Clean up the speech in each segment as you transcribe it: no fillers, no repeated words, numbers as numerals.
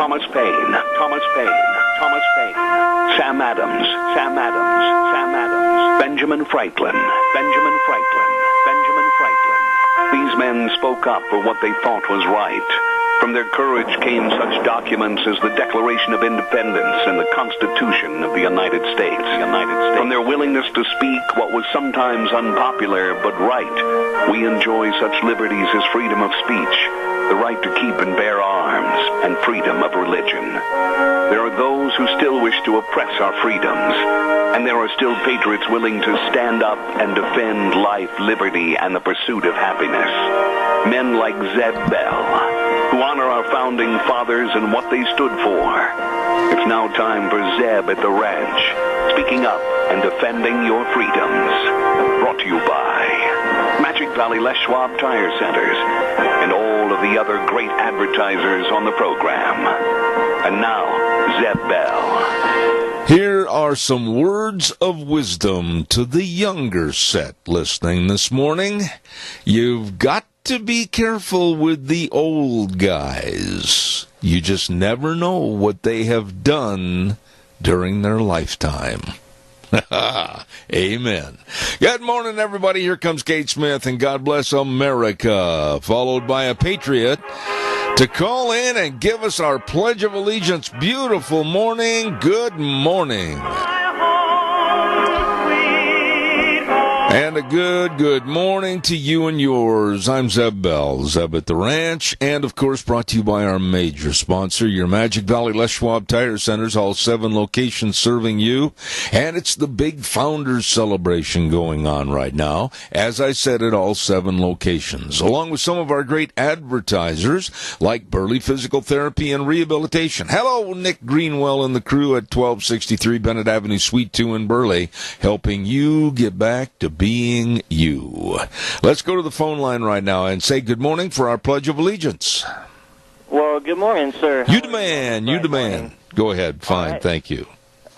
Thomas Paine, Thomas Paine, Thomas Paine, Sam Adams, Sam Adams, Sam Adams, Benjamin Franklin, Benjamin Franklin, Benjamin Franklin. These men spoke up for what they thought was right. From their courage came such documents as the Declaration of Independence and the Constitution of the United States. From their willingness to speak what was sometimes unpopular but right, we enjoy such liberties as freedom of speech, the right to keep and bear arms, and freedom of religion. There are those who still wish to oppress our freedoms, and there are still patriots willing to stand up and defend life, liberty, and the pursuit of happiness. Men like Zeb Bell, who honor our founding fathers and what they stood for. It's now time for Zeb at the Ranch, speaking up and defending your freedoms. Brought to you by Magic Valley Les Schwab Tire Centers and all of the other great advertisers on the program. And now, Zeb Bell. Here are some words of wisdom to the younger set listening this morning. You've got to be careful with the old guys. You just never know what they have done during their lifetime. Amen. Good morning, everybody. Here comes Kate Smith, and God bless America, followed by a patriot to call in and give us our Pledge of Allegiance. Beautiful morning. Good morning. And a good morning to you and yours. I'm Zeb Bell, Zeb at the Ranch, and of course brought to you by our major sponsor, your Magic Valley Les Schwab Tire Centers, all 7 locations serving you. And it's the big Founders Celebration going on right now, as I said, at all 7 locations, along with some of our great advertisers, like Burley Physical Therapy and Rehabilitation. Hello, Nick Greenwell and the crew at 1263 Bennett Avenue, Suite 2 in Burley, helping you get back to being you. Let's go to the phone line right now and say good morning for our Pledge of Allegiance. Well, good morning, sir. You demand. Go ahead. Fine, right. Thank you.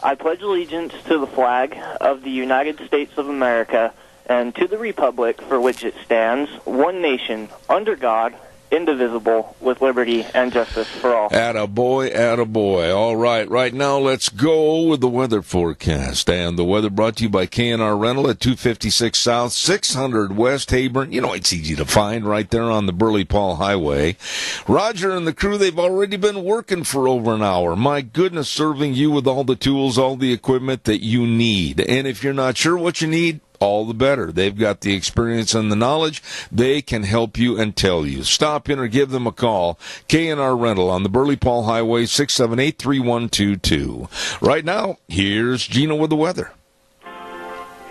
I pledge allegiance to the flag of the United States of America and to the republic for which it stands, one nation, under God, indivisible, with liberty and justice for all. Attaboy, attaboy. All right now let's go with the weather forecast. And the weather brought to you by K&R Rental at 256 South, 600 West Heyburn. You know, it's easy to find right there on the Burley-Paul Highway. Roger and the crew, they've already been working for over an hour. My goodness, serving you with all the tools, all the equipment that you need. And if you're not sure what you need, all the better. They've got the experience and the knowledge. They can help you and tell you. Stop in or give them a call. K&R Rental on the Burley-Paul Highway, 678-3122. Right now, here's Gina with the weather.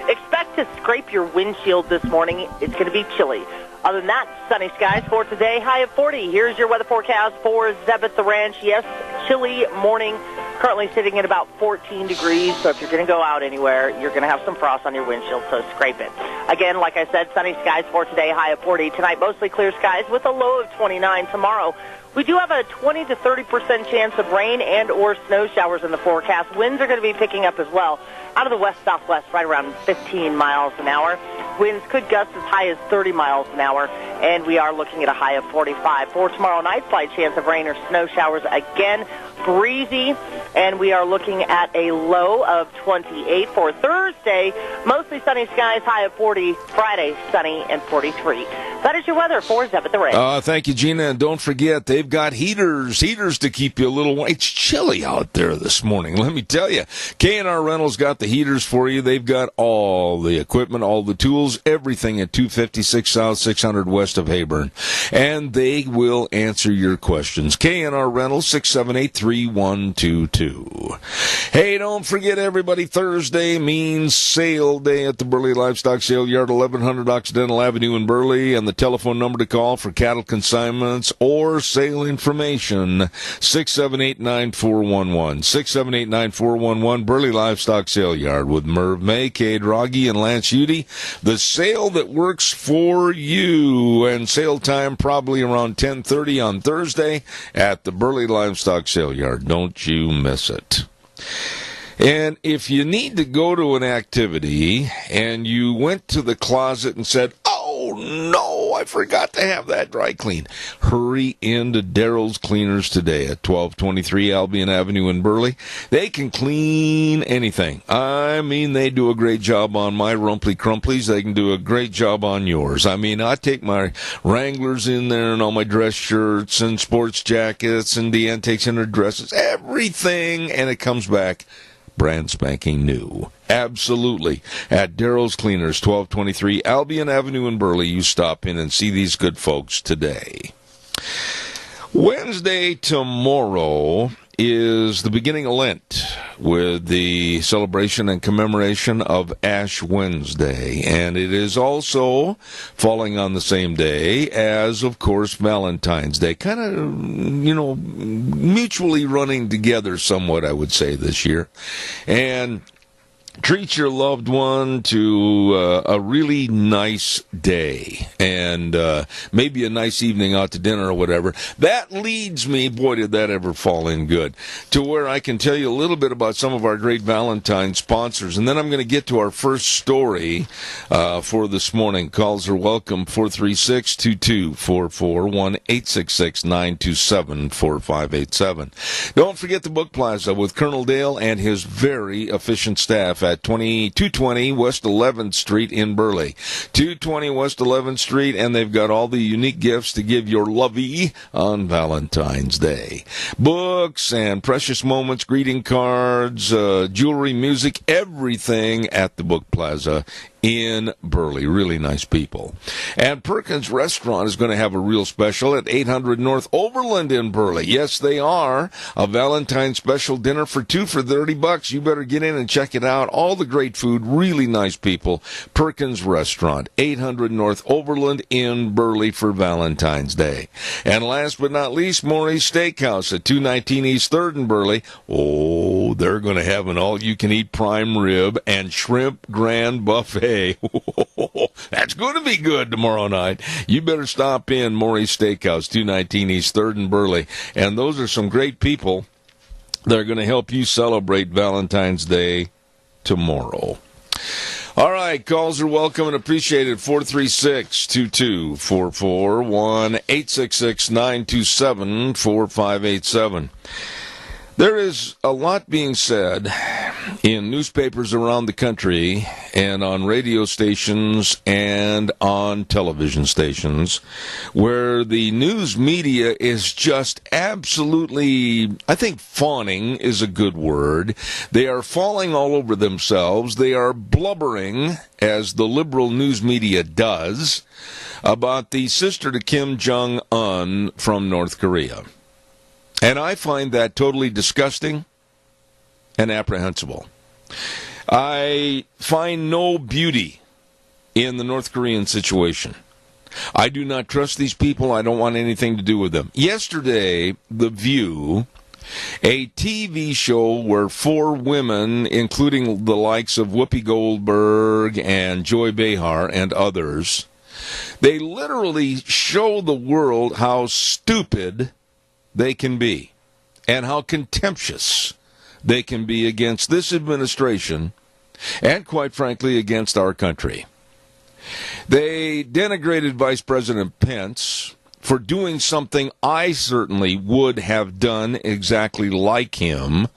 Expect to scrape your windshield this morning. It's going to be chilly. Other than that, sunny skies for today, high of 40. Here's your weather forecast for Zeb at the Ranch. Yes, chilly morning. Currently sitting at about 14 degrees, so if you're going to go out anywhere, you're going to have some frost on your windshield, so scrape it. Again, like I said, sunny skies for today, high of 40. Tonight, mostly clear skies with a low of 29. Tomorrow, we do have a 20 to 30% chance of rain and or snow showers in the forecast. Winds are going to be picking up as well. Out of the west-southwest, right around 15 miles an hour. Winds could gust as high as 30 miles an hour, and we are looking at a high of 45. For tomorrow night, slight chance of rain or snow showers again. Breezy, and we are looking at a low of 28 for Thursday. Mostly sunny skies, high of 40. Friday, sunny and 43. That is your weather for Zeb at the Ranch. Thank you, Gina. And don't forget, they've got heaters to keep you a little warm. It's chilly out there this morning, let me tell you. K&R Rental's got the heaters for you. They've got all the equipment, all the tools, everything at 256 South, 600 West of Heyburn. And they will answer your questions. K&R Rental, 678-3122. Hey, don't forget, everybody, Thursday means sale day at the Burley Livestock Sale Yard, 1100 Occidental Avenue in Burley. And the telephone number to call for cattle consignments or sale information, 678-9411. 678-9411, Burley Livestock Sale Yard with Merv May, Cade Rogge, and Lance Udy. The sale that works for you. And sale time probably around 10:30 on Thursday at the Burley Livestock Sale Yard. Don't you miss it. And if you need to go to an activity and you went to the closet and said, "Oh no, I forgot to have that dry cleaned. Hurry into Daryl's Cleaners today at 1223 Albion Avenue in Burley. They can clean anything. I mean, they do a great job on my rumply crumplies. They can do a great job on yours. I mean, I take my Wranglers in there and all my dress shirts and sports jackets, and Deanne takes in her dresses, everything, and it comes back brand spanking new. Absolutely. At Daryl's Cleaners, 1223 Albion Avenue in Burley, you stop in and see these good folks today. Wednesday tomorrow is the beginning of Lent with the celebration and commemoration of Ash Wednesday. And it is also falling on the same day as, of course, Valentine's Day. Kind of, mutually running together somewhat, I would say, this year. And treat your loved one to a really nice day and maybe a nice evening out to dinner or whatever. That leads me, boy, did that ever fall in good, to where I can tell you a little bit about some of our great Valentine sponsors. And then I'm going to get to our first story for this morning. Calls are welcome, 436-2244, 1-866-927-4587. Don't forget the Book Plaza with Colonel Dale and his very efficient staff at 220 West 11th Street in Burley. 220 West 11th Street, and they've got all the unique gifts to give your lovey on Valentine's Day. Books and precious moments, greeting cards, jewelry, music, everything at the Book Plaza in Burley. Really nice people. And Perkins Restaurant is going to have a real special at 800 North Overland in Burley. Yes, they are. A Valentine special dinner for two for $30. You better get in and check it out. All the great food, really nice people. Perkins Restaurant, 800 North Overland in Burley for Valentine's Day. And last but not least, Maury's Steakhouse at 219 East 3rd in Burley. Oh, they're going to have an all-you-can-eat prime rib and shrimp grand buffet. That's going to be good tomorrow night. You better stop in Maury's Steakhouse, 219 East 3rd in Burley. And those are some great people that are going to help you celebrate Valentine's Day tomorrow. All right, calls are welcome and appreciated. 436-2244, 1-866-927-4587. There is a lot being said in newspapers around the country and on radio stations and on television stations where the news media is just absolutely, I think fawning is a good word. They are falling all over themselves. They are blubbering, as the liberal news media does, about the sister to Kim Jong-un from North Korea. And I find that totally disgusting and apprehensible. I find no beauty in the North Korean situation. I do not trust these people. I don't want anything to do with them. Yesterday, The View, a TV show where four women, including the likes of Whoopi Goldberg and Joy Behar and others, they literally show the world how stupid they can be and how contemptuous they can be against this administration and, quite frankly, against our country. They denigrated Vice President Pence for doing something I certainly would have done exactly like him.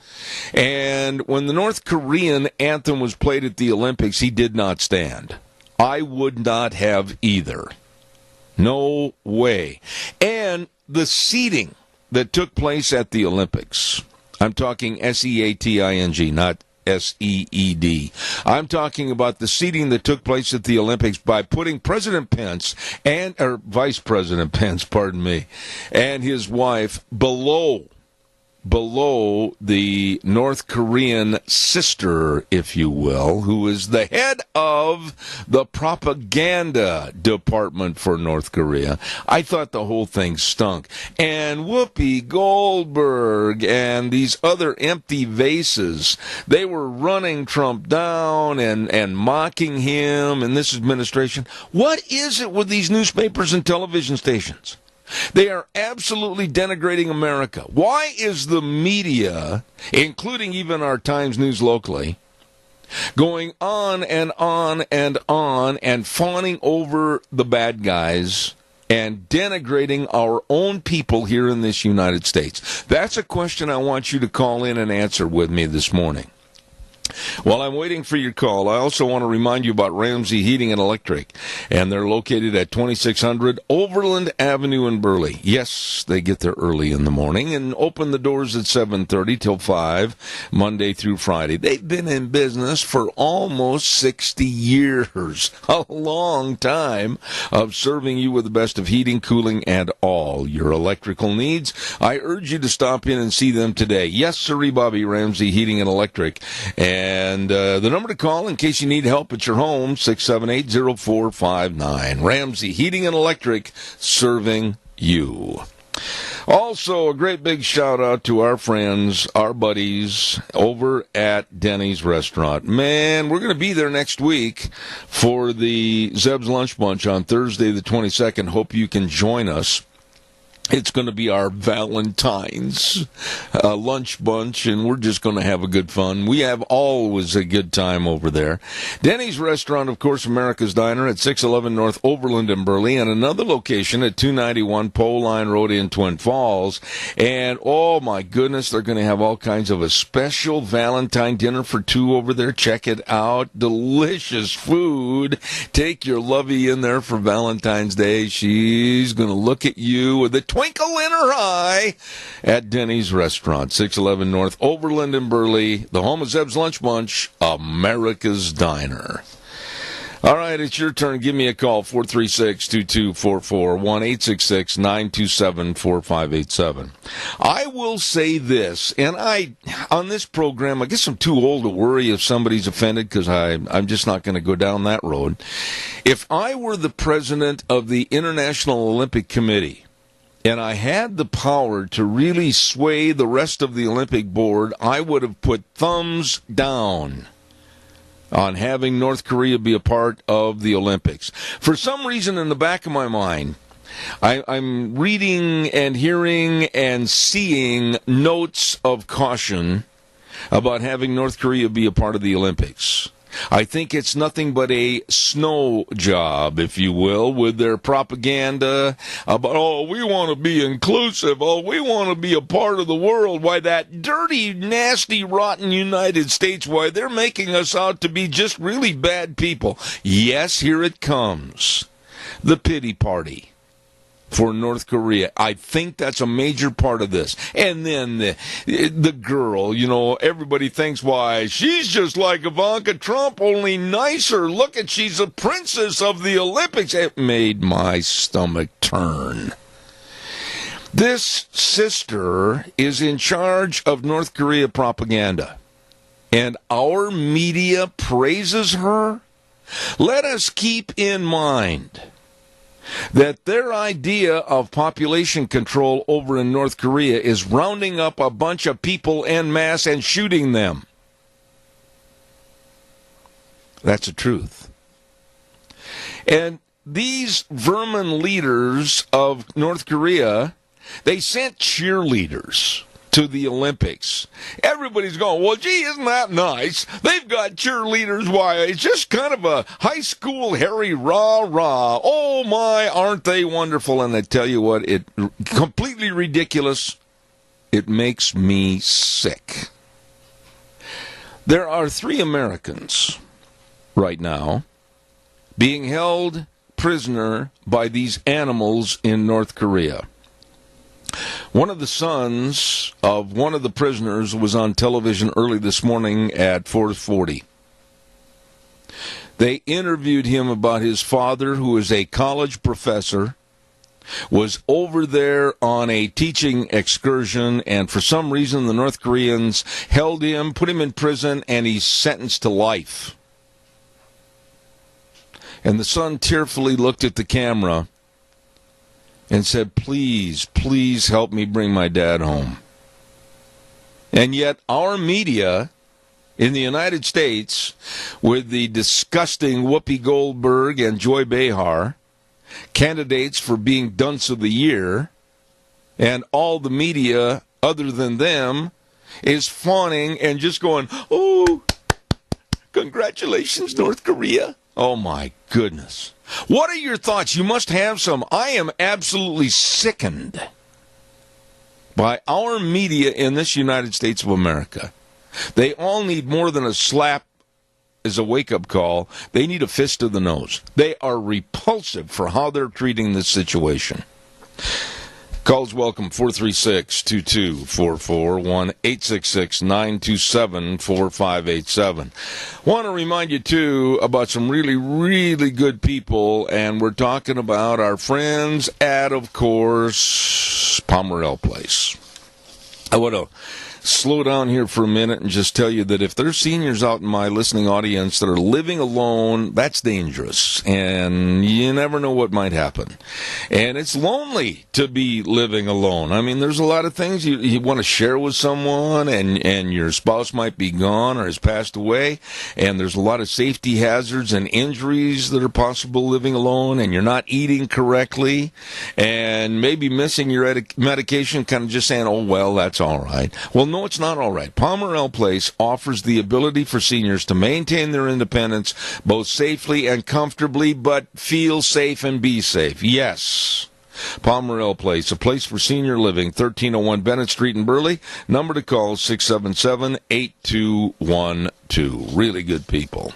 And when the North Korean anthem was played at the Olympics, he did not stand. I would not have either. No way. And the seating that took place at the Olympics, I'm talking SEATING, not SEED. I'm talking about the seating that took place at the Olympics by putting President Pence or Vice President Pence, and his wife below the North Korean sister, if you will, who is the head of the propaganda department for North Korea. I thought the whole thing stunk. And Whoopi Goldberg and these other empty vases, they were running Trump down and mocking him and this administration. What is it with these newspapers and television stations? They are absolutely denigrating America. Why is the media, including even our Times News locally, going on and on and on and fawning over the bad guys and denigrating our own people here in this United States? That's a question I want you to call in and answer with me this morning. While I'm waiting for your call, I also want to remind you about Ramsey Heating and Electric, and they're located at 2600 Overland Avenue in Burley. Yes, they get there early in the morning and open the doors at 7:30 till 5, Monday through Friday. They've been in business for almost 60 years, a long time of serving you with the best of heating, cooling, and all your electrical needs. I urge you to stop in and see them today. Yes, sirree, Bobby, Ramsey Heating and Electric. And the number to call in case you need help at your home, 678-0459. Ramsey Heating and Electric, serving you. Also, a great big shout-out to our friends, our buddies, over at Denny's Restaurant. Man, we're going to be there next week for the Zeb's Lunch Bunch on Thursday the 22nd. Hope you can join us. It's going to be our Valentine's lunch bunch, and we're just going to have a good fun. We have always a good time over there. Denny's Restaurant, of course, America's Diner at 611 North Overland in Burley, and another location at 291 Pole Line Road in Twin Falls. And, oh, my goodness, they're going to have all kinds of a special Valentine dinner for two over there. Check it out. Delicious food. Take your lovey in there for Valentine's Day. She's going to look at you with a twinkle in her eye at Denny's Restaurant, 611 North Overland in Burley, the home of Zeb's Lunch Bunch, America's Diner. All right, it's your turn. Give me a call, 436-2244, 1-866-927-4587. I will say this, and on this program, I guess I'm too old to worry if somebody's offended because I'm just not going to go down that road. If I were the president of the International Olympic Committee, and I had the power to really sway the rest of the Olympic board, I would have put thumbs down on having North Korea be a part of the Olympics. For some reason in the back of my mind, I'm reading and hearing and seeing notes of caution about having North Korea be a part of the Olympics. I think it's nothing but a snow job, if you will, with their propaganda about, oh, we want to be inclusive, oh, we want to be a part of the world. Why, that dirty, nasty, rotten United States, why, they're making us out to be just really bad people. Yes, here it comes. The pity party for North Korea. I think that's a major part of this. And then the girl, everybody thinks, why, she's just like Ivanka Trump, only nicer. Look at, she's a princess of the Olympics. It made my stomach turn. This sister is in charge of North Korea propaganda, and our media praises her. Let us keep in mind that their idea of population control over in North Korea is rounding up a bunch of people en masse and shooting them. That's the truth. And these vermin leaders of North Korea, they sent cheerleaders to the Olympics. Everybody's going, well, gee, isn't that nice? They've got cheerleaders. Why, it's just kind of a high school Harry rah-rah. Oh, my, aren't they wonderful? And I tell you what, it completely ridiculous. It makes me sick. There are 3 Americans right now being held prisoner by these animals in North Korea. One of the sons of one of the prisoners was on television early this morning at 4:40. They interviewed him about his father, who is a college professor, was over there on a teaching excursion, and for some reason the North Koreans held him, put him in prison, and he's sentenced to life. And the son tearfully looked at the camera and said, please, please help me bring my dad home. And yet our media in the United States, with the disgusting Whoopi Goldberg and Joy Behar, candidates for being Dunce of the Year, and all the media other than them is fawning and just going, oh, congratulations, North Korea. Oh, my goodness. What are your thoughts? You must have some. I am absolutely sickened by our media in this United States of America. They all need more than a slap as a wake-up call. They need a fist to the nose. They are repulsive for how they're treating this situation. Calls welcome, 436-2244, 1-866-927-4587. Want to remind you, too, about some really, really good people, and we're talking about our friends at, of course, Pomerel Place. I want to slow down here for a minute and just tell you that if there's seniors out in my listening audience that are living alone, that's dangerous, and you never know what might happen. And it's lonely to be living alone. I mean, there's a lot of things you want to share with someone, and your spouse might be gone or has passed away, and there's a lot of safety hazards and injuries that are possible living alone, and you're not eating correctly, and maybe missing your medication, kind of just saying, oh, well, that's all right. Well, no, it's not all right. Pomerel Place offers the ability for seniors to maintain their independence both safely and comfortably, but feel safe and be safe. Yes. Pomerel Place, a place for senior living, 1301 Bennett Street in Burley. Number to call, 677-8212. Really good people.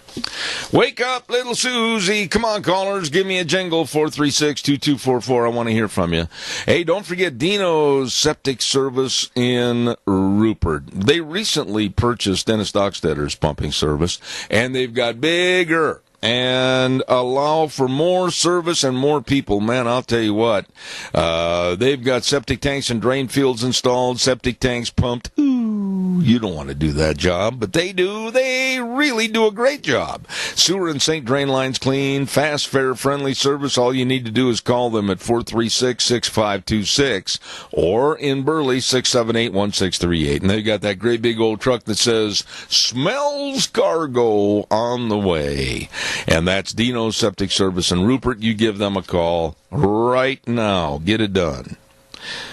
Wake up, little Susie. Come on, callers. Give me a jingle, 436-2244. I want to hear from you. Hey, don't forget Dino's Septic Service in Rupert. They recently purchased Dennis Dockstetter's pumping service, and they've got bigger and allow for more service and more people. Man, I'll tell you what, they've got septic tanks and drain fields installed, septic tanks pumped. Ooh, you don't want to do that job, but they do. They really do a great job. Sewer and sink drain lines clean, fast, fair, friendly service. All you need to do is call them at 436-6526 or in Burley, 678-1638. And they've got that great big old truck that says, smells cargo on the way. And that's Dino's Septic Service in Rupert. You give them a call right now. Get it done.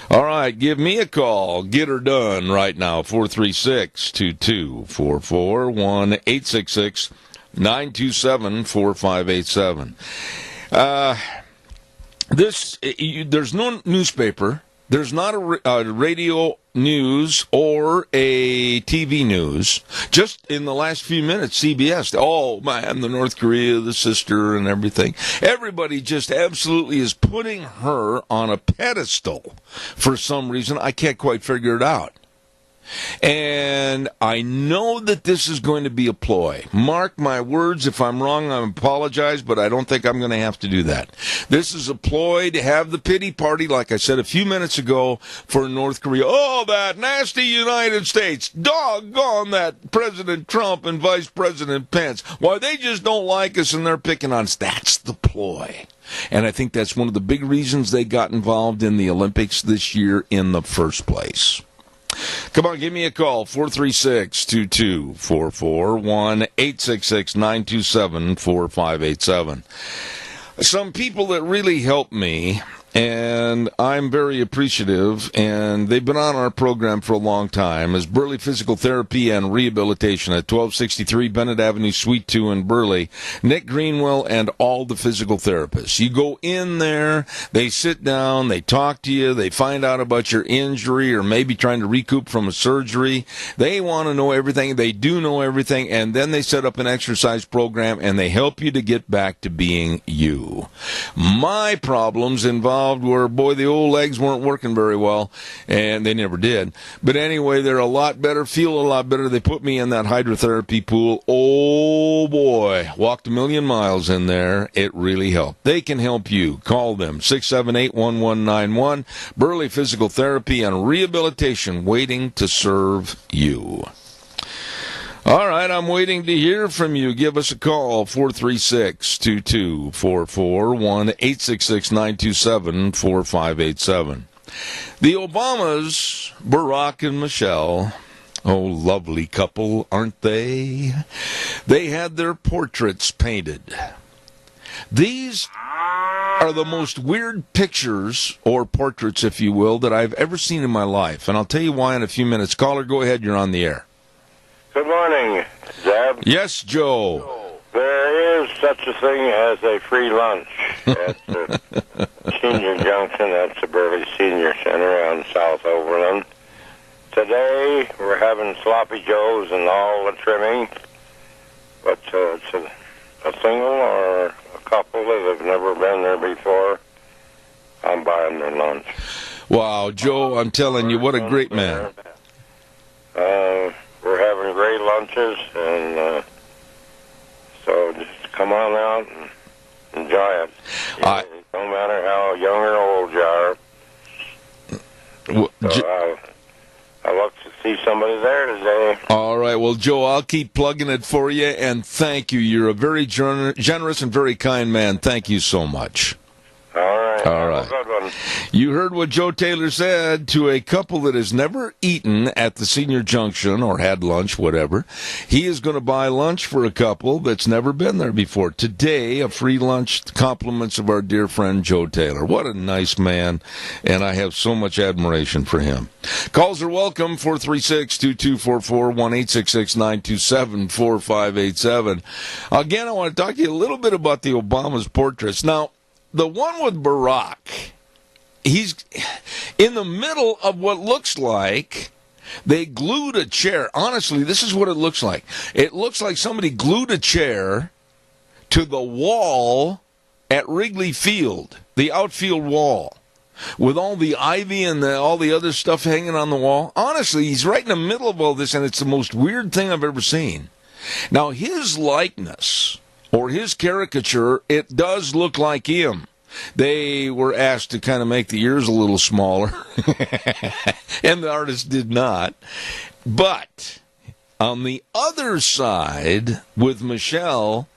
All right, give me a call. Get her done right now. 436-2244, 1-866-927-4587. There's no newspaper. There's not a radio news or a TV news. Just in the last few minutes, CBS. Oh, man, the North Korea, the sister, and everything. Everybody just absolutely is putting her on a pedestal for some reason. I can't quite figure it out. And I know that this is going to be a ploy. Mark my words. If I'm wrong, I apologize, but I don't think I'm going to have to do that. This is a ploy to have the pity party, like I said a few minutes ago, for North Korea. Oh, that nasty United States. Doggone that President Trump and Vice President Pence. Why, they just don't like us and they're picking on us. That's the ploy. And I think that's one of the big reasons they got involved in the Olympics this year in the first place. Come on, give me a call, 436-2244, 1-866-927-4587. Some people that really helped me, and I'm very appreciative, and they've been on our program for a long time, is Burley Physical Therapy and Rehabilitation at 1263 Bennett Avenue, Suite 2 in Burley. Nick Greenwell and all the physical therapists. You go in there, they sit down, they talk to you, they find out about your injury or maybe trying to recoup from a surgery. They want to know everything. They do know everything, and then they set up an exercise program, and they help you to get back to being you. My problems involve where, boy, the old legs weren't working very well, and they never did. But anyway, they're a lot better, feel a lot better. They put me in that hydrotherapy pool. Oh, boy, walked a million miles in there. It really helped. They can help you. Call them, 678-1191. Burley Physical Therapy and Rehabilitation, waiting to serve you. All right, I'm waiting to hear from you. Give us a call, 436-2244, 1-866-927-4587. The Obamas, Barack and Michelle, oh, lovely couple, aren't they? They had their portraits painted. These are the most weird pictures, or portraits, if you will, that I've ever seen in my life. And I'll tell you why in a few minutes. Caller, go ahead, you're on the air. Good morning, Zeb. Yes, Joe. There is such a thing as a free lunch at the Senior Junction. That's the Burley Senior Center on South Overland. Today, we're having sloppy joes and all the trimming, but it's a single or a couple that have never been there before. I'm buying their lunch. Wow, Joe, I'm telling you, what a great man. We're having great lunches, and so just come on out and enjoy it. No matter how young or old you are. I look to see somebody there today. All right. Well, Joe, I'll keep plugging it for you, and thank you. You're a very generous and very kind man. Thank you so much. All right. All right. Have a good one. You heard what Joe Taylor said to a couple that has never eaten at the Senior Junction or had lunch, whatever. He is going to buy lunch for a couple that's never been there before. Today, a free lunch, compliments of our dear friend Joe Taylor. What a nice man, and I have so much admiration for him. Calls are welcome, 436-2244, 1-866-927-4587. Again, I want to talk to you a little bit about the Obama's portraits. Now, the one with Barack, he's in the middle of what looks like they glued a chair. Honestly, this is what it looks like. It looks like somebody glued a chair to the wall at Wrigley Field, the outfield wall, with all the ivy and all the other stuff hanging on the wall. Honestly, he's right in the middle of all this, and it's the most weird thing I've ever seen. Now, his likeness or his caricature, it does look like him. They were asked to kind of make the ears a little smaller, and the artist did not. But on the other side, with Michelle,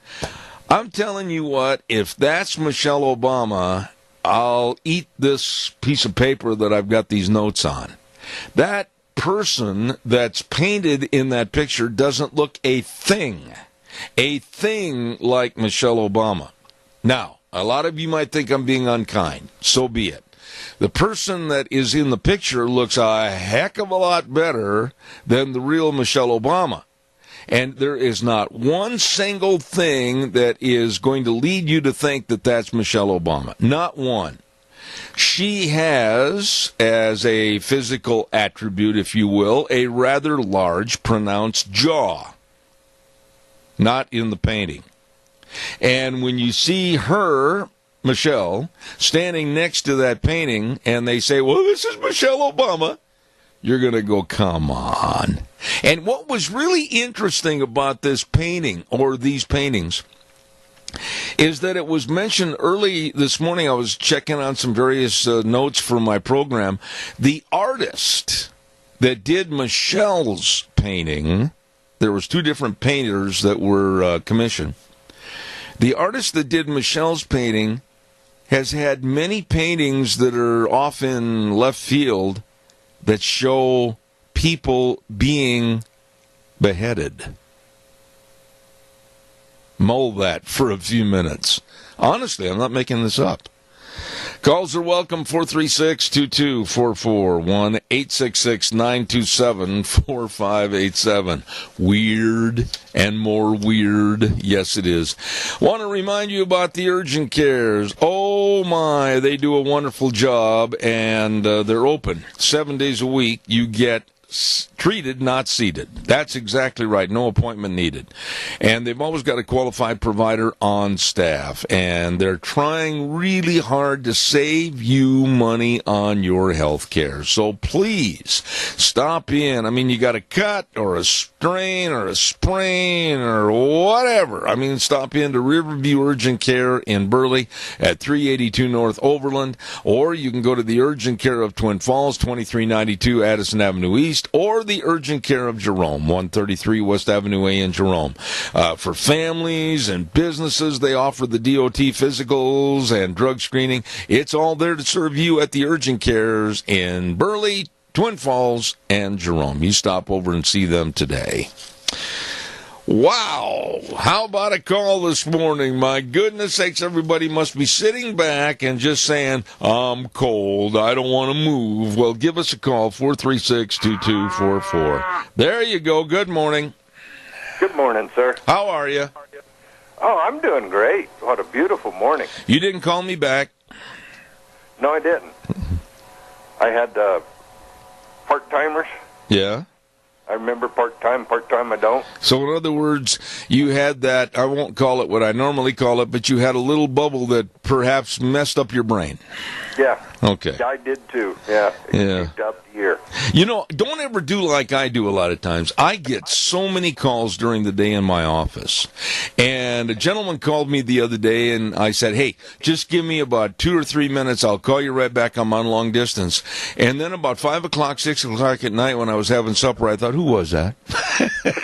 I'm telling you what, if that's Michelle Obama, I'll eat this piece of paper that I've got these notes on. That person that's painted in that picture doesn't look a thing like Michelle Obama. Now, a lot of you might think I'm being unkind. So be it. The person that is in the picture looks a heck of a lot better than the real Michelle Obama. And there is not one single thing that is going to lead you to think that that's Michelle Obama. Not one. She has, as a physical attribute, if you will, a rather large, pronounced jaw. Not in the painting. And when you see her, Michelle, standing next to that painting, and they say, well, this is Michelle Obama, you're going to go, come on. And what was really interesting about this painting, or these paintings, is that it was mentioned early this morning. I was checking on some various notes for my program. The artist that did Michelle's painting, there was two different painters that were commissioned. The artist that did Michelle's painting has had many paintings that are off in left field that show people being beheaded. Mull that for a few minutes. Honestly, I'm not making this up. Calls are welcome, 436-2244, 1-866-927-4587. Weird and more weird. Yes, it is. Want to remind you about the urgent cares. Oh, my, they do a wonderful job, and they're open 7 days a week. You get treated, not seated. That's exactly right. No appointment needed. And they've always got a qualified provider on staff. And they're trying really hard to save you money on your health care. So please stop in. I mean, you got a cut or a strain or a sprain or whatever. I mean, stop in to Riverview Urgent Care in Burley at 382 North Overland. Or you can go to the Urgent Care of Twin Falls, 2392 Addison Avenue East. Or the Urgent Care of Jerome, 133 West Avenue A in Jerome. For families and businesses, they offer the DOT physicals and drug screening. It's all there to serve you at the Urgent Cares in Burley, Twin Falls, and Jerome. You stop over and see them today. Wow, how about a call this morning? My goodness sakes, everybody must be sitting back and just saying, I'm cold, I don't want to move. Well, give us a call, 436-2244. There you go, good morning. Good morning, sir. How are you? Oh, I'm doing great. What a beautiful morning. You didn't call me back. No, I didn't. I had part-timers. Yeah. I remember part-time I don't. So in other words, you had that, I won't call it what I normally call it, but you had a little bubble that perhaps messed up your brain. Yeah. Okay. I did too. Yeah. It kicked up the year. You know, don't ever do like I do a lot of times. I get so many calls during the day in my office. And a gentleman called me the other day, and I said, hey, just give me about 2 or 3 minutes. I'll call you right back. I'm on long distance. And then about 5 o'clock, 6 o'clock at night when I was having supper, I thought, who was that? That's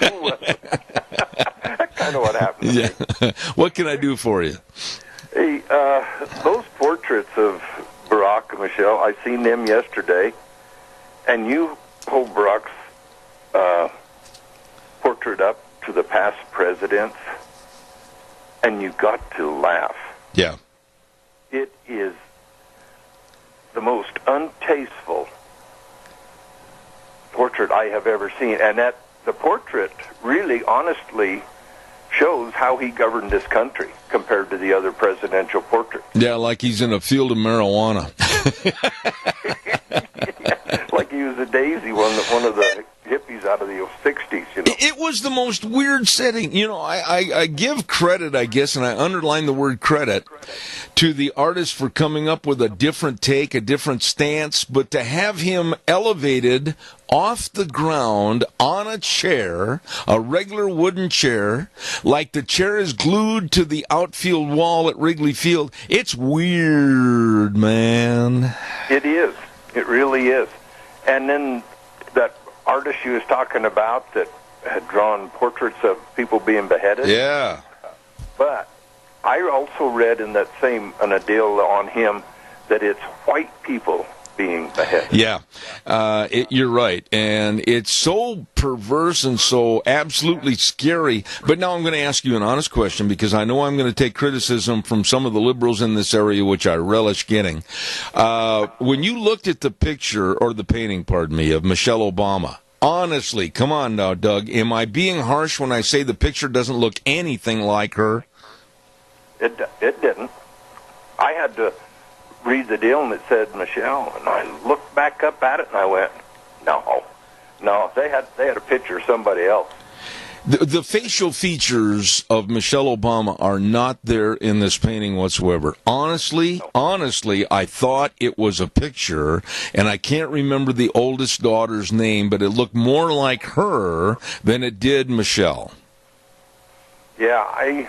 kind of what happened to me. What can I do for you? Hey, those portraits of Barack and Michelle, I seen them yesterday, and you hold Barack's portrait up to the past presidents, and you got to laugh. Yeah. It is the most untasteful portrait I have ever seen, and that the portrait really, honestly, shows how he governed this country compared to the other presidential portraits. Yeah, like he's in a field of marijuana. Yeah, like he was a daisy, one of the hippies out of the 60s, you know. It was the most weird setting. You know, I give credit, I guess, and I underline the word credit, to the artist for coming up with a different take, a different stance, but to have him elevated off the ground on a chair, a regular wooden chair, like the chair is glued to the outfield wall at Wrigley Field, it's weird, man. It is. It really is. And then that artist you was talking about that had drawn portraits of people being beheaded. Yeah. But I also read in that same, on a deal on him, that it's white people being beheaded. Yeah, you're right. And it's so perverse and so absolutely scary. But now I'm going to ask you an honest question, because I know I'm going to take criticism from some of the liberals in this area, which I relish getting. When you looked at the picture, or the painting, pardon me, of Michelle Obama, honestly, come on now, Doug, am I being harsh when I say the picture doesn't look anything like her? It didn't. I had to read the deal, and it said Michelle, and I looked back up at it, and I went, no, they had a picture of somebody else. The facial features of Michelle Obama are not there in this painting whatsoever. Honestly, I thought it was a picture, and I can't remember the oldest daughter's name, but it looked more like her than it did Michelle. Yeah, I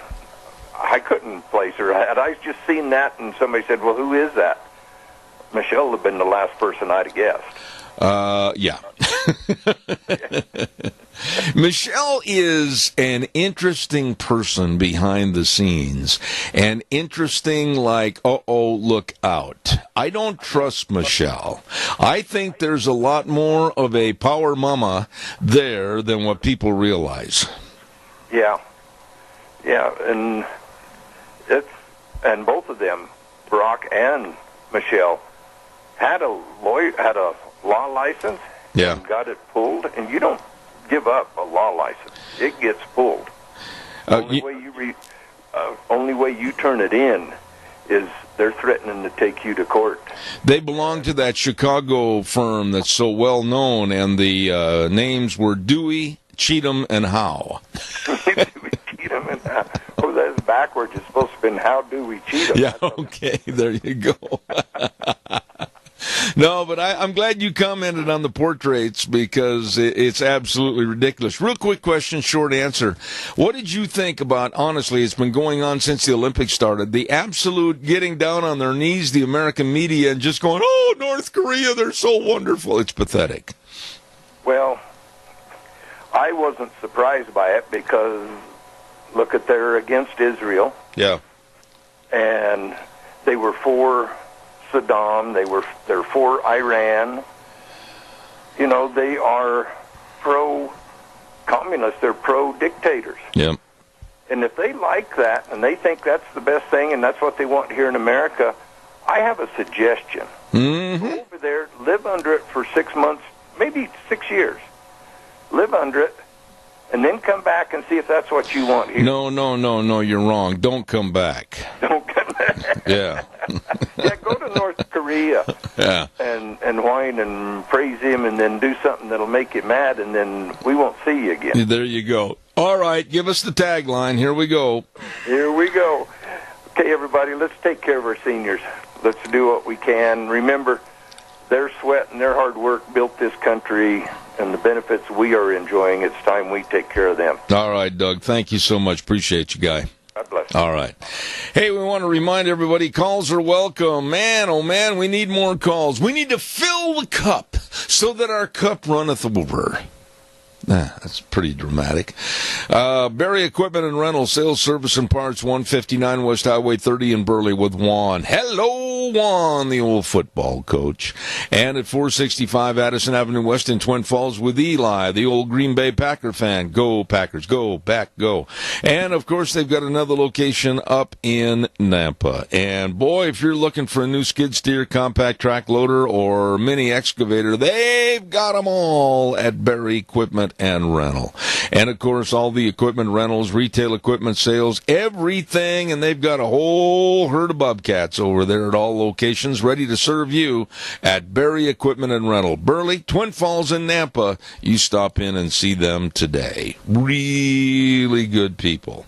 couldn't place her. Had I just seen that and somebody said, well, who is that? Michelle would have been the last person I'd have guessed. Yeah. Michelle is an interesting person behind the scenes. And interesting like, look out. I don't trust Michelle. I think there's a lot more of a power mama there than what people realize. Yeah. Yeah, and both of them, Barack and Michelle, had a law license. Yeah. And got it pulled, and you don't give up a law license. It gets pulled. Only way you turn it in is they're threatening to take you to court. They belong to that Chicago firm that's so well known, and the names were Dewey, Cheatham, and Howe. Dewey, Cheatham, and Howe. Oh, that's backwards. It's supposed to have been How Do We Cheat 'Em. Yeah, okay, there you go. No, but I'm glad you commented on the portraits, because it's absolutely ridiculous. Real quick question, short answer. What did you think about, honestly, it's been going on since the Olympics started, the absolute getting down on their knees, the American media, and just going, oh, North Korea, they're so wonderful. It's pathetic. Well, I wasn't surprised by it, because look at, they're against Israel. Yeah. And they were for Saddam, they're for Iran. You know, they are pro-communist, they're pro-dictators. Yep. And if they like that, and they think that's the best thing, and that's what they want here in America, I have a suggestion. Mm-hmm. Go over there, live under it for 6 months, maybe 6 years. Live under it, and then come back and see if that's what you want here. No, you're wrong. Don't come back. Don't come back. Yeah. Yeah, go to North Korea and whine and praise him, and then do something that'll make you mad, and then we won't see you again. There you go. All right, give us the tagline. Here we go. Here we go. Okay, everybody, let's take care of our seniors. Let's do what we can. Remember, their sweat and their hard work built this country, and the benefits we are enjoying, it's time we take care of them. All right, Doug. Thank you so much. Appreciate you, guy. God bless you. All right. Hey, we want to remind everybody, calls are welcome. Man, oh man, we need more calls. We need to fill the cup so that our cup runneth over. That's pretty dramatic. Berry Equipment and Rental, Sales, Service, and Parts, 159 West Highway 30 in Burley with Juan. Hello, Juan, the old football coach. And at 465 Addison Avenue West in Twin Falls with Eli, the old Green Bay Packer fan. Go, Packers, go, back, go. And, of course, they've got another location up in Nampa. And, boy, if you're looking for a new skid steer, compact track loader, or mini excavator, they've got them all at Berry Equipment and Rental. And of course all the equipment rentals, retail equipment sales, everything, and they've got a whole herd of bobcats over there at all locations ready to serve you at Berry Equipment and Rental. Burley, Twin Falls, and Nampa. You stop in and see them today. Really good people.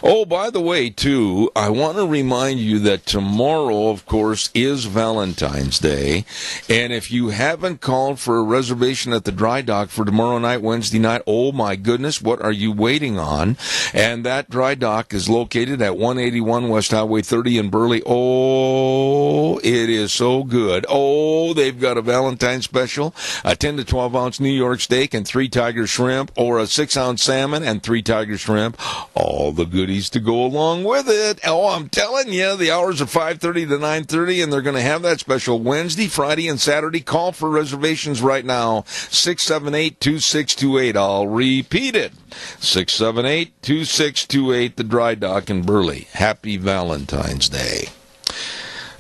Oh, by the way, too, I want to remind you that tomorrow, of course, is Valentine's Day. And if you haven't called for a reservation at the dry dock for tomorrow night, Wednesday night, oh, my goodness, what are you waiting on? And that dry dock is located at 181 West Highway 30 in Burley. Oh, it is so good. Oh, they've got a Valentine's special, a 10 to 12-ounce New York steak and 3 tiger shrimp, or a 6-ounce salmon and 3 tiger shrimp. All the goodies to go along with it. Oh, I'm telling you, the hours are 5:30 to 9:30, and they're going to have that special Wednesday, Friday, and Saturday. Call for reservations right now, 678-2628. I'll repeat it, 678-2628, the dry dock in Burley. Happy Valentine's Day.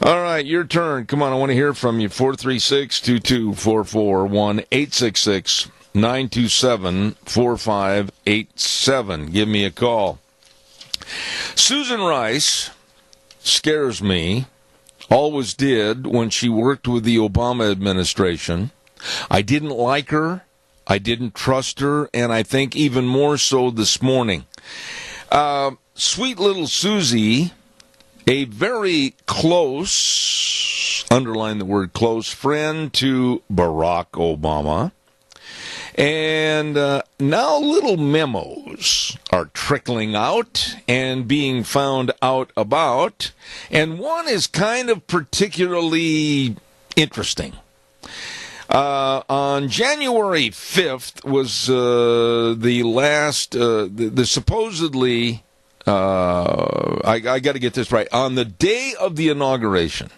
All right, your turn. Come on, I want to hear from you. 436-2244, 1-866-927-4587. Give me a call. Susan Rice scares me, always did when she worked with the Obama administration. I didn't like her, I didn't trust her, and I think even more so this morning. Sweet little Susie, a very close, underline the word close, friend to Barack Obama. And now little memos are trickling out and being found out about, and one is kind of particularly interesting. On January 5th was the last, the supposedly, I got to get this right, on the day of the inauguration,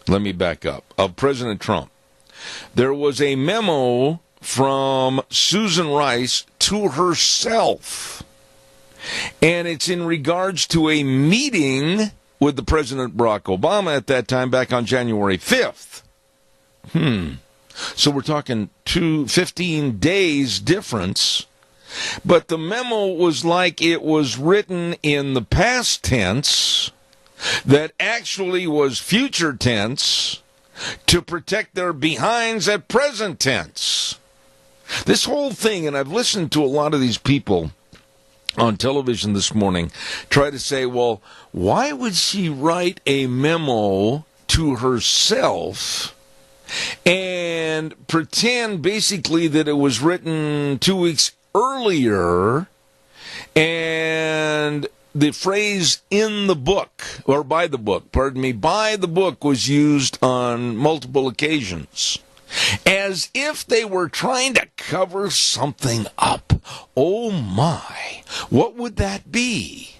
let me back up, of President Trump, there was a memo from Susan Rice to herself. And it's in regards to a meeting with the President Barack Obama at that time back on January 5th. So we're talking 15 days difference. But the memo was like it was written in the past tense that actually was future tense to protect their behinds at present tense. This whole thing, and I've listened to a lot of these people on television this morning try to say, well, why would she write a memo to herself and pretend basically that it was written 2 weeks earlier, and the phrase in the book, or by the book, by the book was used on multiple occasions, as if they were trying to cover something up. Oh my, what would that be?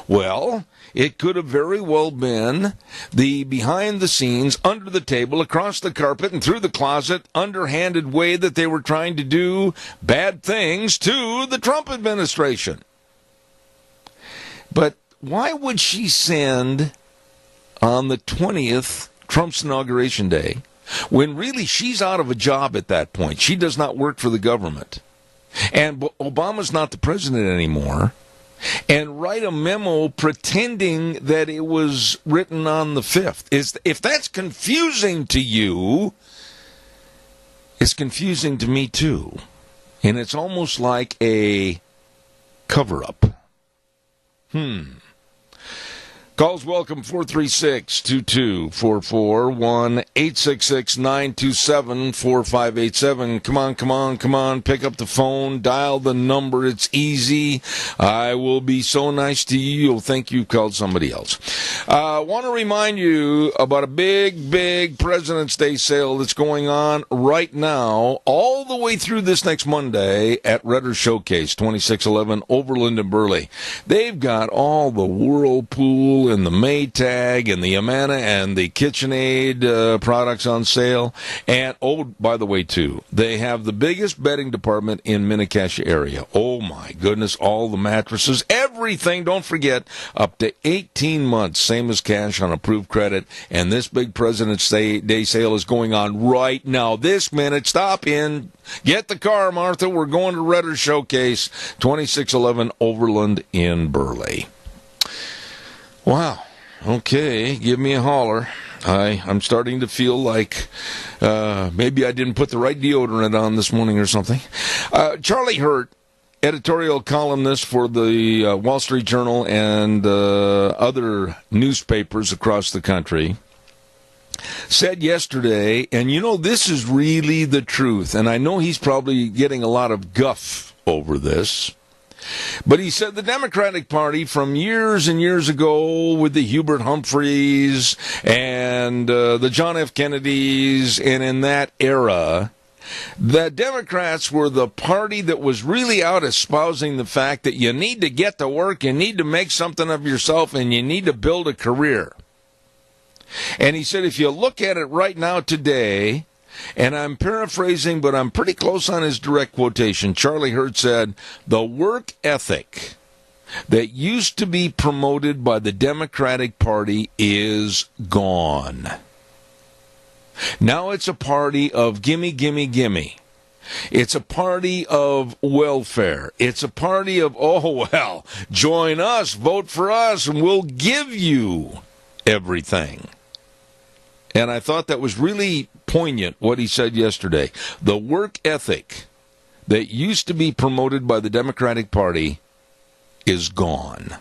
Well, it could have very well been the behind the scenes, under the table, across the carpet, and through the closet, underhanded way that they were trying to do bad things to the Trump administration. But why would she send on the 20th, Trump's inauguration day, when really she's out of a job at that point? She does not work for the government. and Obama's not the president anymore, and write a memo pretending that it was written on the 5th. If that's confusing to you, it's confusing to me too. And it's almost like a cover-up. Calls welcome, 436-2244, 1-866-927-4587. Come on, pick up the phone, dial the number, it's easy. I will be so nice to you, you'll think you called somebody else. I want to remind you about a big President's Day sale that's going on right now, all the way through this next Monday at Redder Showcase, 2611 Overland and Burley. They've got all the Whirlpool and the Maytag and the Amana and the KitchenAid products on sale. And, oh, by the way, too, they have the biggest bedding department in Mini-Cassia area. Oh, my goodness, all the mattresses, everything. Don't forget, up to 18 months, same as cash on approved credit. And this big President's Day sale is going on right now, this minute. Stop in. Get the car, Martha. We're going to Redder Showcase, 2611 Overland in Burley. Wow. Okay, give me a holler. I'm starting to feel like maybe I didn't put the right deodorant on this morning or something. Charlie Hurt, editorial columnist for the Wall Street Journal and other newspapers across the country, said yesterday, and you know this is really the truth, and I know he's probably getting a lot of guff over this, but he said the Democratic Party from years and years ago with the Hubert Humphreys and the John F. Kennedys, and in that era, the Democrats were the party that was really out espousing the fact that you need to get to work, you need to make something of yourself, and you need to build a career. And he said if you look at it right now today, and I'm paraphrasing, but I'm pretty close on his direct quotation. Charlie Hurt said, the work ethic that used to be promoted by the Democratic Party is gone. Now it's a party of gimme, gimme, gimme. It's a party of welfare. It's a party of, oh, well, join us, vote for us, and we'll give you everything. And I thought that was really poignant, what he said yesterday. The work ethic that used to be promoted by the Democratic Party is gone.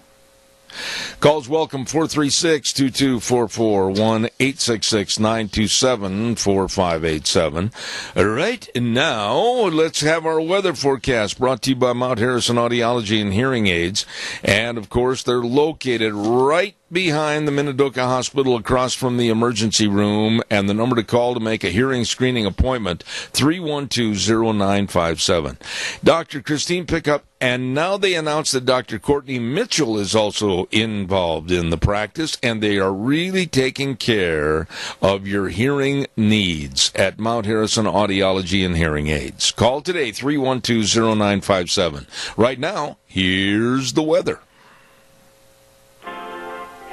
Calls welcome, 436-2244, 1-866-927-4587. Right now, let's have our weather forecast brought to you by Mount Harrison Audiology and Hearing Aids. And, of course, they're located right behind the Minidoka Hospital across from the emergency room, and the number to call to make a hearing screening appointment, 312-0957. Dr. Christine Pickup, and now they announced that Dr. Courtney Mitchell is also involved in the practice, and they are really taking care of your hearing needs at Mount Harrison Audiology and Hearing Aids. Call today, 312-0957. Right now, here's the weather.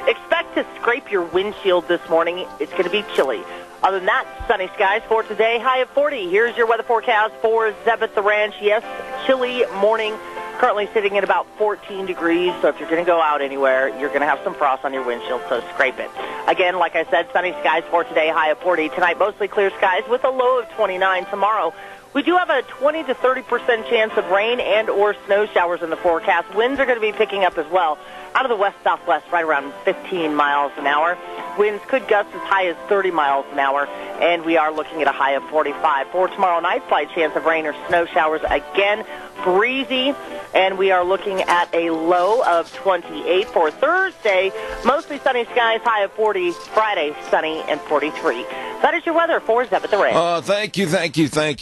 Expect to scrape your windshield this morning. It's going to be chilly. Other than that, sunny skies for today, high of 40. Here's your weather forecast for Zeb at the Ranch. Yes, chilly morning, currently sitting at about 14 degrees. So if you're going to go out anywhere, you're going to have some frost on your windshield, so scrape it. Again, like I said, sunny skies for today, high of 40. Tonight, mostly clear skies with a low of 29. Tomorrow, we do have a 20 to 30% chance of rain and or snow showers in the forecast. Winds are going to be picking up as well. Out of the west-southwest, right around 15 miles an hour. Winds could gust as high as 30 miles an hour, and we are looking at a high of 45. For tomorrow night, slight chance of rain or snow showers again. Breezy, and we are looking at a low of 28 for Thursday. Mostly sunny skies, high of 40. Friday, sunny and 43. That is your weather for Zeb at the Ranch. Thank you,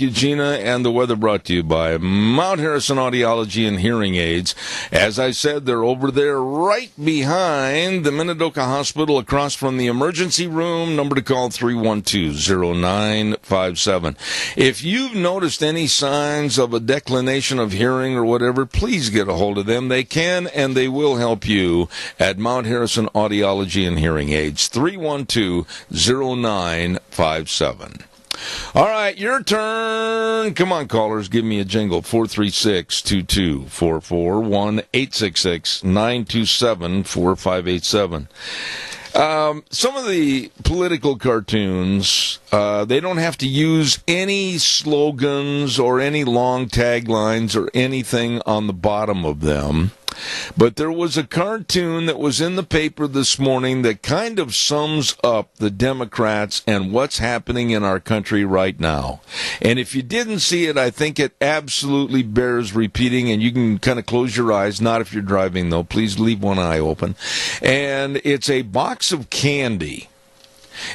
Gina. And the weather brought to you by Mount Harrison Audiology and Hearing Aids. As I said, they're over there right behind the Minidoka Hospital across from the emergency room. Number to call, 312-0957. If you've noticed any signs of a declination of hearing or whatever, please get a hold of them. They can and they will help you at Mount Harrison Audiology and Hearing Aids, 312-0957. All right, your turn. Come on, callers, give me a jingle. 436-2244, 1-866-927-4587. Some of the political cartoons, they don't have to use any slogans or any long taglines or anything on the bottom of them. But there was a cartoon that was in the paper this morning that kind of sums up the Democrats and what's happening in our country right now. And if you didn't see it, I think it absolutely bears repeating, and you can kind of close your eyes, not if you're driving, though. Please leave one eye open. And it's a box of candy.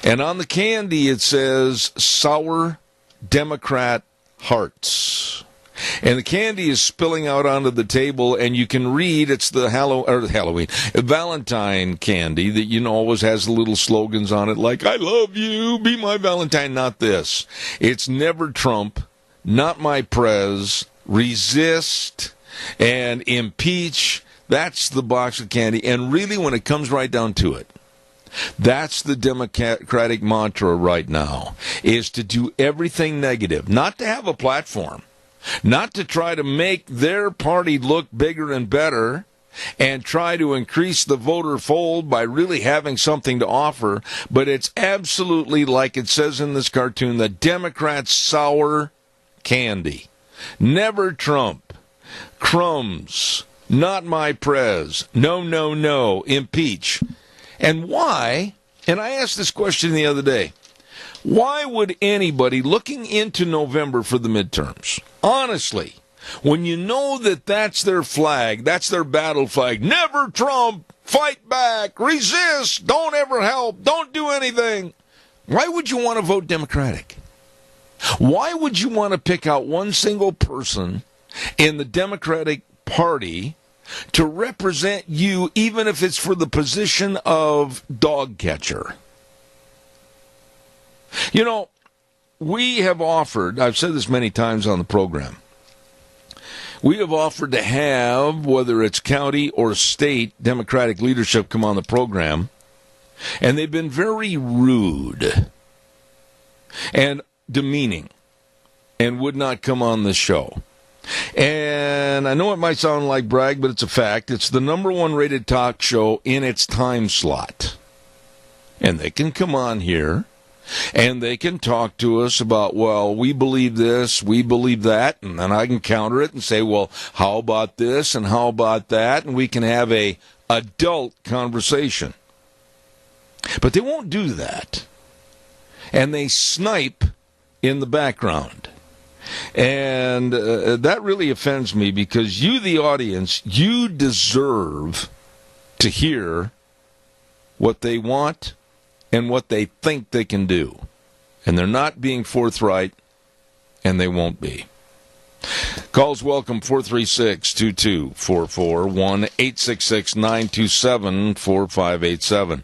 And on the candy, it says, Sour Democrat Hearts. And the candy is spilling out onto the table, and you can read it's the Valentine candy that, you know, always has little slogans on it like, I love you, be my Valentine, not this. It's never Trump, not my prez, resist, and impeach. That's the box of candy. And really, when it comes right down to it, that's the Democratic mantra right now, is to do everything negative, not to have a platform, not to try to make their party look bigger and better and try to increase the voter fold by really having something to offer, but it's absolutely, like it says in this cartoon, the Democrats' sour candy. Never Trump. Crumbs. Not my prez. No, no, no. Impeach. And why? And I asked this question the other day. Why would anybody looking into November for the midterms, honestly, when you know that that's their flag, that's their battle flag, never Trump, fight back, resist, don't ever help, don't do anything, why would you want to vote Democratic? Why would you want to pick out one single person in the Democratic Party to represent you, even if it's for the position of dog catcher? You know, we have offered, I've said this many times on the program, we have offered to have, whether it's county or state Democratic leadership come on the program, and they've been very rude and demeaning and would not come on the show. And I know it might sound like brag, but it's a fact. It's the #1 rated talk show in its time slot. And they can come on here and they can talk to us about, well, we believe this, we believe that, and then I can counter it and say, well, how about this and how about that? And we can have a adult conversation. But they won't do that. And they snipe in the background. And that really offends me, because you, the audience, you deserve to hear what they want and what they think they can do. And they're not being forthright, and they won't be. Calls welcome, 436-2244, 1-866-927-4587.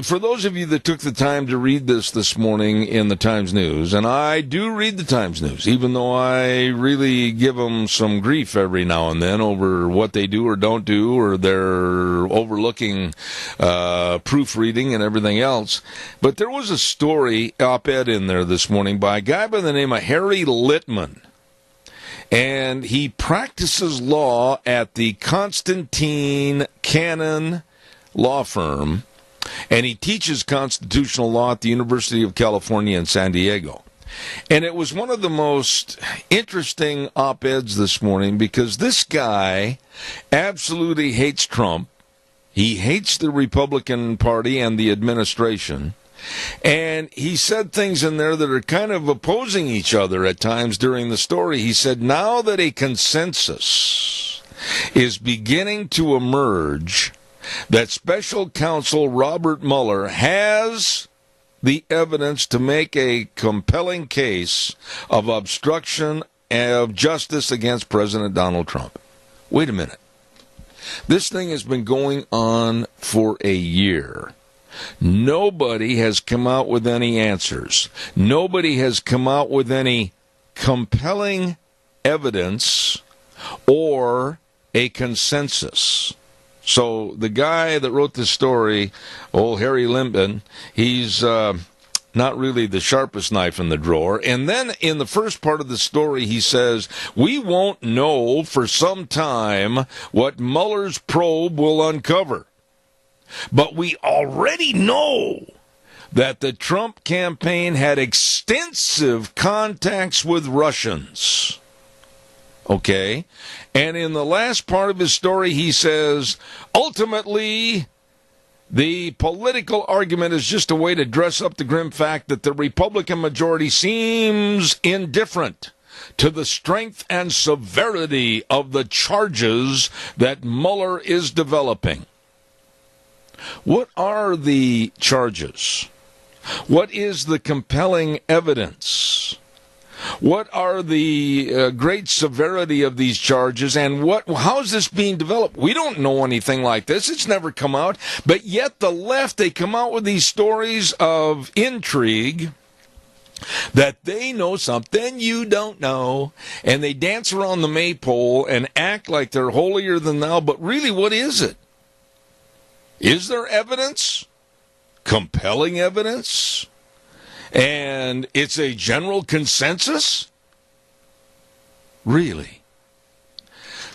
For those of you that took the time to read this morning in the Times News, and I do read the Times News, even though I really give them some grief every now and then over what they do or don't do, or they're overlooking proofreading and everything else. But there was a story, op-ed in there this morning by a guy by the name of Harry Littman. And he practices law at the Constantine Cannon law firm. And he teaches constitutional law at the University of California in San Diego. And it was one of the most interesting op-eds this morning, because this guy absolutely hates Trump. He hates the Republican Party and the administration. And he said things in there that are kind of opposing each other at times during the story. He said, now that a consensus is beginning to emerge that Special Counsel Robert Mueller has the evidence to make a compelling case of obstruction of justice against President Donald Trump. Wait a minute. This thing has been going on for a year. Nobody has come out with any answers. Nobody has come out with any compelling evidence or a consensus. So the guy that wrote this story, old Harry Littman, he's not really the sharpest knife in the drawer. And then in the first part of the story, he says, we won't know for some time what Mueller's probe will uncover. But we already know that the Trump campaign had extensive contacts with Russians. Okay? And in the last part of his story, he says, ultimately, the political argument is just a way to dress up the grim fact that the Republican majority seems indifferent to the strength and severity of the charges that Mueller is developing. What are the charges? What is the compelling evidence? What are the great severity of these charges, and how is this being developed? We don't know anything like this. It's never come out. But yet the left, they come out with these stories of intrigue that they know something you don't know, and they dance around the maypole and act like they're holier than thou. But really, what is it? Is there evidence? Compelling evidence? And it's a general consensus? Really?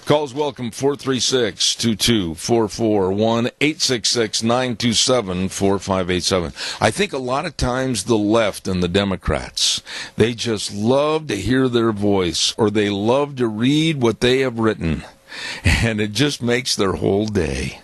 Calls welcome 436-2244, 1-866-927-4587. I think a lot of times the left and the Democrats, they just love to hear their voice, or they love to read what they have written, and it just makes their whole day.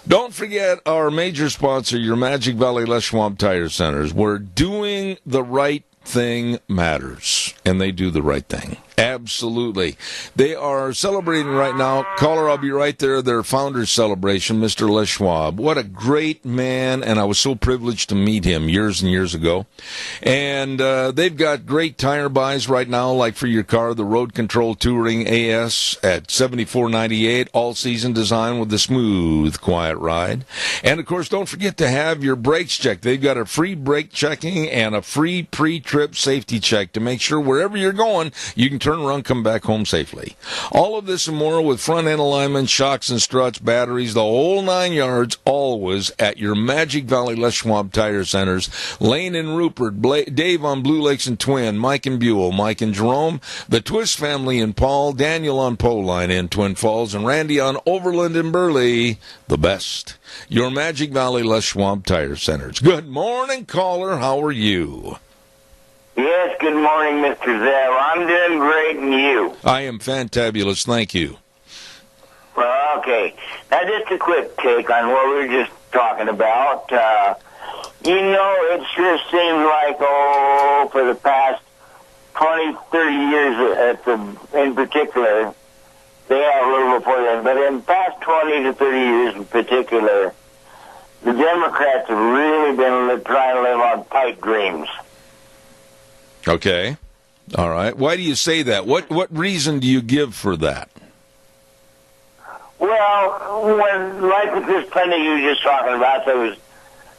Don't forget our major sponsor, your Magic Valley Les Schwab Tire Centers, where doing the right thing matters, and they do the right thing. Absolutely. They are celebrating right now. Caller, I'll be right there. Their founder's celebration, Mr. Les Schwab. What a great man, and I was so privileged to meet him years and years ago. And they've got great tire buys right now, like for your car, the Road Control Touring AS at $74.98, all-season design with a smooth, quiet ride. And, of course, don't forget to have your brakes checked. They've got a free brake checking and a free pre-trip safety check to make sure wherever you're going, you can turn around, come back home safely. All of this and more with front-end alignment, shocks and struts, batteries, the whole 9 yards, always at your Magic Valley Les Schwab Tire Centers. Lane and Rupert, Dave on Blue Lakes and Twin, Mike and Buell, Mike and Jerome, the Twist family in Paul, Daniel on Poline in Twin Falls, and Randy on Overland and Burley, the best. Your Magic Valley Les Schwab Tire Centers. Good morning, caller. How are you? Yes, good morning, Mr. Zeb. I'm doing great, and you? I am fantabulous, thank you. Well, okay. Now, just a quick take on what we were just talking about. It sure seems like, for the past 20, 30 years in particular, they have a little before then, but in the past 20 to 30 years in particular, the Democrats have really been trying to live on pipe dreams. Okay. All right. Why do you say that? What reason do you give for that? Well, like with this pundit you were just talking about, that was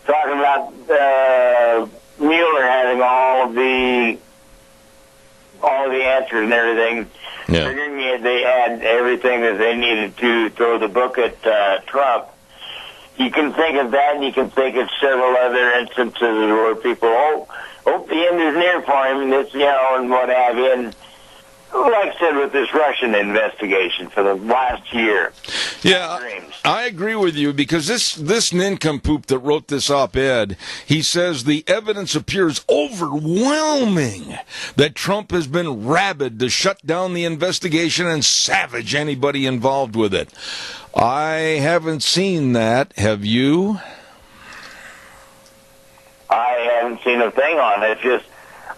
talking about Mueller having all the answers and everything. Yeah. Figuring they had everything that they needed to throw the book at Trump. You can think of that, and you can think of several other instances where people hope the end is near for him, and and what have you. And like I said, with this Russian investigation for the last year. Yeah, I agree with you, because this nincompoop that wrote this op-ed, he says the evidence appears overwhelming that Trump has been rabid to shut down the investigation and savage anybody involved with it. I haven't seen that. Have you? I haven't seen a thing on it. It's just,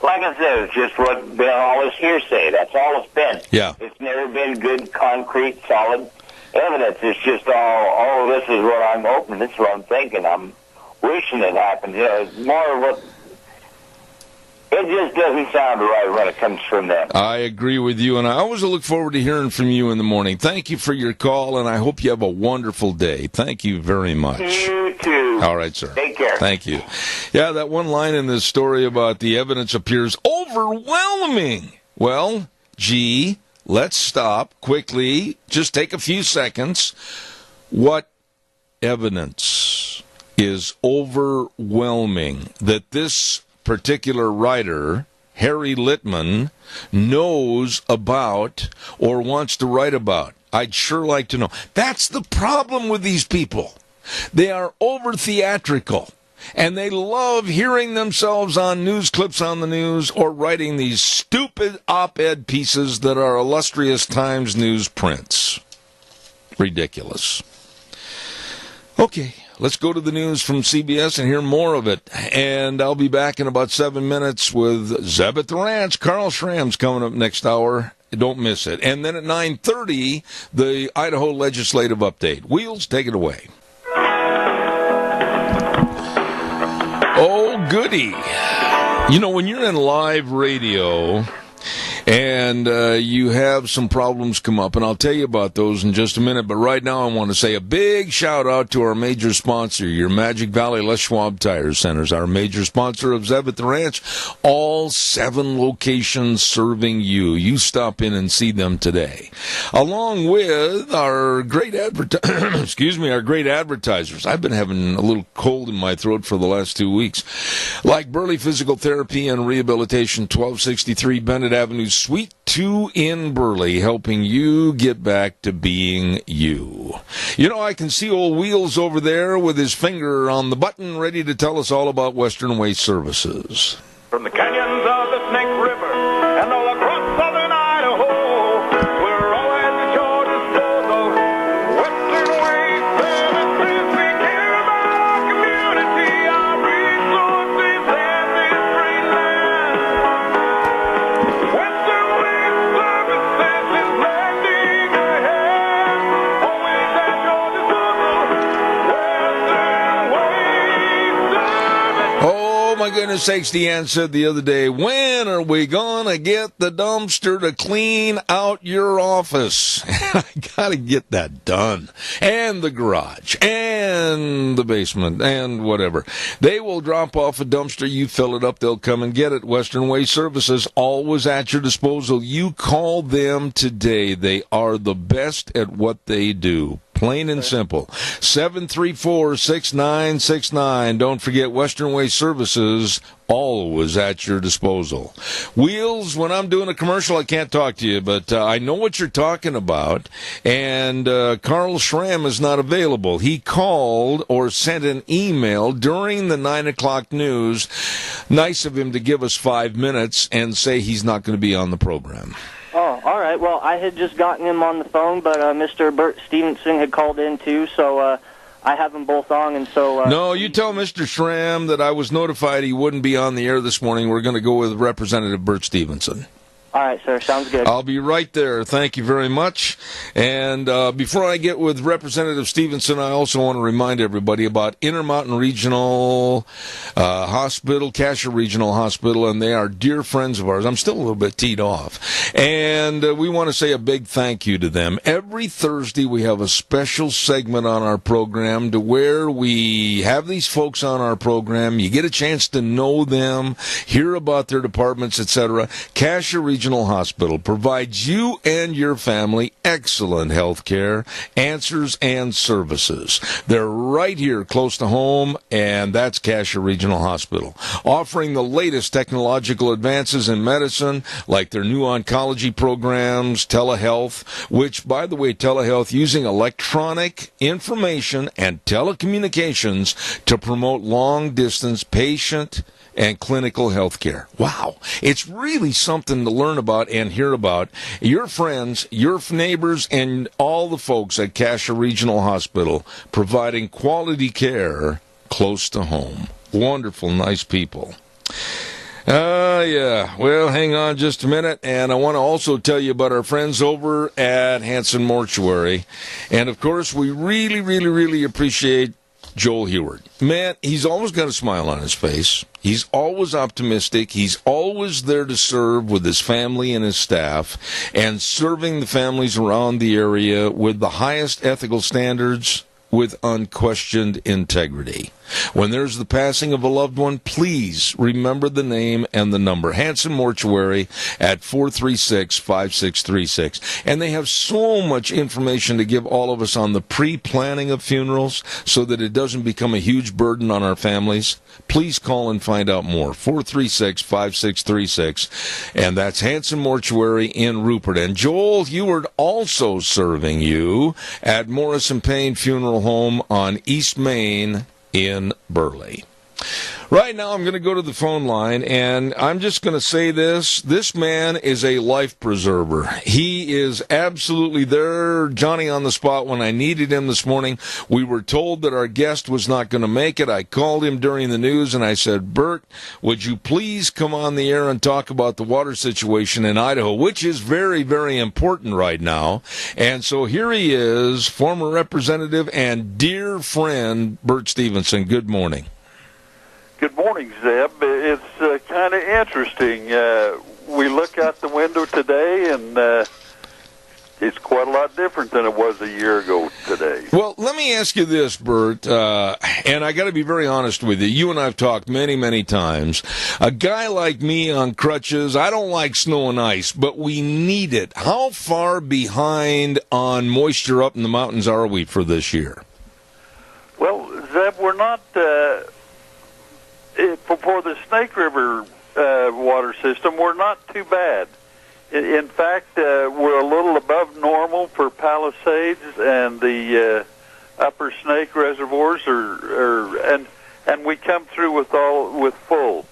like I said, it's just what been all this hearsay. That's all it's been. Yeah. It's never been good, concrete, solid evidence. It's just all, this is what I'm hoping, this is what I'm thinking, I'm wishing it happened. It's more of what, it just doesn't sound right when it comes from them. I agree with you, and I always look forward to hearing from you in the morning. Thank you for your call, and I hope you have a wonderful day. Thank you very much. You too. All right, sir. Take care. Thank you. Yeah, that one line in this story about the evidence appears overwhelming. Well, gee, let's stop quickly. Just take a few seconds. What evidence is overwhelming that this particular writer, Harry Littman, knows about or wants to write about. I'd sure like to know. That's the problem with these people. They are over-theatrical, and they love hearing themselves on news clips on the news or writing these stupid op-ed pieces that are illustrious Times News prints. Ridiculous. Okay, let's go to the news from CBS and hear more of it. And I'll be back in about 7 minutes with Zeb at the Ranch. Carl Schramm's coming up next hour. Don't miss it. And then at 9:30, the Idaho Legislative Update. Wheels, take it away. Oh, goody. You know, when you're in live radio and you have some problems come up, and I'll tell you about those in just a minute, but right now I want to say a big shout out to our major sponsor, your Magic Valley Les Schwab Tire Centers, our major sponsor of Zeb at the Ranch. All 7 locations serving you. You stop in and see them today, along with our great our great advertisers. I've been having a little cold in my throat for the last 2 weeks, like Burley Physical Therapy and Rehabilitation, 1263 Bennett Avenue, Suite 2 in Burley, helping you get back to being you. You know, I can see old Wheels over there with his finger on the button, ready to tell us all about Western Waste Services. From the canyons of the Snake River and all across southern Idaho, we're always at your disposal. Western Waste Services, we care about our community, our resources, and this great land. Western Waste Services is lending a hand, always at your disposal. Western Waste Services. Oh, my goodness sakes, Deanne said the other day, when are we going to get the dumpster to clean out your office? I got to get that done. And the garage, and the basement, and whatever. They will drop off a dumpster, you fill it up, they'll come and get it. Western Waste Services, always at your disposal. You call them today. They are the best at what they do. Plain and simple. 734-6969. Don't forget, Western Waste Services, always at your disposal. Wheels, when I'm doing a commercial, I can't talk to you, but I know what you're talking about. And Carl Schramm is not available. He called or sent an email during the 9 o'clock news. Nice of him to give us 5 minutes and say he's not going to be on the program. Oh, all right. Well, I had just gotten him on the phone, but Mr. Bert Stevenson had called in too, so I have them both on, and so... No, you tell Mr. Schramm that I was notified he wouldn't be on the air this morning. We're going to go with Representative Bert Stevenson. All right, sir. Sounds good. I'll be right there. Thank you very much. And before I get with Representative Stevenson, I also want to remind everybody about Intermountain Regional Hospital, Cassia Regional Hospital, and they are dear friends of ours. I'm still a little bit teed off. And we want to say a big thank you to them. Every Thursday, we have a special segment on our program to where we have these folks on our program. You get a chance to know them, hear about their departments, etc. Cassia Regional Hospital provides you and your family excellent health care, answers, and services. They're right here close to home, and that's Cassia Regional Hospital, offering the latest technological advances in medicine, like their new oncology programs, telehealth, which, by the way, telehealth using electronic information and telecommunications to promote long-distance patient and clinical health care. Wow. It's really something to learn about and hear about. Your friends, your neighbors, and all the folks at Cassia Regional Hospital providing quality care close to home. Wonderful, nice people. Yeah. Well, hang on just a minute, and I want to also tell you about our friends over at Hanson Mortuary. And, of course, we really, really, really appreciate Joel Heward. Man, he's always got a smile on his face. He's always optimistic. He's always there to serve with his family and his staff, and serving the families around the area with the highest ethical standards with unquestioned integrity. When there's the passing of a loved one, please remember the name and the number. Hanson Mortuary at 436-5636. And they have so much information to give all of us on the pre-planning of funerals so that it doesn't become a huge burden on our families. Please call and find out more. 436-5636. And that's Hanson Mortuary in Rupert. And Joel Heward also serving you at Morris and Payne Funeral Home on East Main in Burley. Right now, I'm going to go to the phone line, and I'm just going to say this. This man is a life preserver. He is absolutely there, Johnny on the spot, when I needed him this morning. We were told that our guest was not going to make it. I called him during the news, and I said, Bert, would you please come on the air and talk about the water situation in Idaho, which is very, very important right now. And so here he is, former representative and dear friend, Bert Stevenson. Good morning. Good morning, Zeb. It's kind of interesting. We look out the window today, and it's quite a lot different than it was a year ago today. Well, let me ask you this, Bert, and I got to be very honest with you. You and I have talked many, many times. A guy like me on crutches, I don't like snow and ice, but we need it. How far behind on moisture up in the mountains are we for this year? Well, Zeb, we're not... for the Snake River water system, we're not too bad. In fact, we're a little above normal for Palisades and the upper Snake reservoirs, and we come through with full.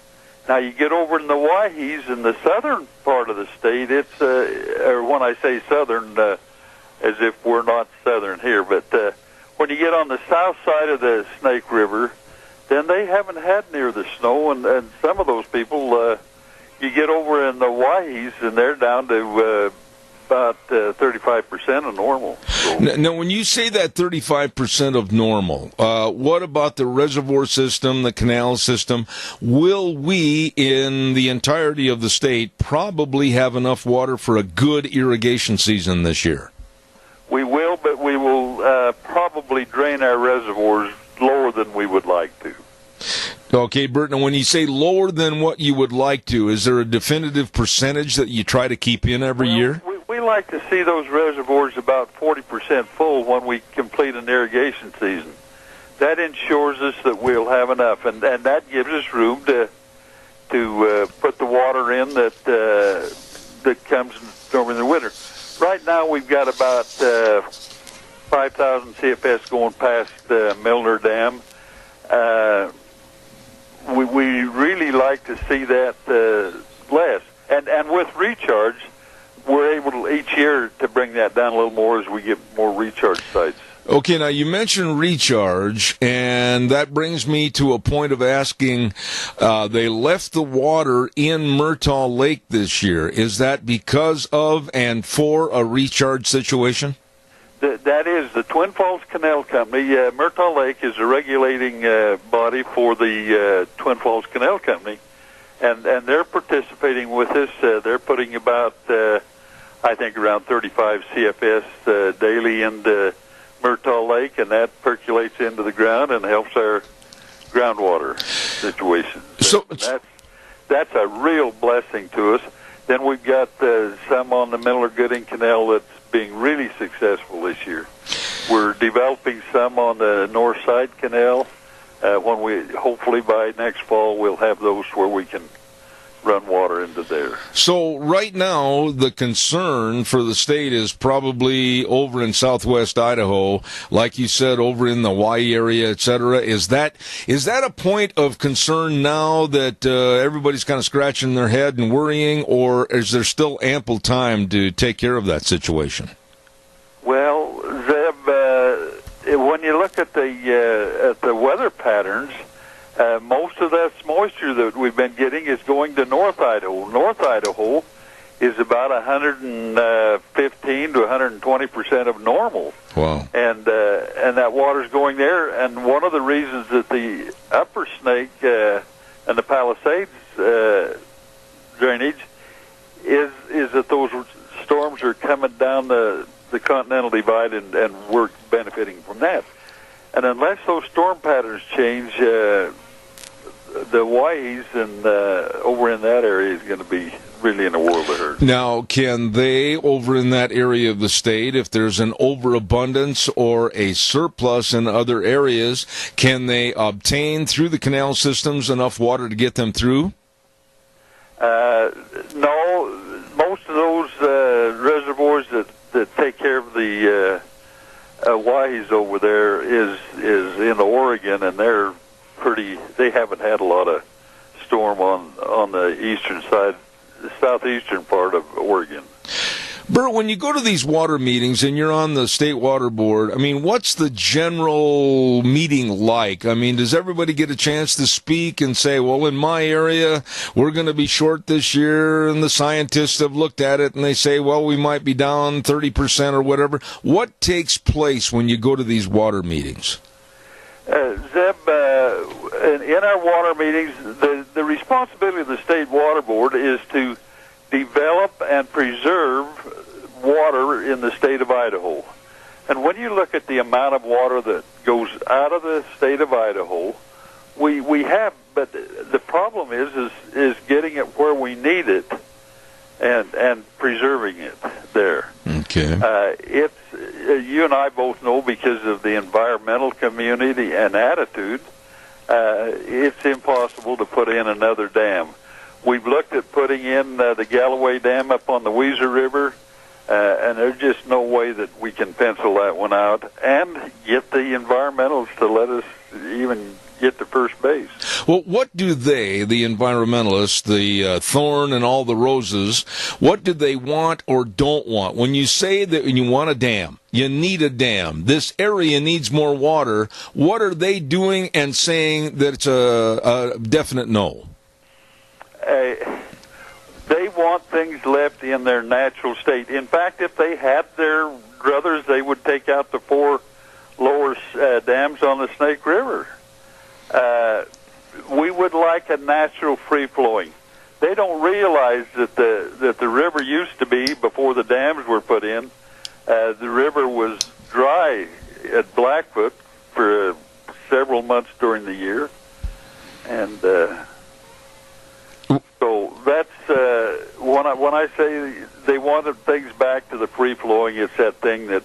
Now you get over in the Waihees in the southern part of the state. It's or when I say southern, as if we're not southern here, but when you get on the south side of the Snake River, then they haven't had near the snow, and some of those people, you get over in the Waihees, and they're down to about 35% of normal. So. Now, when you say that 35% of normal, what about the reservoir system, the canal system? Will we, in the entirety of the state, probably have enough water for a good irrigation season this year? We will, but we will probably drain our reservoirs lower than we would like to. Okay, Bert, now when you say lower than what you would like to, is there a definitive percentage that you try to keep in every year? We like to see those reservoirs about 40% full when we complete an irrigation season. That ensures us that we'll have enough, and that gives us room to put the water in that comes over the winter. Right now we've got about 5,000 CFS going past Milner Dam. We really like to see that less. And with recharge, we're able to, each year to bring that down a little more as we get more recharge sites. Okay, now you mentioned recharge, and that brings me to a point of asking, they left the water in Murtaugh Lake this year. Is that because of and for a recharge situation? That is the Twin Falls Canal Company. Murtaugh Lake is a regulating body for the Twin Falls Canal Company, and they're participating with us. They're putting about, I think, around 35 CFS daily into Murtaugh Lake, and that percolates into the ground and helps our groundwater situation. So that's a real blessing to us. Then we've got some on the Miller-Gooding Canal that's being really successful this year. We're developing some on the North Side Canal. When we hopefully by next fall we'll have those where we can run water into there. So right now the concern for the state is probably over in southwest Idaho, like you said, over in the Hawaii area, etc. Is that a point of concern now that everybody's kind of scratching their head and worrying, or is there still ample time to take care of that situation? Well, Zeb, when you look at the weather patterns, most of that moisture that we've been getting is going to North Idaho. North Idaho is about 115 to 120% of normal. Wow! And that water's going there. And one of the reasons that the Upper Snake and the Palisades drainage is that those storms are coming down the Continental Divide, and we're benefiting from that. And unless those storm patterns change, the Hawaii's and over in that area is going to be really in a world of hurt. Now, can they, over in that area of the state, if there's an overabundance or a surplus in other areas, can they obtain through the canal systems enough water to get them through? No, most of those reservoirs that take care of the Hawaii's over there is in Oregon, and they haven't had a lot of storm on the eastern side, the southeastern part of Oregon. Bert, when you go to these water meetings and you're on the State Water Board, I mean, what's the general meeting like? I mean, does everybody get a chance to speak and say, well, in my area, we're going to be short this year, and the scientists have looked at it and they say, well, we might be down 30% or whatever. What takes place when you go to these water meetings? Zeb, in our water meetings, the responsibility of the State Water Board is to develop and preserve water in the state of Idaho. And when you look at the amount of water that goes out of the state of Idaho, we have, but the problem is getting it where we need it and preserving it there. Okay. It's you and I both know, because of the environmental community and attitude, it's impossible to put in another dam. We've looked at putting in the Galloway Dam up on the Weezer River, and there's just no way that we can pencil that one out and get the environmentalists to let us even get to first base. Well, what do they, the environmentalists, the thorn and all the roses, what do they want or don't want? When you say that you want a dam, you need a dam, this area needs more water, what are they doing and saying that it's a definite no? They want things left in their natural state. In fact, if they had their druthers, they would take out the 4 lower dams on the Snake River. We would like a natural free-flowing. They don't realize that the river used to be, before the dams were put in, the river was dry at Blackfoot for several months during the year. And so that's when I say they wanted things back to the free-flowing, it's that thing that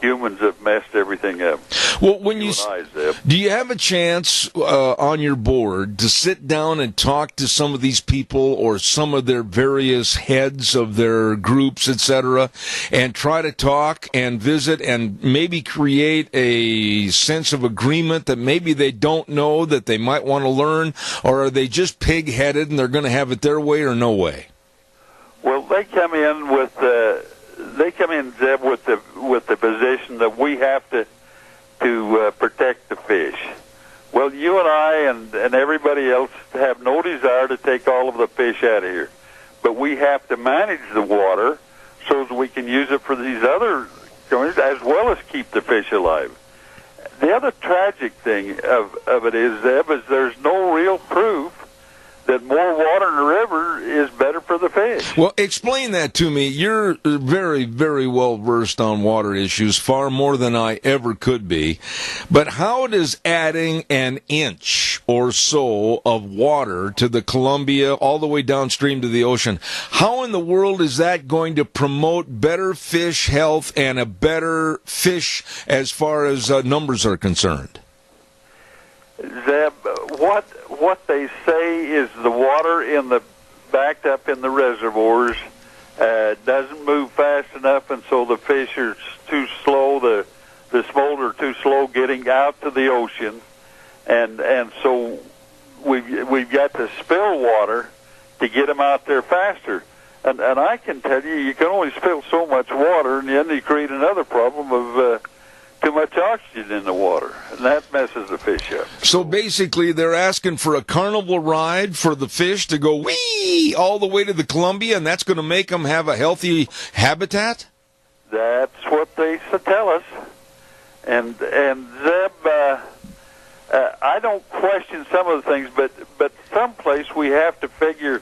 humans have messed everything up. Well, when do you have a chance on your board to sit down and talk to some of these people or some of their various heads of their groups, etc., and try to talk and visit and maybe create a sense of agreement that maybe they don't know that they might want to learn, or are they just pig-headed and they're going to have it their way or no way? Well, they come in with Zeb, with the position that we have to protect the fish. Well, you and I and everybody else have no desire to take all of the fish out of here, but we have to manage the water so that we can use it for these other communities as well as keep the fish alive. The other tragic thing of it is, Zeb, is there's no real proof that more water in the river is better for the fish. Well, explain that to me. You're very, very well versed on water issues, far more than I ever could be. But how does adding an inch or so of water to the Columbia all the way downstream to the ocean, how in the world is that going to promote better fish health and a better fish as far as numbers are concerned? Zeb, what they say is the water backed up in the reservoirs doesn't move fast enough, and so the fish are too slow. The smolt are too slow getting out to the ocean, and so we've got to spill water to get them out there faster. And I can tell you can only spill so much water, and then you create another problem of too much oxygen in the water, and that messes the fish up. So basically, they're asking for a carnival ride for the fish to go whee all the way to the Columbia, and that's going to make them have a healthy habitat? That's what they tell us. And Zeb, I don't question some of the things, but someplace we have to figure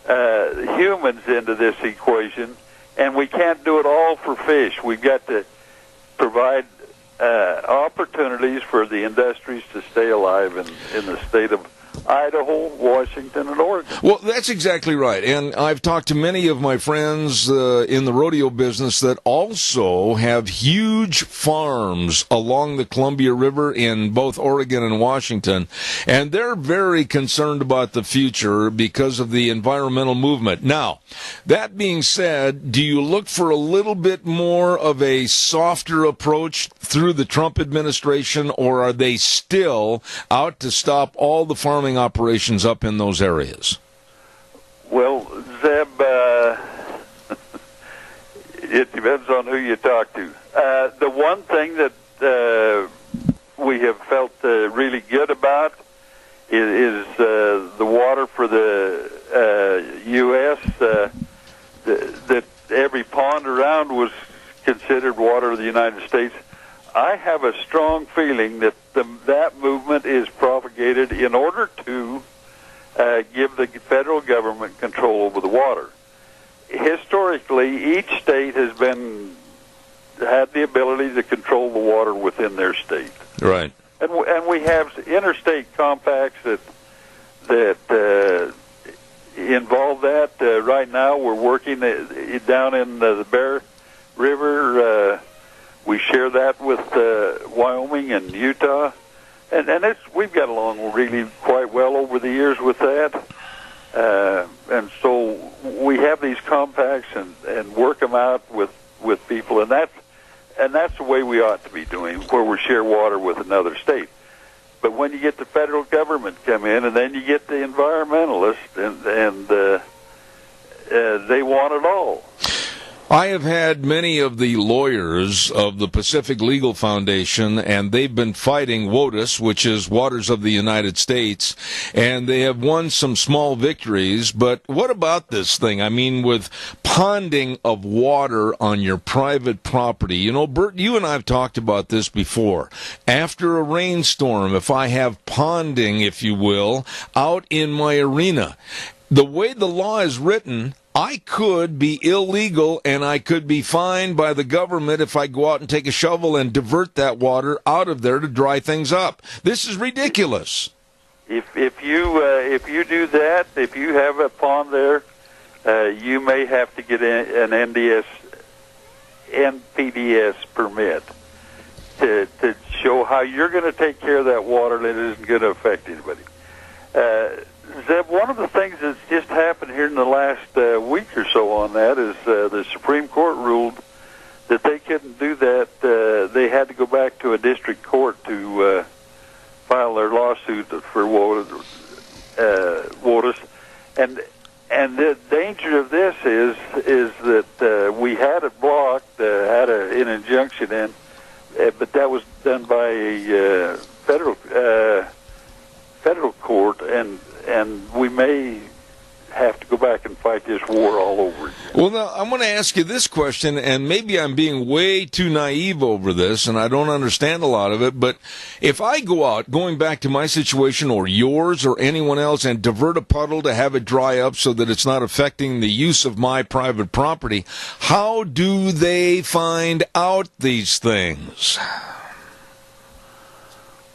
humans into this equation, and we can't do it all for fish. We've got to provide opportunities for the industries to stay alive in the state of Idaho, Washington, and Oregon. Well, that's exactly right. And I've talked to many of my friends in the rodeo business that also have huge farms along the Columbia River in both Oregon and Washington. And they're very concerned about the future because of the environmental movement. Now, that being said, do you look for a little bit more of a softer approach through the Trump administration, or are they still out to stop all the farming operations up in those areas? Well, Zeb, it depends on who you talk to. The one thing that we have felt really good about is the water for the U.S. That every pond around was considered water of the United States. I have a strong feeling that that movement is propagated in order to give the federal government control over the water. Historically, each state has had the ability to control the water within their state. Right. And we have interstate compacts that involve that. Right now, we're working down in the Bear River. We share that with Wyoming and Utah, and we've got along really quite well over the years with that. And so we have these compacts and work them out with people, and that's the way we ought to be doing, where we share water with another state. But when you get the federal government come in, and then you get the environmentalists, and they want it all. I have had many of the lawyers of the Pacific Legal Foundation, and they've been fighting WOTUS, which is Waters of the United States, and they have won some small victories. But what about this thing? I mean, with ponding of water on your private property. You know, Bert, you and I have talked about this before. After a rainstorm, if I have ponding, if you will, out in my arena, the way the law is written, I could be illegal and I could be fined by the government if I go out and take a shovel and divert that water out of there to dry things up. This is ridiculous. If you do that, if you have a pond there, you may have to get an NPDES permit to show how you're going to take care of that water that isn't going to affect anybody. Zeb, one of the things that's just happened here in the last week or so on that is the Supreme Court ruled that they couldn't do that. They had to go back to a district court to file their lawsuit for WOTUS. And the danger of this is that we had it blocked, had an injunction in, but that was done by a federal court, and we may have to go back and fight this war all over again. Well, now, I'm going to ask you this question, and maybe I'm being way too naive over this, and I don't understand a lot of it, but if I go out, going back to my situation or yours or anyone else, and divert a puddle to have it dry up so that it's not affecting the use of my private property, how do they find out these things?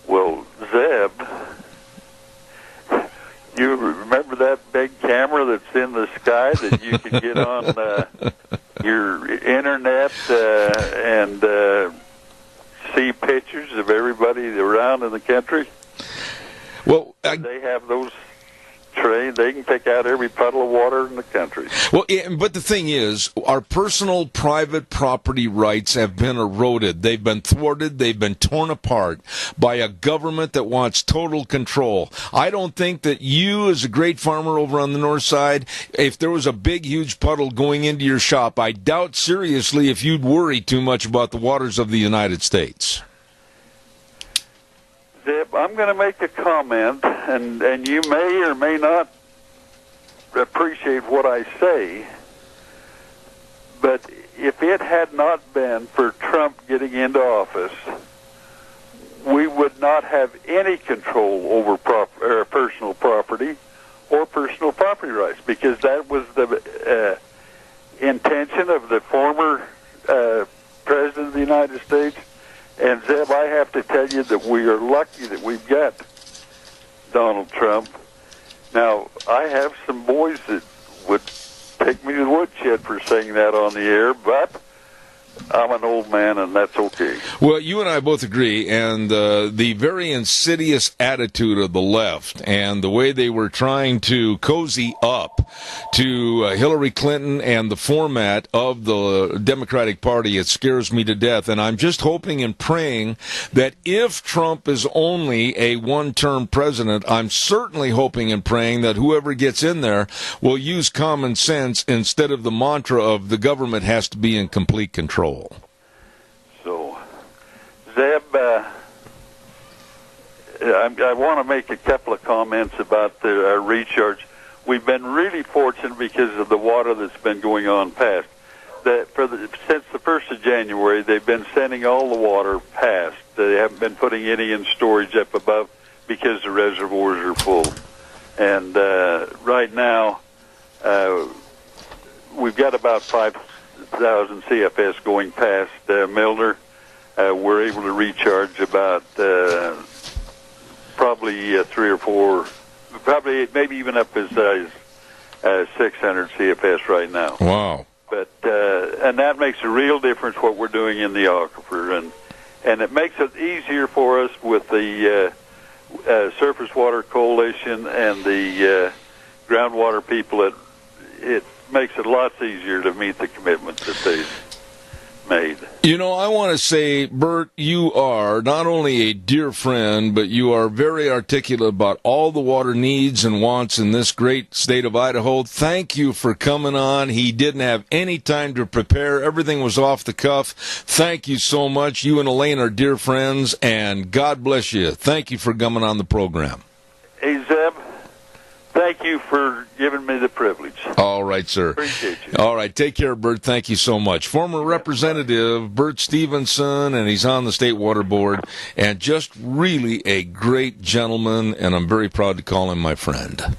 Well, Zeb, you remember that big camera that's in the sky that you can get on your internet and see pictures of everybody around in the country? Well, they have those trained. They can take out every puddle of water in the country. Well, but the thing is, our personal private property rights have been eroded. They've been thwarted. They've been torn apart by a government that wants total control. I don't think that you, as a great farmer over on the north side, if there was a big, huge puddle going into your shop, I doubt seriously if you'd worry too much about the waters of the United States. Zip, I'm going to make a comment, and you may or may not appreciate what I say, but if it had not been for Trump getting into office, we would not have any control over personal property or personal property rights, because that was the intention of the former President of the United States. And Zeb, tell you that we are lucky that we've got Donald Trump. Now, I have some boys that would take me to the woodshed for saying that on the air, but I'm an old man, and that's okay. Well, you and I both agree, and the very insidious attitude of the left and the way they were trying to cozy up to Hillary Clinton and the format of the Democratic Party, it scares me to death. And I'm just hoping and praying that if Trump is only a one-term president, I'm certainly hoping and praying that whoever gets in there will use common sense instead of the mantra of the government has to be in complete control. So, Zeb, I want to make a couple of comments about the recharge. We've been really fortunate because of the water that's been going on past. Since the 1st of January, they've been sending all the water past. They haven't been putting any in storage up above because the reservoirs are full. And right now, we've got about 5,000 CFS going past Milner. We're able to recharge about probably 3 or 4, probably maybe even up as 600 CFS right now. Wow. But and that makes a real difference what we're doing in the aquifer, and it makes it easier for us with the Surface Water Coalition and the groundwater people. It makes it lots easier to meet the commitments that they've made. You know, I want to say, Bert, you are not only a dear friend, but you are very articulate about all the water needs and wants in this great state of Idaho. Thank you for coming on. He didn't have any time to prepare. Everything was off the cuff. Thank you so much. You and Elaine are dear friends, and God bless you. Thank you for coming on the program. Hey, Zeb, thank you for giving me the privilege. All right, sir. Appreciate you. All right, take care, Bert. Thank you so much. Former Representative Bert Stevenson, and he's on the State Water Board, and just really a great gentleman, and I'm very proud to call him my friend.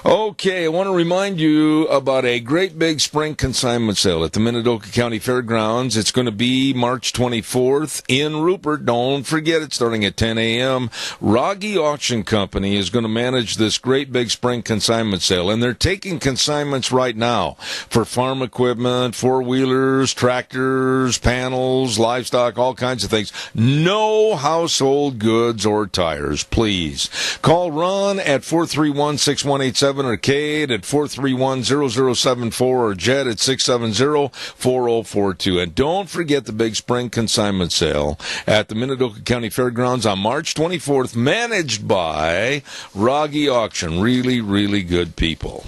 Okay, I want to remind you about a great big spring consignment sale at the Minidoka County Fairgrounds. It's going to be March 24th in Rupert. Don't forget it, starting at 10 a.m. Rogge Auction Company is going to manage this great big spring consignment sale, and they're taking consignments right now for farm equipment, four-wheelers, tractors, panels, livestock, all kinds of things. No household goods or tires, please. Call Ron at 431-6187 or Kate at 431-0074 or Jed at 670-4042. And don't forget the big spring consignment sale at the Minidoka County Fairgrounds on March 24th, managed by Rogge Auction. Really, really good people.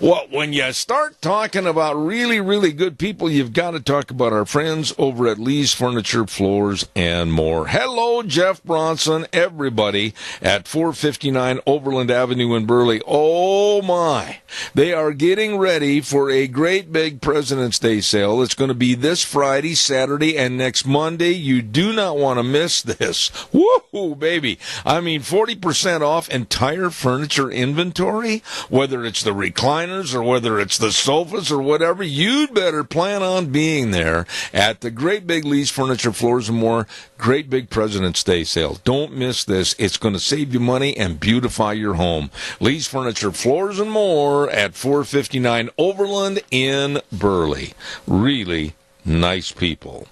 Well, when you start talking about really, really good people, you've got to talk about our friends over at Lee's Furniture, Floors, and More. Hello, Jeff Bronson, everybody at 459 Overland Avenue in Burley. Oh, my. They are getting ready for a great big President's Day sale. It's going to be this Friday, Saturday, and next Monday. You do not want to miss this. Woohoo, baby. I mean, 40% off entire furniture inventory, whether it's the recliners or whether it's the sofas or whatever. You'd better plan on being there at the great big Lee's Furniture, Floors, and More great big President's Day sale. Don't miss this. It's going to save you money and beautify your home. Lee's Furniture, Floors, and More at 459 Overland in Burley. Really nice people.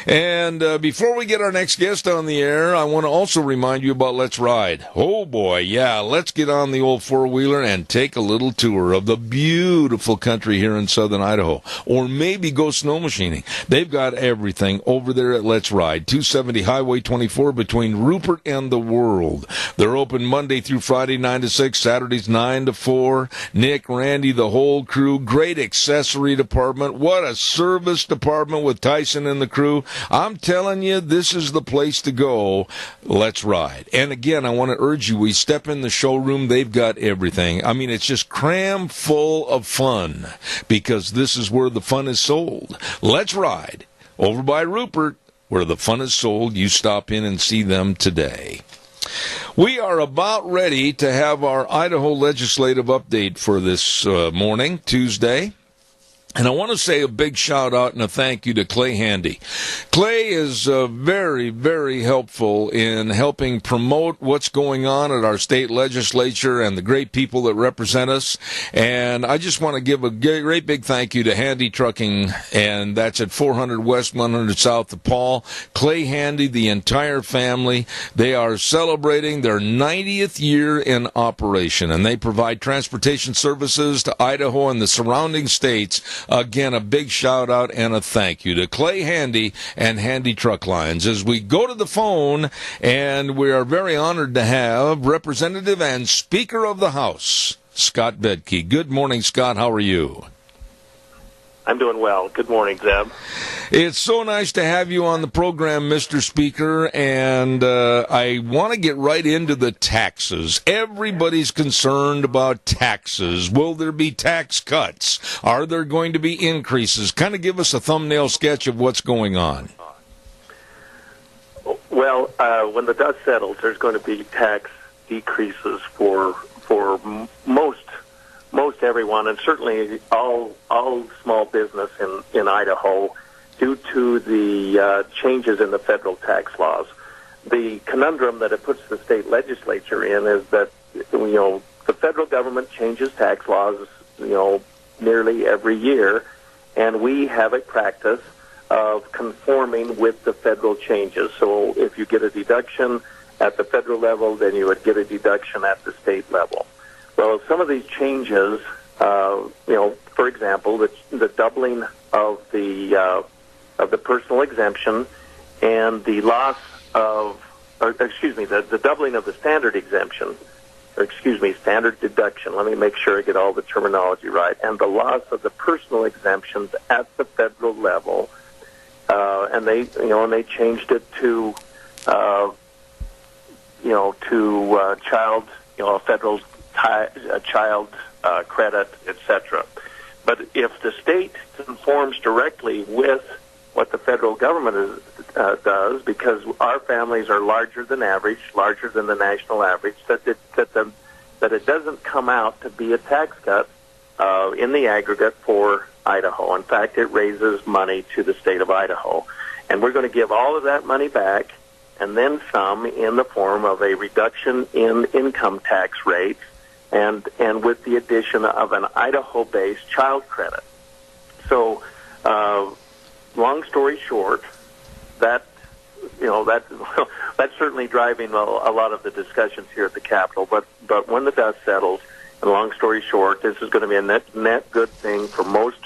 And before we get our next guest on the air, I want to also remind you about Let's Ride. Oh, boy, yeah, let's get on the old four-wheeler and take a little tour of the beautiful country here in southern Idaho. Or maybe go snow machining. They've got everything over there at Let's Ride, 270 Highway 24 between Rupert and the World. They're open Monday through Friday, 9 to 6, Saturdays, 9 to 4. Nick, Randy, the whole crew. Great accessory department. What a service department with Tyson and the crew. I'm telling you, this is the place to go. Let's Ride. And again, I want to urge you, we step in the showroom, they've got everything. I mean, it's just cram full of fun because this is where the fun is sold. Let's Ride over by Rupert, where the fun is sold. You stop in and see them today. We are about ready to have our Idaho legislative update for this morning, Tuesday. And I want to say a big shout out and a thank you to Clay Handy. Clay is very, very helpful in helping promote what's going on at our state legislature and the great people that represent us. And I just want to give a great big thank you to Handy Trucking, and that's at 400 West, 100 South of Paul. Clay Handy, the entire family, they are celebrating their 90th year in operation, and they provide transportation services to Idaho and the surrounding states. Again, a big shout out and a thank you to Clay Handy and Handy Truck Lines. As we go to the phone, and we are very honored to have Representative and Speaker of the House, Scott Bedke. Good morning, Scott. How are you? I'm doing well. Good morning, Zeb. It's so nice to have you on the program, Mr. Speaker, and I want to get right into the taxes. Everybody's concerned about taxes. Will there be tax cuts? Are there going to be increases? Kind of give us a thumbnail sketch of what's going on. Well, when the dust settles, there's going to be tax decreases for most everyone, and certainly all small business in Idaho, due to the changes in the federal tax laws. The conundrum that it puts the state legislature in is that the federal government changes tax laws nearly every year, and we have a practice of conforming with the federal changes. So if you get a deduction at the federal level, then you would get a deduction at the state level. Well, some of these changes, for example, the doubling of the personal exemption and the loss of, the doubling of the standard exemption, standard deduction. Let me make sure I get all the terminology right. And the loss of the personal exemptions at the federal level, and they changed it to, federal child credit, etc. But if the state conforms directly with what the federal government does, because our families are larger than average, larger than the national average, that it doesn't come out to be a tax cut in the aggregate for Idaho. In fact, it raises money to the state of Idaho. And we're going to give all of that money back, and then some, in the form of a reduction in income tax rates, and with the addition of an Idaho-based child credit. So, long story short, that's certainly driving a lot of the discussions here at the Capitol. But when the dust settles, and long story short, this is going to be a net good thing for most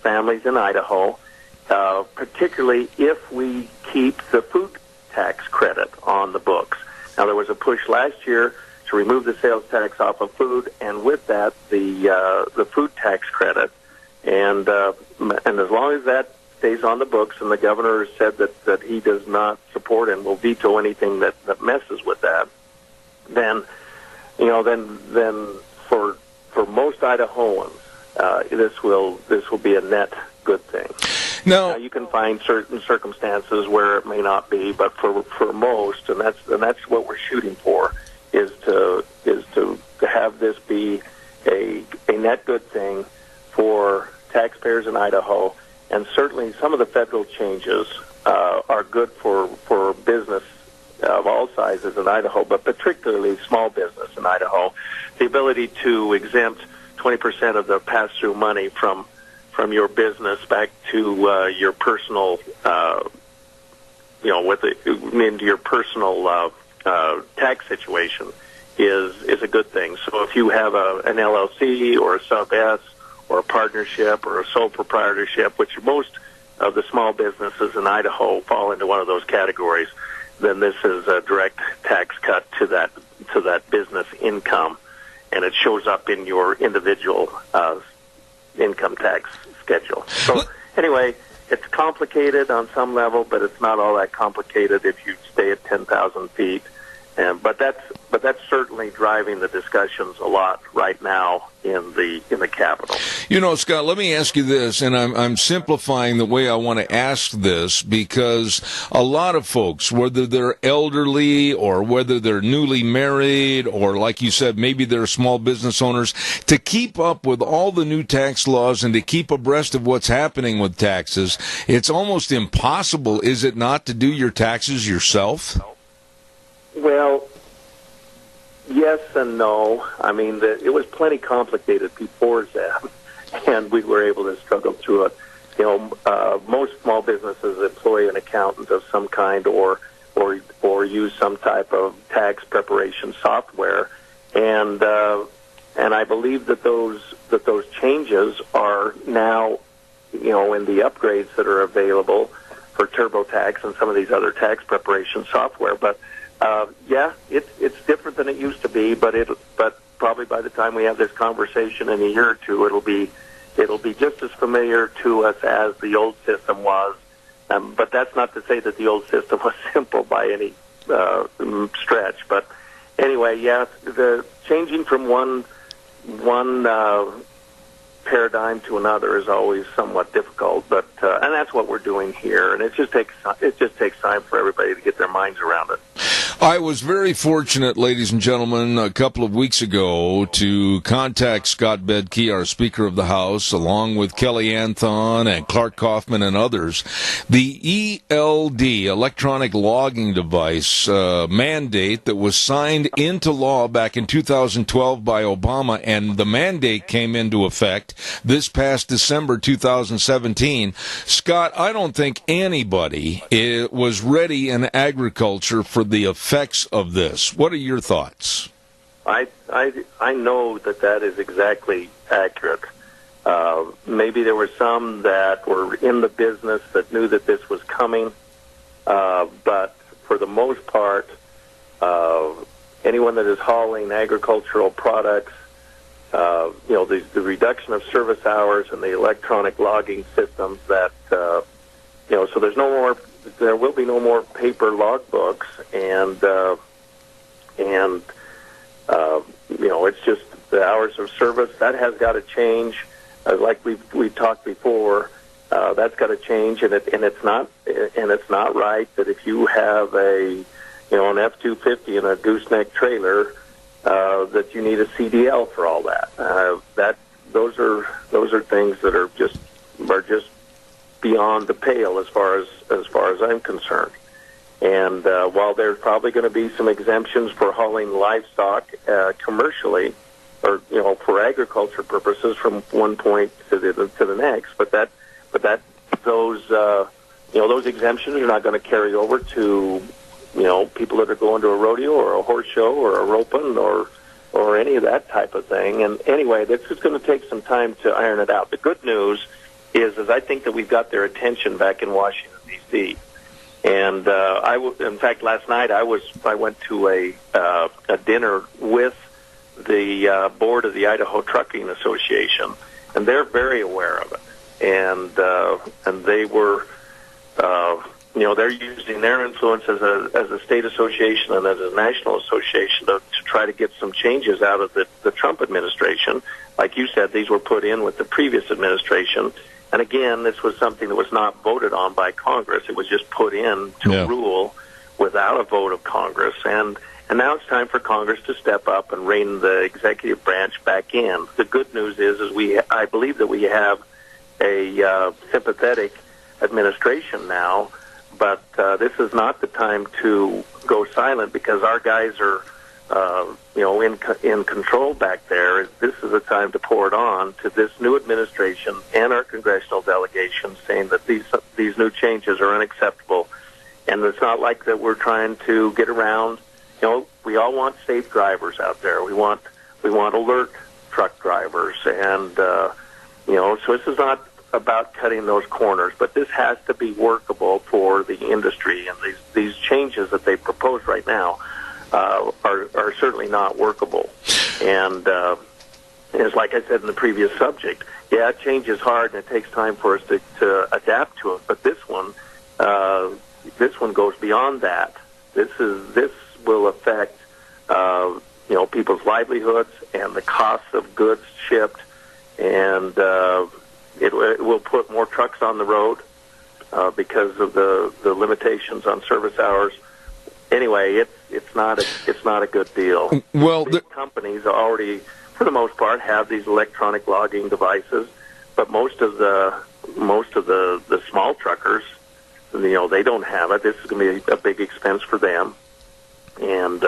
families in Idaho, particularly if we keep the food tax credit on the books. Now, there was a push last year to remove the sales tax off of food, and with that, the food tax credit. And as long as that stays on the books, and the governor has said that he does not support and will veto anything that messes with that, then for most Idahoans, this will be a net good thing. Now, you can find certain circumstances where it may not be, but for most, and that's what we're shooting for, is to have this be a net good thing for taxpayers in Idaho. And certainly some of the federal changes are good for business of all sizes in Idaho, but particularly small business in Idaho. The ability to exempt 20% of the pass-through money from your business back to your personal, into your personal tax situation is a good thing. So if you have an LLC or a sub-S or a partnership or a sole proprietorship, which most of the small businesses in Idaho fall into one of those categories, then this is a direct tax cut to that business income, and it shows up in your individual income tax schedule. So anyway, it's complicated on some level, but it's not all that complicated if you stay at 10,000 feet but that's certainly driving the discussions a lot right now in the Capitol. You know, Scott, let me ask you this, and I'm simplifying the way I want to ask this, because a lot of folks, whether they're elderly or whether they're newly married or, like you said, maybe they're small business owners, to keep up with all the new tax laws and to keep abreast of what's happening with taxes, it's almost impossible, is it not, to do your taxes yourself? Well, yes and no. I mean, it was plenty complicated before that, and we were able to struggle through it. You know, most small businesses employ an accountant of some kind, or use some type of tax preparation software, and I believe that those changes are now, you know, in the upgrades that are available for TurboTax and some of these other tax preparation software, but. Yeah, it's different than it used to be, but probably by the time we have this conversation in a year or two, it'll be just as familiar to us as the old system was. But that's not to say that the old system was simple by any stretch. But anyway, yeah, the changing from one paradigm to another is always somewhat difficult, but and that's what we're doing here, and it just takes time for everybody to get their minds around it. I was very fortunate, ladies and gentlemen, a couple of weeks ago to contact Scott Bedke, our Speaker of the House, along with Kelly Anthon and Clark Kaufman and others. The ELD, electronic logging device, mandate that was signed into law back in 2012 by Obama, and the mandate came into effect this past December 2017. Scott, I don't think anybody was ready in agriculture for the effects of this. What are your thoughts? I know that is exactly accurate. Maybe there were some that were in the business that knew that this was coming, but for the most part, anyone that is hauling agricultural products, you know, the reduction of service hours and the electronic logging systems that, you know, so there will be no more paper logbooks, and you know, it's just the hours of service that has got to change. Like we talked before, that's got to change, and it's not right that if you have an F-250 and a gooseneck trailer, that you need a CDL for all that. Those are things that are just beyond the pale as far as I'm concerned. And while there's probably going to be some exemptions for hauling livestock commercially, or you know, for agriculture purposes, from one point to the next, but those exemptions are not going to carry over to, you know, people that are going to a rodeo or a horse show or a roping or any of that type of thing. And anyway, that's just going to take some time to iron it out. The good news is I think that we've got their attention back in Washington, D.C. And in fact, last night I went to a dinner with the board of the Idaho Trucking Association, and they're very aware of it. And they were, you know, they're using their influence as a state association and as a national association to try to get some changes out of the Trump administration. Like you said, these were put in with the previous administration. And again, this was something that was not voted on by Congress. It was just put in to rule without a vote of Congress. And now it's time for Congress to step up and rein the executive branch back in. The good news is I believe that we have a sympathetic administration now, but this is not the time to go silent, because our guys are, you know, in control back there. This is the time to pour it on to this new administration and our congressional delegation, saying that these new changes are unacceptable. And it's not like that we're trying to get around. You know, we all want safe drivers out there. We want alert truck drivers, and you know, so this is not about cutting those corners, but this has to be workable for the industry. And these changes that they propose right now are certainly not workable. And as like I said in the previous subject, yeah, change is hard and it takes time for us to adapt to it. But this one goes beyond that. This will affect people's livelihoods and the costs of goods shipped, and it will put more trucks on the road because of the limitations on service hours. Anyway, it's not a good deal. Well, big companies already, for the most part, have these electronic logging devices, but most of the small truckers, they don't have it. This is going to be a big expense for them. And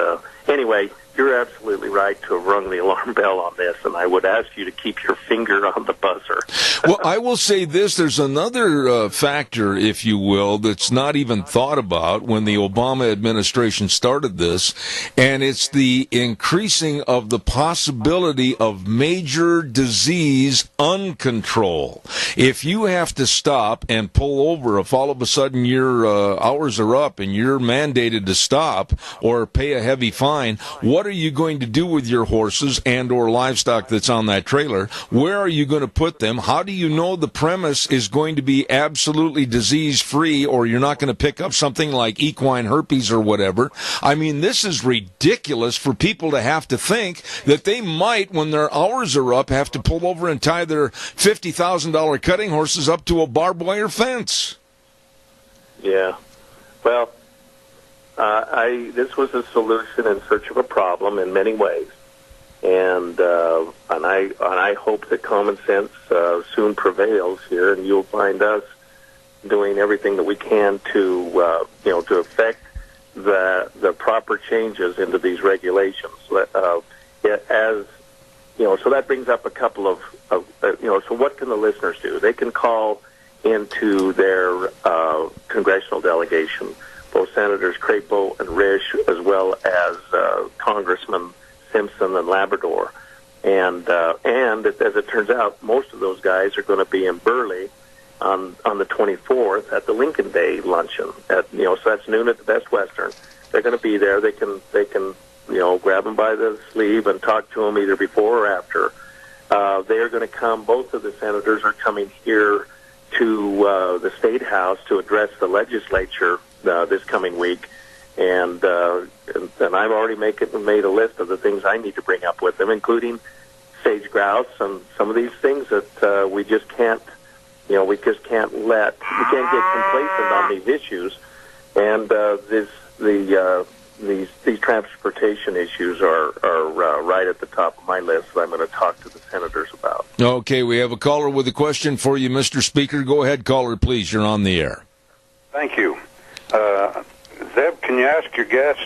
anyway, you're absolutely right to have rung the alarm bell on this, and I would ask you to keep your finger on the buzzer. Well, I will say this. There's another factor, if you will, that's not even thought about when the Obama administration started this, and it's the increasing of the possibility of major disease uncontrol. If you have to stop and pull over, if all of a sudden your hours are up and you're mandated to stop or pay a heavy fine, what are you going to do with your horses and or livestock that's on that trailer? Where are you going to put them? How do you know the premise is going to be absolutely disease-free, or you're not going to pick up something like equine herpes or whatever? I mean, this is ridiculous for people to have to think that they might, when their hours are up, have to pull over and tie their $50,000 cutting horses up to a barbed wire fence. Yeah. Well, this was a solution in search of a problem in many ways, and I hope that common sense soon prevails here, and you'll find us doing everything that we can to affect the proper changes into these regulations. So that brings up a couple of so what can the listeners do? They can call into their congressional delegation, both Senators Crapo and Risch, as well as Congressman Simpson and Labrador. And as it turns out, most of those guys are going to be in Burley on the 24th at the Lincoln Day luncheon. So that's noon at the Best Western. They're going to be there. They can grab them by the sleeve and talk to them either before or after. They are going to come. Both of the senators are coming here to the State House to address the legislature this coming week, and I've already made a list of the things I need to bring up with them, including sage grouse and some of these things that we just can't get complacent on these issues, and these transportation issues are right at the top of my list that I'm going to talk to the senators about. Okay, we have a caller with a question for you, Mr. Speaker. Go ahead, caller, please. You're on the air. Thank you. Zeb, can you ask your guest,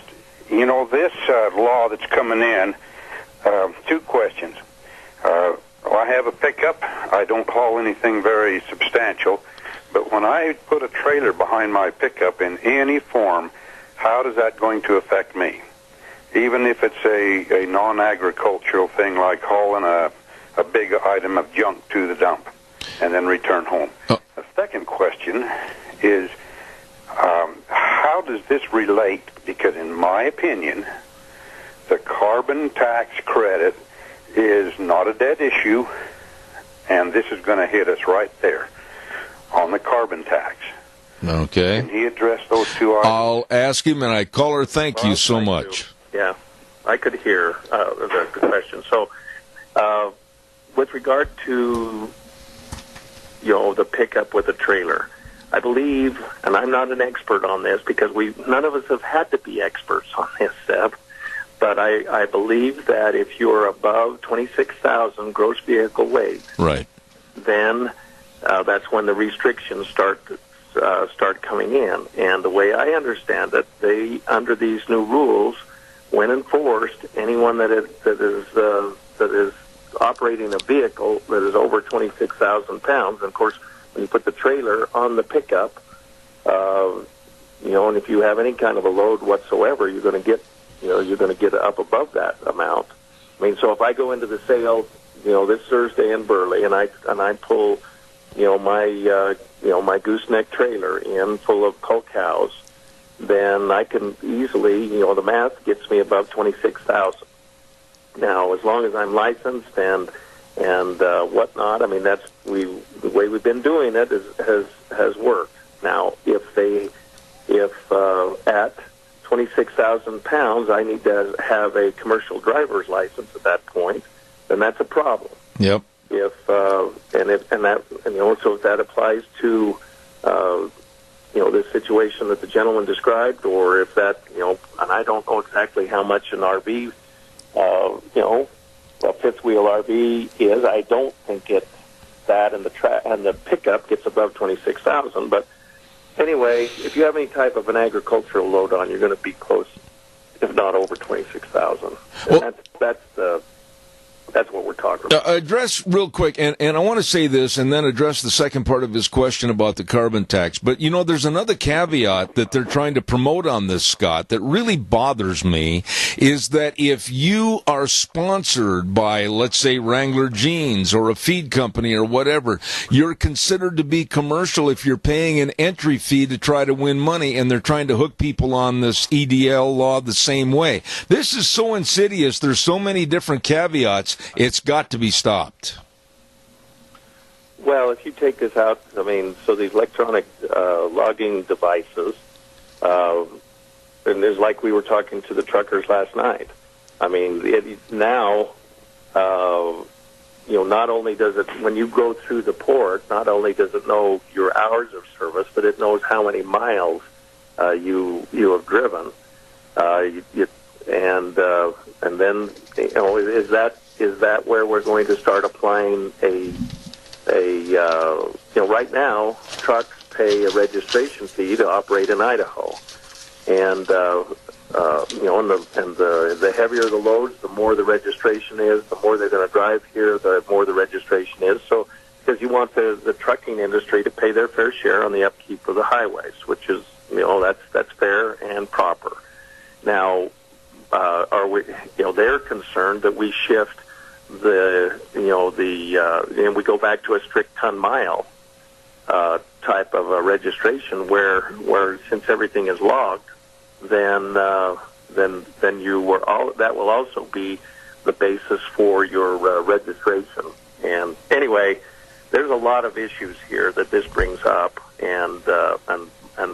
this law that's coming in, two questions. I have a pickup. I don't haul anything very substantial, but when I put a trailer behind my pickup in any form, how is that going to affect me? Even if it's a non-agricultural thing like hauling a big item of junk to the dump and then return home. The second question is, how does this relate? Because in my opinion, the carbon tax credit is not a dead issue, and this is going to hit us right there on the carbon tax. Okay. Can he address those two items? I'll ask him, and I caller, thank you so much. Yeah, I could hear the question. So, with regard to the pickup with a trailer, I believe, and I'm not an expert on this because none of us have had to be experts on this, Seb, but I believe that if you're above 26,000 gross vehicle weight, right, then that's when the restrictions start coming in. And the way I understand it, under these new rules, when enforced, anyone that is operating a vehicle that is over 26,000 pounds, and of course, when you put the trailer on the pickup, and if you have any kind of a load whatsoever, you're going to get up above that amount. I mean, so if I go into the sale, this Thursday in Burley, and I pull, my gooseneck trailer in full of cull cows, then I can easily, the math gets me above 26,000. Now, as long as I'm licensed and whatnot, I mean, that's the way we've been doing it has worked. Now, if at 26,000 pounds, I need to have a commercial driver's license at that point, then that's a problem. Yep. So if that applies to this situation that the gentleman described, or if that and I don't know exactly how much an RV a fifth wheel RV is. I don't think and the pickup gets above 26,000. But anyway, if you have any type of an agricultural load on, you're going to be close, if not over 26,000. Well, that's what we're talking about. Address real quick, and I want to say this, and then address the second part of his question about the carbon tax. But, there's another caveat that they're trying to promote on this, Scott, that really bothers me, is that if you are sponsored by, let's say, Wrangler Jeans or a feed company or whatever, you're considered to be commercial if you're paying an entry fee to try to win money, and they're trying to hook people on this EDL law the same way. This is so insidious. There's so many different caveats. It's got to be stopped. Well, if you take this out, so these electronic logging devices, and it's like we were talking to the truckers last night. Now, not only does it, when you go through the port, not only does it know your hours of service, but it knows how many miles you have driven. And then, is that where we're going to start applying right now, trucks pay a registration fee to operate in Idaho. And, the heavier the loads, the more the registration is, the more they're going to drive here, the more the registration is. So, because you want the trucking industry to pay their fair share on the upkeep of the highways, which is, that's fair and proper. Now, they're concerned that we shift and we go back to a strict ton mile type of a registration where since everything is logged, then that will also be the basis for your registration. And anyway, there's a lot of issues here that this brings up, and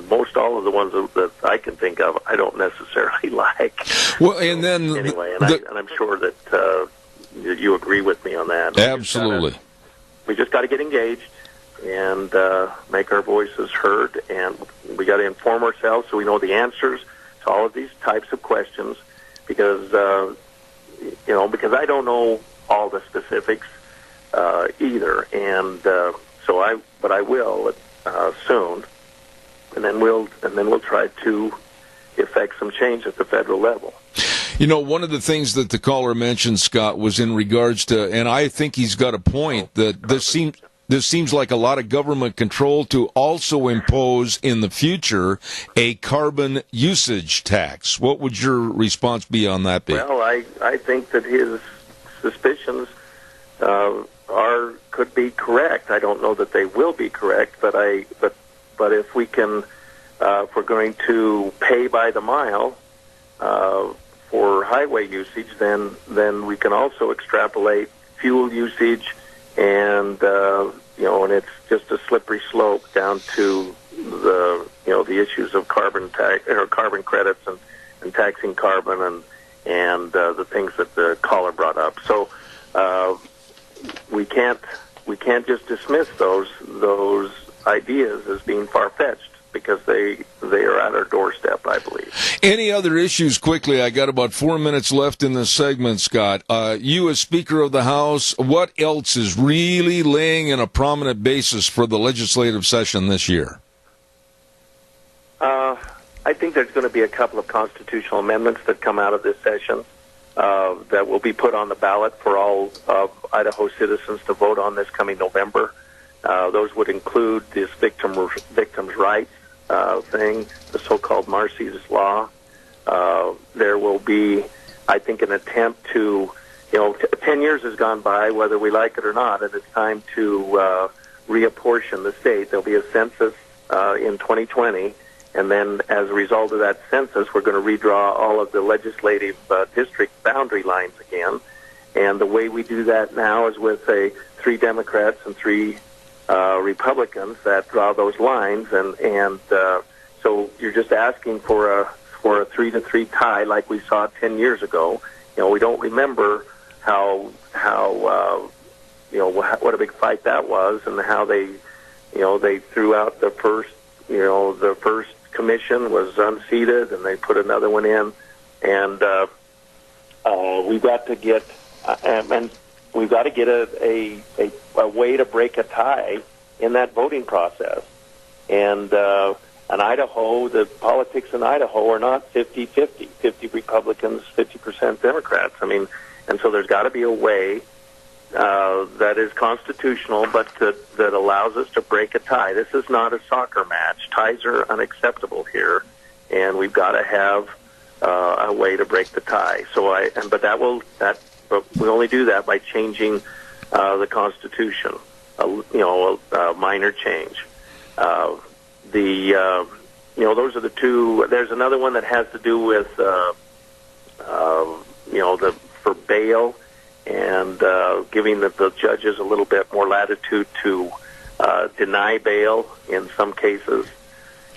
most all of the ones that I can think of, I don't necessarily like. Well, and then anyway, I'm sure that you agree with me on that. Absolutely. We just got to get engaged and make our voices heard, and we got to inform ourselves so we know the answers to all of these types of questions, because I don't know all the specifics either, and but I will soon. And then we'll try to effect some change at the federal level. One of the things that the caller mentioned, Scott, was in regards to, and I think he's got a point, that this seems like a lot of government control to also impose in the future a carbon usage tax. What would your response be on that be? Well, I think that his suspicions could be correct. I don't know that they will be correct, but if we can, if we're going to pay by the mile for highway usage, then we can also extrapolate fuel usage, and and it's just a slippery slope down to the issues of carbon tax or carbon credits and taxing carbon and the things that the caller brought up. So we can't just dismiss those ideas as being far-fetched, because they are at our doorstep, I believe. Any other issues quickly? I got about 4 minutes left in this segment, Scott. You as Speaker of the House, what else is really laying in a prominent basis for the legislative session this year? I think there's going to be a couple of constitutional amendments that come out of this session that will be put on the ballot for all of Idaho citizens to vote on this coming November. Those would include this victims' rights thing, the so-called Marcy's Law. There will be, I think, an attempt to, 10 years has gone by, whether we like it or not, and it's time to reapportion the state. There'll be a census in 2020, and then as a result of that census, we're going to redraw all of the legislative district boundary lines again. And the way we do that now is with 3 Democrats and 3 Republicans that draw those lines, and so you're just asking for for a 3-3 tie like we saw 10 years ago. We don't remember how what a big fight that was, and how they threw out the first commission was unseated, and they put another one in, and we've got to get a way to break a tie in that voting process. And Idaho, the politics in Idaho are not 50-50, 50 Republicans, 50% Democrats. And so there's got to be a way that is constitutional, but that allows us to break a tie. This is not a soccer match. Ties are unacceptable here, and we've got to have a way to break the tie. But we only do that by changing the Constitution. A minor change. Those are the two. There's another one that has to do with for bail, and giving the judges a little bit more latitude to deny bail in some cases,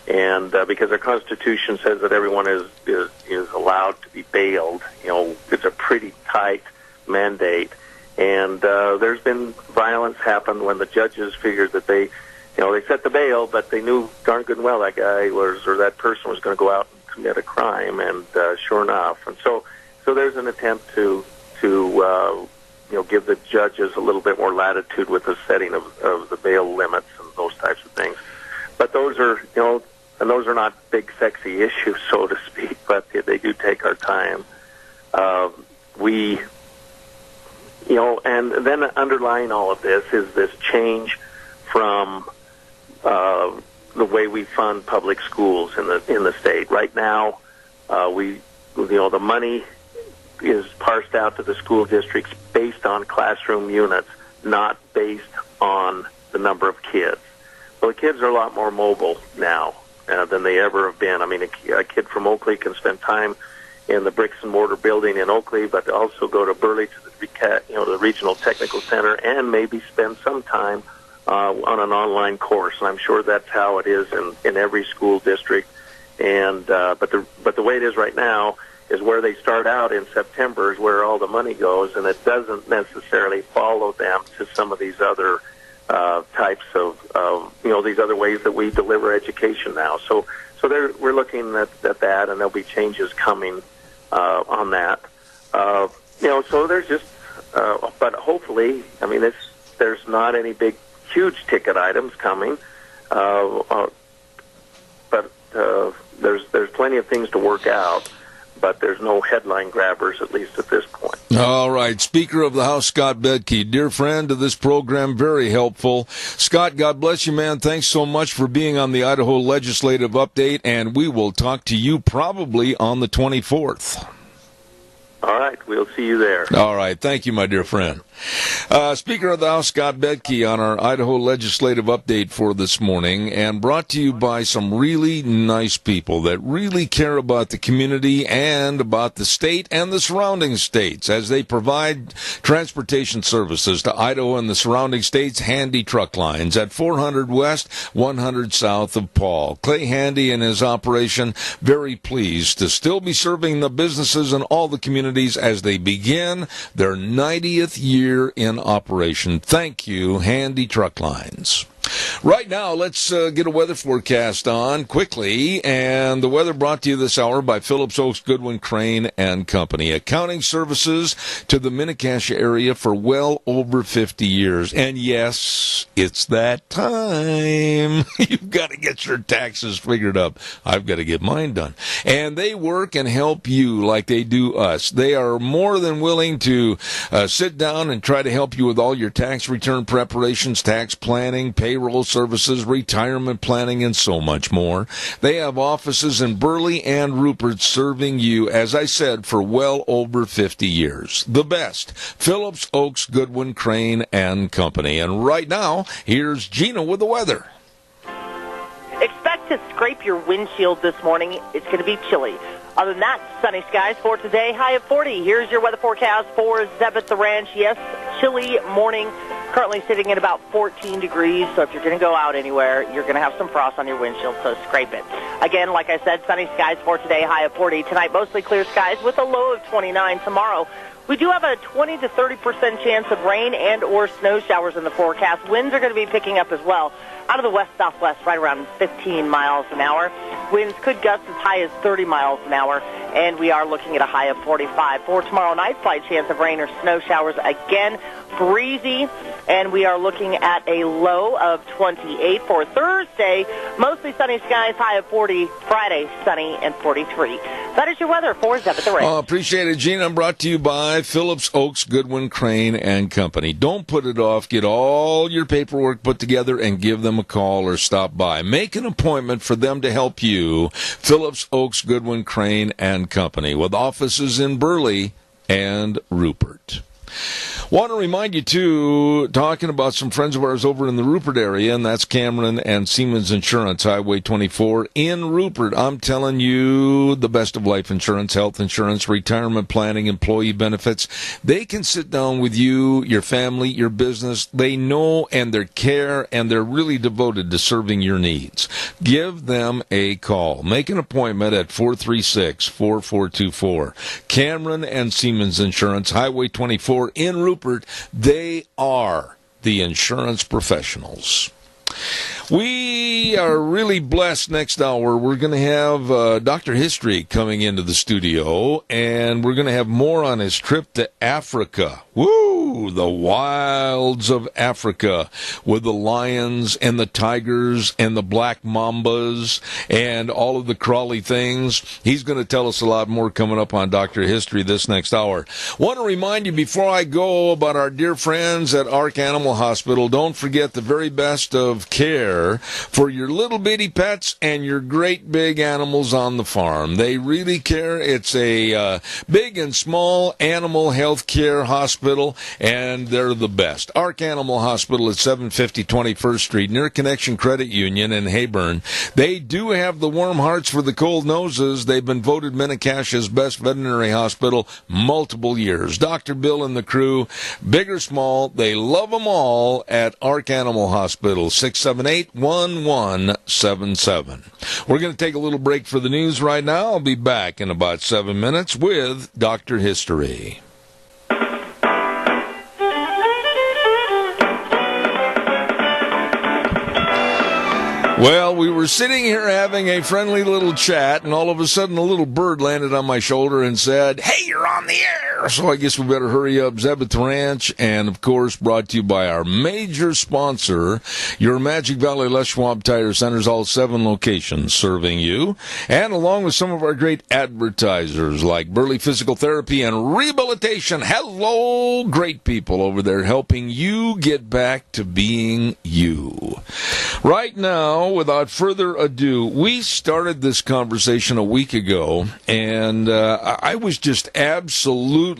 and because our Constitution says that everyone is allowed to be bailed. It's a pretty tight mandate, and there's been violence happen when the judges figured that they set the bail, but they knew darn good and well that guy or that person was going to go out and commit a crime, and sure enough, and so there's an attempt to give the judges a little bit more latitude with the setting of the bail limits and those types of things. But those are not big sexy issues, so to speak, but they do take our time. And then underlying all of this is this change from the way we fund public schools in the state. Right now, the money is parsed out to the school districts based on classroom units, not based on the number of kids. Well, the kids are a lot more mobile now than they ever have been. A kid from Oakley can spend time in the bricks and mortar building in Oakley, but also go to Burley to the regional technical center, and maybe spend some time on an online course. And I'm sure that's how it is in every school district. And but the way it is right now is where they start out in September is where all the money goes, and it doesn't necessarily follow them to some of these other types of these other ways that we deliver education now. So we're looking at that, and there'll be changes coming on that. So there's just, but hopefully, there's not any big, huge ticket items coming, but there's plenty of things to work out. But there's no headline grabbers, at least at this point. All right. Speaker of the House, Scott Bedke, dear friend of this program, very helpful. Scott, God bless you, man. Thanks so much for being on the Idaho Legislative Update, and we will talk to you probably on the 24th. All right. We'll see you there. All right. Thank you, my dear friend. Speaker of the House, Scott Bedke, on our Idaho Legislative Update for this morning, and brought to you by some really nice people that really care about the community and about the state and the surrounding states as they provide transportation services to Idaho and the surrounding states. Handy Truck Lines at 400 West, 100 South of Paul. Clay Handy and his operation very pleased to still be serving the businesses and all the communities as they begin their 90th year in operation. Thank you, Handy Truck Lines. Right now, let's get a weather forecast on quickly, and the weather brought to you this hour by Phillips Oaks, Goodwin, Crane and Company. Accounting services to the Mini-Cassia area for well over 50 years. And yes, it's that time. You've got to get your taxes figured up. I've got to get mine done. And they work and help you like they do us. They are more than willing to sit down and try to help you with all your tax return preparations, tax planning, payroll services, retirement planning, and so much more. They have offices in Burley and Rupert serving you, as I said, for well over 50 years. The best. Phillips Oaks, Goodwin, Crane and Company. And right now, here's Gina with the weather. Expect to scrape your windshield this morning. It's going to be chilly. Other than that, sunny skies for today, high of 40. Here's your weather forecast for Zeb at the Ranch. Yes, chilly morning. Currently sitting at about 14 degrees, so if you're going to go out anywhere, you're going to have some frost on your windshield, so scrape it. Again, like I said, sunny skies for today, high of 40. Tonight, mostly clear skies with a low of 29. Tomorrow, we do have a 20 to 30% chance of rain and or snow showers in the forecast. Winds are going to be picking up as well. Out of the west-southwest, right around 15 miles an hour. Winds could gust as high as 30 miles an hour, and we are looking at a high of 45. For tomorrow night, slight chance of rain or snow showers again. Breezy, and we are looking at a low of 28. For Thursday, mostly sunny skies, high of 40. Friday, sunny and 43. That is your weather for Zeb at the Range. Appreciate it, Gene. I'm brought to you by Phillips, Oaks, Goodwin, Crane, and Company. Don't put it off. Get all your paperwork put together and give them a call or stop by. Make an appointment for them to help you. Phillips, Oaks, Goodwin, Crane, and Company, with offices in Burley and Rupert. Want to remind you, too, talking about some friends of ours over in the Rupert area, and that's Cameron and Siemens Insurance, Highway 24 in Rupert. I'm telling you, the best of life insurance, health insurance, retirement planning, employee benefits. They can sit down with you, your family, your business. They know and they care, and they're really devoted to serving your needs. Give them a call. Make an appointment at 436-4424. Cameron and Siemens Insurance, Highway 24 in Rupert. They are the insurance professionals. We are really blessed next hour. We're going to have Dr. History coming into the studio, and we're going to have more on his trip to Africa. Woo! The wilds of Africa with the lions and the tigers and the black mambas and all of the crawly things. He's going to tell us a lot more coming up on Dr. History this next hour. Want to remind you before I go about our dear friends at Ark Animal Hospital. Don't forget the very best of care for your little bitty pets and your great big animals on the farm. They really care. It's a big and small animal health care hospital, and they're the best. Ark Animal Hospital at 750 21st Street, near Connection Credit Union in Hayburn. They do have the warm hearts for the cold noses. They've been voted Minnecache's best veterinary hospital multiple years. Dr. Bill and the crew, big or small, they love them all at Ark Animal Hospital, 678-1177. We're going to take a little break for the news right now. I'll be back in about 7 minutes with Dr. History. Well, we were sitting here having a friendly little chat, and all of a sudden a little bird landed on my shoulder and said, "Hey, you're on the air!" So I guess we better hurry up. Zeb at the Ranch, and of course brought to you by our major sponsor, your Magic Valley Les Schwab Tire Centers, all 7 locations serving you, and along with some of our great advertisers like Burley Physical Therapy and Rehabilitation. Hello, great people over there helping you get back to being you. Right now, without further ado, we started this conversation a week ago, and I was just absolutely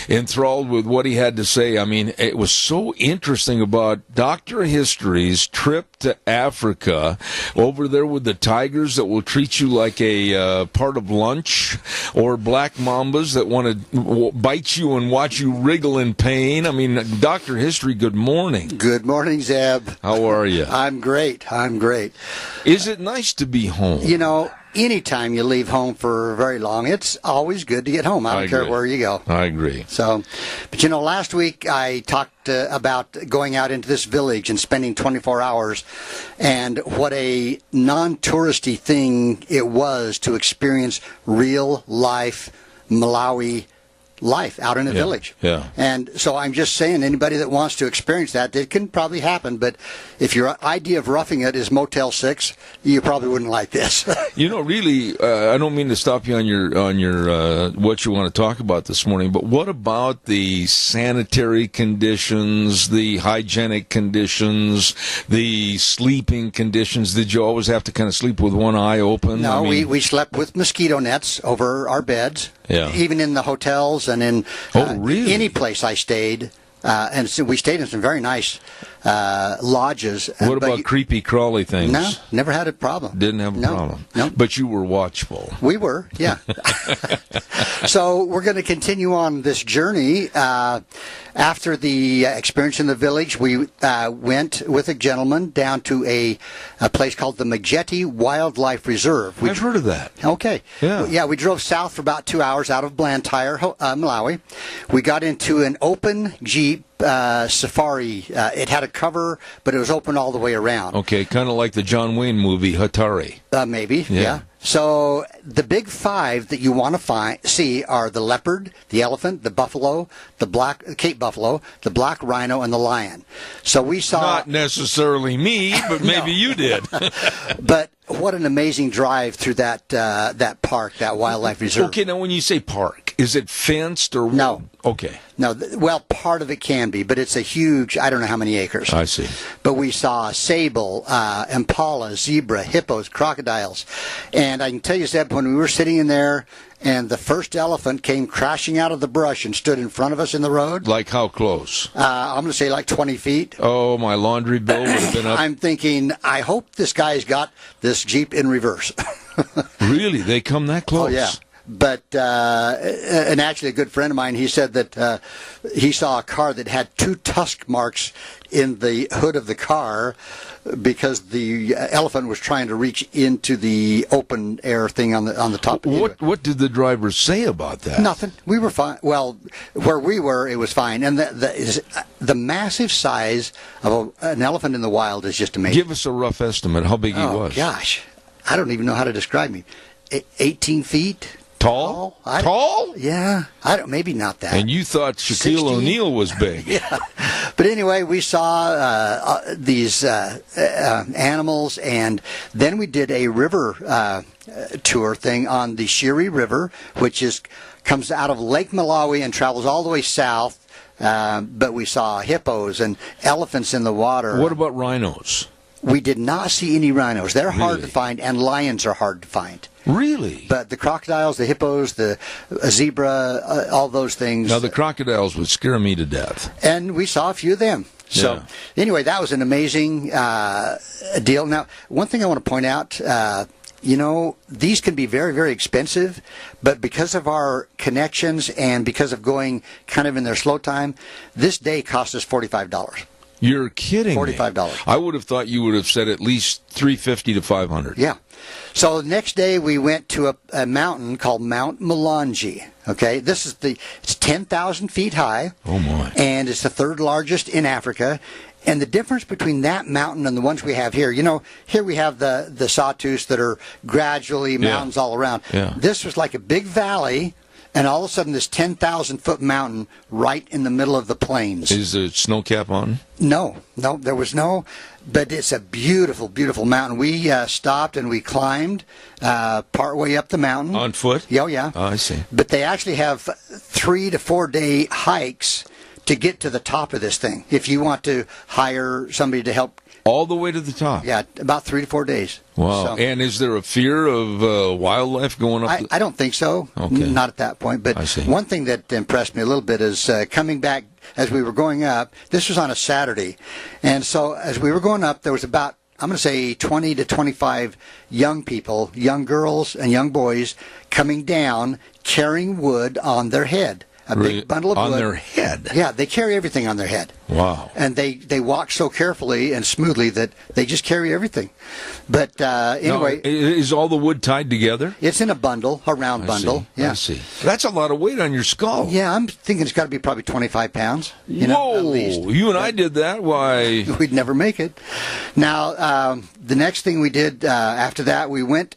enthralled with what he had to say. I mean, it was so interesting about Dr. History's trip to Africa, over there with the tigers that will treat you like a part of lunch, or black mambas that want to bite you and watch you wriggle in pain. I mean, Dr. History, good morning. Good morning, Zeb. How are you? I'm great. Is it nice to be home? You know, anytime you leave home for very long, it's always good to get home. I don't care where you go. I agree. So, but you know, last week I talked about going out into this village and spending 24 hours, and what a non-touristy thing it was to experience real life Malawi life out in a village. Yeah. And so I'm just saying, anybody that wants to experience that, it can probably happen. But if your idea of roughing it is Motel 6, you probably wouldn't like this. You know, really, I don't mean to stop you on your what you want to talk about this morning, but what about the sanitary conditions, the hygienic conditions, the sleeping conditions? Did you always have to kind of sleep with one eye open? No, we slept with mosquito nets over our beds. Yeah. Even in the hotels and in really? any place I stayed. And so we stayed in some very nice lodges. What about creepy crawly things? No, never had a problem. Didn't have a problem. No. But you were watchful. We were, yeah. So we're going to continue on this journey. After the experience in the village, we went with a gentleman down to a place called the Mageti Wildlife Reserve. I've heard of that. Okay. Yeah. We drove south for about 2 hours out of Blantyre, Malawi. We got into an open Jeep safari. It had a cover, but it was open all the way around. Okay, kind of like the John Wayne movie, Hatari. Maybe, yeah. So the big five that you want to see are the leopard, the elephant, the buffalo, the Cape buffalo, the black rhino, and the lion. So we saw... Not necessarily me, but maybe you did. But what an amazing drive through that park, that wildlife reserve. Okay, now when you say park, is it fenced or... No. Okay. No, well, part of it can be, but it's a huge, I don't know how many acres. I see. But we saw sable, impala, zebra, hippos, crocodiles. And I can tell you, Zeb, when we were sitting in there and the first elephant came crashing out of the brush and stood in front of us in the road. Like how close? I'm going to say like 20 feet. Oh, my laundry bill would have been up. I'm thinking, I hope this guy's got this Jeep in reverse. Really? They come that close? Oh, yeah. But, and actually a good friend of mine, he said that he saw a car that had 2 tusk marks in the hood of the car because the elephant was trying to reach into the open air thing on the top. What did the driver say about that? Nothing. We were fine. Well, where we were, it was fine. And the massive size of an elephant in the wild is just amazing. Give us a rough estimate how big he was. Oh, gosh. I don't even know how to describe him. 18 feet. Tall? Tall? Yeah. Maybe not that. And you thought Shaquille O'Neal was big. Yeah. But anyway, we saw these animals, and then we did a river tour thing on the Shiri River, which comes out of Lake Malawi and travels all the way south. But we saw hippos and elephants in the water. What about rhinos? We did not see any rhinos. They're hard to find, and lions are hard to find. Really? But the crocodiles, the hippos, the zebra, all those things. Now, the crocodiles would scare me to death. And we saw a few of them. So, anyway, that was an amazing deal. Now, one thing I want to point out, these can be very, very expensive, but because of our connections and because of going kind of in their slow time, this day cost us $45. You're kidding $45. me. I would have thought you would have said at least $350 to $500. Yeah. So the next day we went to a mountain called Mount Mulanje. Okay, it's 10,000 feet high. Oh my! And it's the third largest in Africa. And the difference between that mountain and the ones we have here, here we have the sawtooths that are gradually mountains all around. Yeah. This was like a big valley. And all of a sudden, this 10,000-foot mountain right in the middle of the plains. Is there snow cap on? No, there was no. But it's a beautiful, beautiful mountain. We stopped and we climbed part way up the mountain. On foot? Oh, yeah. Oh, I see. But they actually have 3 to 4 day hikes to get to the top of this thing. If you want to hire somebody to help. All the way to the top? Yeah, about 3 to 4 days. Wow. So, and is there a fear of wildlife going up? I don't think so. Okay. Not at that point. But one thing that impressed me a little bit is coming back as we were going up. This was on a Saturday. And so as we were going up, there was about, I'm going to say 20 to 25 young people, young girls and young boys coming down carrying wood on their head. A big bundle of wood. On their head? Yeah, they carry everything on their head. Wow. And they walk so carefully and smoothly that they just carry everything. But anyway. Now, is all the wood tied together? It's in a bundle, a round bundle. I see. That's a lot of weight on your skull. Yeah, I'm thinking it's got to be probably 25 pounds. Whoa, at least. You and I did that? Why? We'd never make it. Now, the next thing we did after that, we went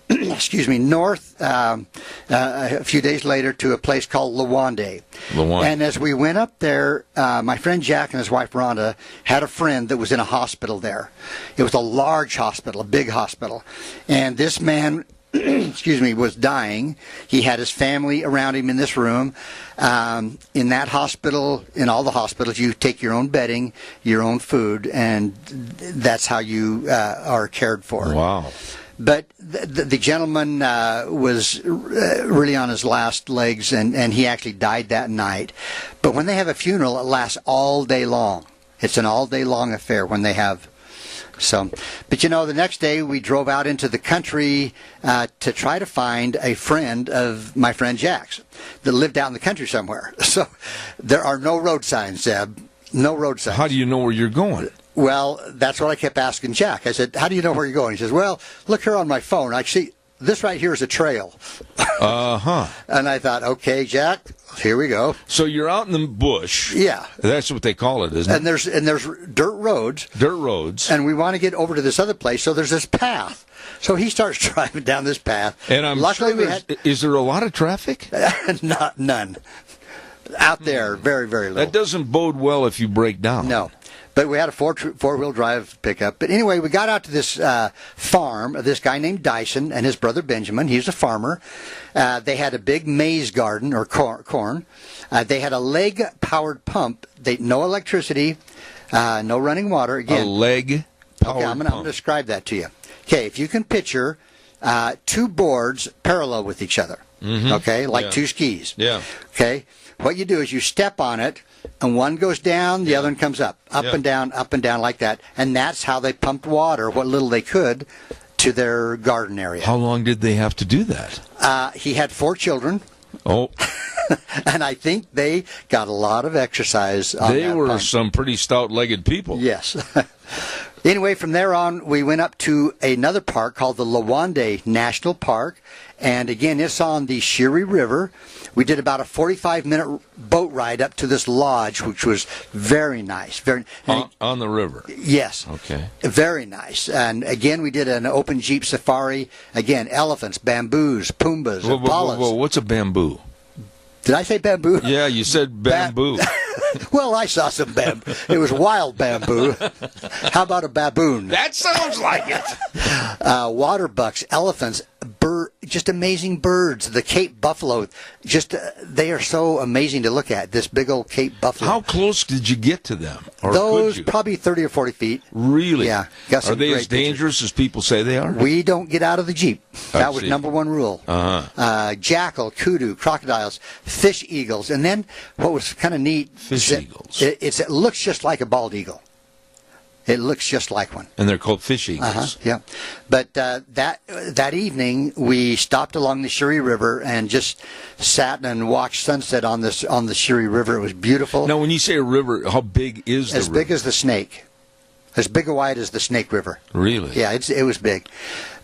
north a few days later to a place called Lawande. And as we went up there, my friend Jack and his wife Rhonda had a friend that was in a hospital there. It was a large hospital, a big hospital. And this man, was dying. He had his family around him in this room. In that hospital, in all the hospitals, you take your own bedding, your own food, and that's how you are cared for. Wow. But the gentleman was really on his last legs, and he actually died that night. But when they have a funeral, it lasts all day long. It's an all day long affair when they have. So, but the next day we drove out into the country to try to find a friend of my friend Jack's that lived out in the country somewhere. So there are no road signs, Zeb. No road signs. How do you know where you're going? Well, that's what I kept asking Jack. I said, how do you know where you're going? He says, well, look here on my phone. I see this right here is a trail. Uh-huh. And I thought, okay, Jack, here we go. So you're out in the bush. Yeah. That's what they call it, isn't it? And there's dirt roads. Dirt roads. And we want to get over to this other place, so there's this path. So he starts driving down this path. And I'm Luckily sure is there a lot of traffic? None. Out there, very, very low. That doesn't bode well if you break down. No. But we had a four-wheel drive pickup. But anyway, we got out to this farm of this guy named Dyson and his brother Benjamin. He was a farmer. They had a big maize garden, or corn. They had a leg-powered pump. No electricity, no running water. Again, a leg-powered I'm going to describe that to you. Okay, if you can picture two boards parallel with each other, okay, like two skis. Yeah. Okay, what you do is you step on it, and one goes down, the other one comes up and down, like that. And that's how they pumped water, what little they could, to their garden area. How long did they have to do that? He had 4 children. Oh. And I think they got a lot of exercise on They that were pump. some pretty stout-legged people. Yes. Anyway, from there on, we went up to another park called the Lawande National Park. And again, it's on the Shiri River. We did about a 45-minute boat ride up to this lodge, which was very nice. On the river? Yes. Okay. Very nice. And again, we did an open Jeep safari. Again, elephants, bamboos, pumbas, impalas. Whoa, what's a bamboo? Did I say bamboo? Yeah, you said bamboo. Well, I saw some bamboo. It was wild bamboo. How about a baboon? That sounds like it. Water bucks, elephants, just amazing birds. The Cape buffalo, they are so amazing to look at. This big old Cape buffalo. How close did you get to them? Or Those could you? probably 30 or 40 feet. Really? Yeah. Are they as dangerous as people say they are? We don't get out of the Jeep. That was see. number one rule. Uh-huh. Jackal, kudu, crocodiles, fish eagles, and then what was kind of neat. Fish eagles. It looks just like a bald eagle. It looks just like one. And they're called fish eagles. Yeah. But that evening, we stopped along the Shiri River and just sat and watched sunset on the Shiri River. It was beautiful. Now, when you say a river, how big is the river? As big as the Snake. As big and wide as the Snake River. Really? Yeah, it was big.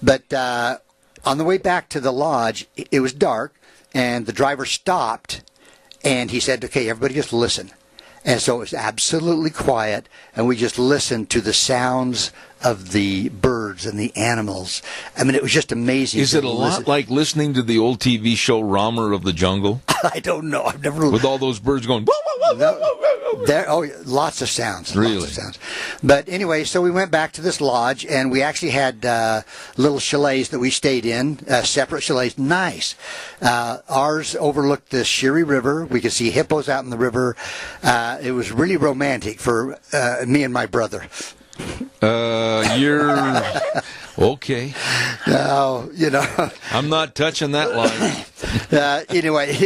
But on the way back to the lodge, it was dark, and the driver stopped, and he said, okay, everybody just listen. And so it was absolutely quiet, and we just listened to the sounds of the birds and the animals. I mean, it was just amazing. Is it a lot like listening to the old TV show Rama of the Jungle? I don't know. I've never... With all those birds going... Whoa, whoa, whoa, whoa, whoa, whoa. Lots of sounds. Really? Lots of sounds. But anyway, so we went back to this lodge, and we actually had little chalets that we stayed in, separate chalets. Nice. Ours overlooked the Shiri River. We could see hippos out in the river. It was really romantic for me and my brother. You're... Okay. No, I'm not touching that line. Anyway,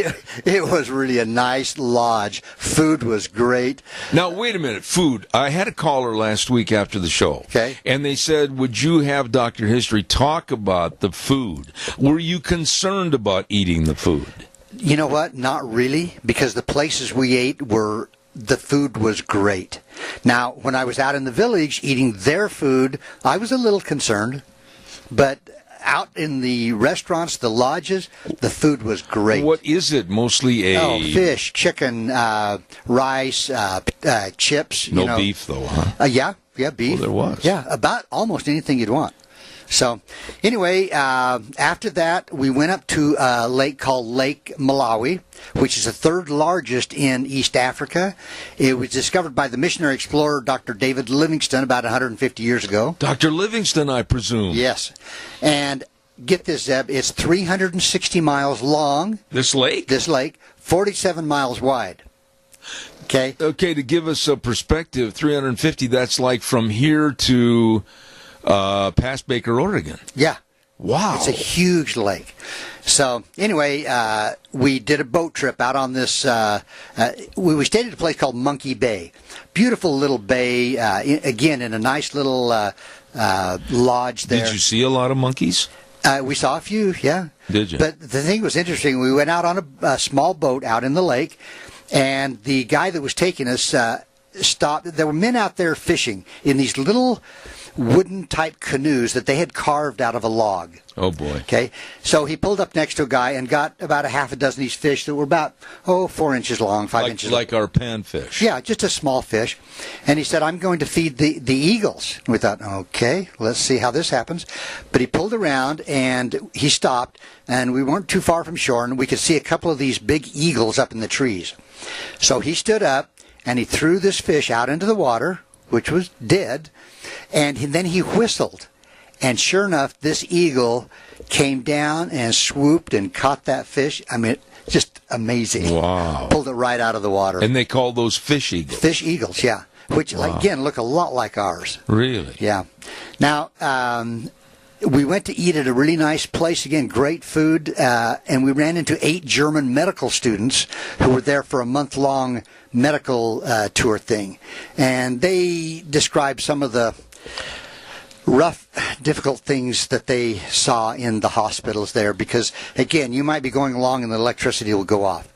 it was really a nice lodge. Food was great. Now, wait a minute. Food. I had a caller last week after the show. Okay. And they said, would you have Dr. History talk about the food? Were you concerned about eating the food? You know what? Not really, because the places we ate the food was great. Now, when I was out in the village eating their food, I was a little concerned. But out in the restaurants, the lodges, the food was great. What is it? Mostly fish, chicken, rice, chips. No beef, though, huh? Yeah, beef. Well, there was. Yeah, about almost anything you'd want. So, anyway, after that, we went up to a lake called Lake Malawi, which is the third largest in East Africa. It was discovered by the missionary explorer Dr. David Livingstone about 150 years ago. Dr. Livingstone, I presume. Yes. And get this, Zeb, it's 360 miles long. This lake? This lake, 47 miles wide. Okay? Okay, to give us a perspective, 350, that's like from here to... past Baker, Oregon. Yeah. Wow. It's a huge lake. So anyway, we did a boat trip out on this. We stayed at a place called Monkey Bay. Beautiful little bay, again, in a nice little lodge there. Did you see a lot of monkeys? We saw a few, yeah. Did you? But the thing was interesting. We went out on a small boat out in the lake, and the guy that was taking us stopped. There were men out there fishing in these little wooden-type canoes that they had carved out of a log. Oh, boy. Okay, so he pulled up next to a guy and got about a half a dozen of these fish that were about, 4 inches long, 5 inches long. Like our panfish. Yeah, just a small fish. And he said, I'm going to feed the eagles. We thought, okay, let's see how this happens. But he pulled around and he stopped, and we weren't too far from shore, and we could see a couple of these big eagles up in the trees. So he stood up and he threw this fish out into the water, which was dead, and then he whistled. And sure enough, this eagle came down and swooped and caught that fish. I mean, just amazing. Wow. Pulled it right out of the water. And they call those fish eagles. Fish eagles, yeah. Which, again, look a lot like ours. Really? Yeah. Now, we went to eat at a really nice place. Again, great food. And we ran into 8 German medical students who were there for a month-long medical tour thing. And they described some of the rough, difficult things that they saw in the hospitals there, because, again, you might be going along and the electricity will go off.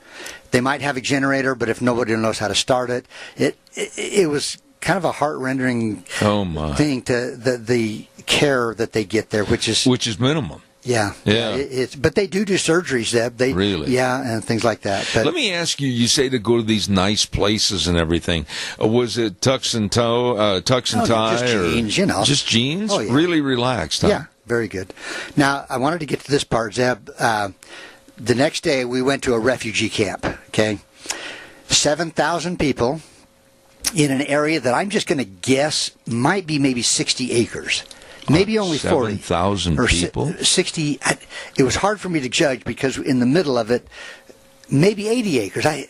They might have a generator, but if nobody knows how to start it, it was kind of a heart-rendering thing to the care that they get there, which is minimum. Yeah. But they do surgeries, Zeb. Really? Yeah, and things like that. But let me ask you, you say to go to these nice places and everything. Was it tux and tie? Just jeans, you know. Just jeans? Oh, yeah. Really relaxed, huh? Yeah, very good. Now, I wanted to get to this part, Zeb. The next day, we went to a refugee camp, okay? 7,000 people in an area that I'm just going to guess might be maybe 60 acres. Maybe only 40. 7,000 people? 60. It was hard for me to judge because in the middle of it, maybe 80 acres. I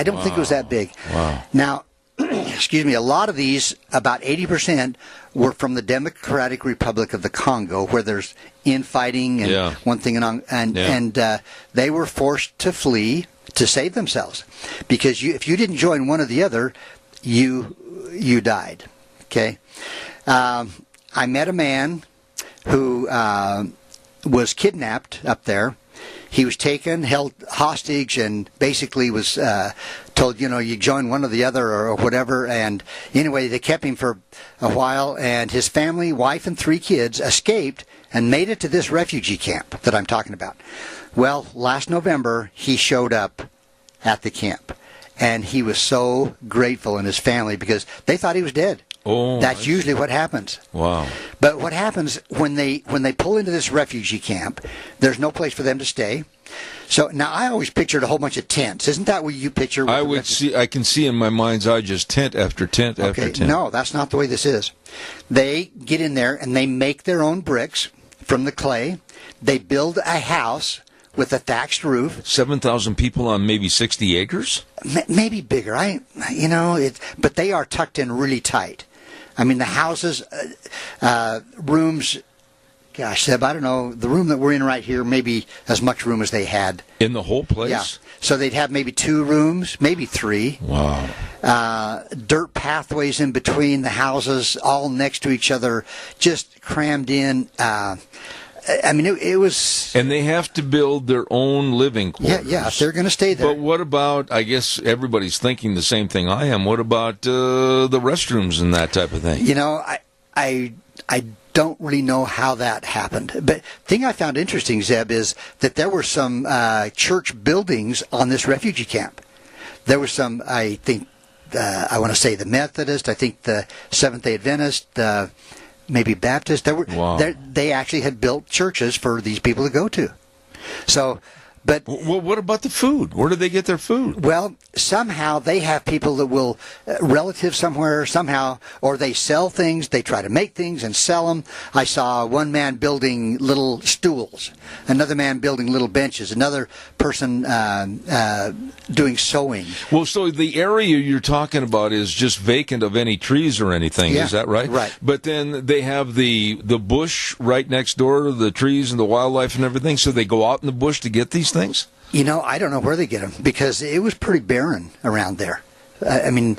don't think it was that big. Wow. Now, excuse me, a lot of these, about 80%, were from the Democratic Republic of the Congo, where there's infighting and one thing and they were forced to flee to save themselves, because if you didn't join one or the other, you died. Okay. I met a man who was kidnapped up there. He was taken, held hostage, and basically was told, you join one or the other or whatever. And anyway, they kept him for a while, and his family, wife and 3 kids, escaped and made it to this refugee camp that I'm talking about. Well, last November, he showed up at the camp, and he was so grateful, and his family, because they thought he was dead. Oh, that's usually what happens. Wow. But what happens when they pull into this refugee camp, there's no place for them to stay. So now I always pictured a whole bunch of tents. Isn't that what you picture? I can see in my mind's eye just tent after tent after tent. No, that's not the way this is. They get in there and they make their own bricks from the clay. They build a house with a thatched roof. 7,000 people on maybe 60 acres? Maybe bigger. But they are tucked in really tight. I mean, the houses, rooms, gosh, Seb, I don't know, the room that we're in right here, maybe as much room as they had. In the whole place? Yeah. So they'd have maybe 2 rooms, maybe 3. Wow. Dirt pathways in between the houses, all next to each other, just crammed in. It was... And they have to build their own living quarters. Yeah, if they're going to stay there. But what about, I guess everybody's thinking the same thing I am, what about the restrooms and that type of thing? I don't really know how that happened. But the thing I found interesting, Zeb, is that there were some church buildings on this refugee camp. There were some, I think, I want to say the Methodist, I think the Seventh-day Adventist, maybe Baptist. They actually had built churches for these people to go to. So But well, what about the food? Where do they get their food? Well, somehow they have people that will, relatives somewhere, somehow, or they sell things, they try to make things and sell them. I saw one man building little stools, another man building little benches, another person doing sewing. Well, so the area you're talking about is just vacant of any trees or anything, Yeah, is that right? right. But then they have the bush right next door to the trees and the wildlife and everything, so they go out in the bush to get these things? You know, I don't know where they get them because it was pretty barren around there. I mean,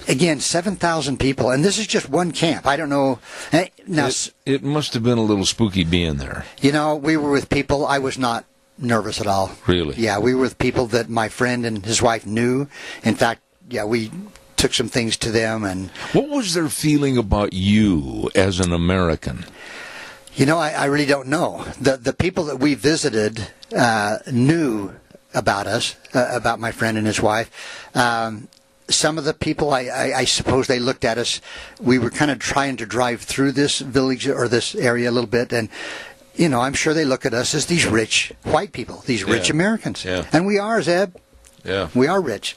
again, 7,000 people, and this is just one camp. I don't know. Now, It must have been a little spooky being there. you know, we were with people. I was not nervous at all. Really? Yeah, we were with people that my friend and his wife knew. In fact, yeah, we took some things to them. And What was their feeling about you as an American? you know, I really don't know. The people that we visited knew about us, about my friend and his wife. Some of the people, I suppose they looked at us. We were kind of trying to drive through this village or this area a little bit, and you know, I'm sure they look at us as these rich white people, these rich Americans. Yeah. And we are, Zeb. Yeah. We are rich.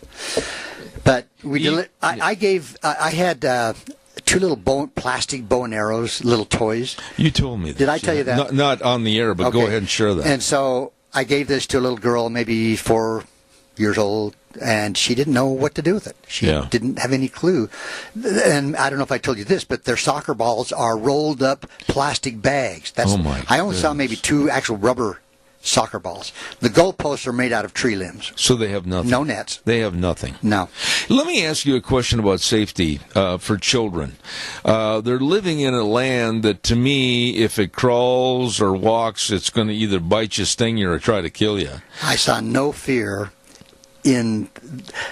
But we I had two little plastic bow and arrows, little toys. You told me this. Did I tell you that? Not on the air, but go Okay. ahead and share that. And so I gave this to a little girl, maybe 4 years old, and she didn't know what to do with it. She didn't have any clue. And I don't know if I told you this, but their soccer balls are rolled up plastic bags. Oh, my I only saw goodness. maybe 2 actual rubber soccer balls. The goalposts are made out of tree limbs. So they have nothing. No nets. They have nothing. No. Let me ask you a question about safety for children. They're living in a land that, to me, if it crawls or walks, it's going to either bite you, sting you, or try to kill you. I saw no fear in.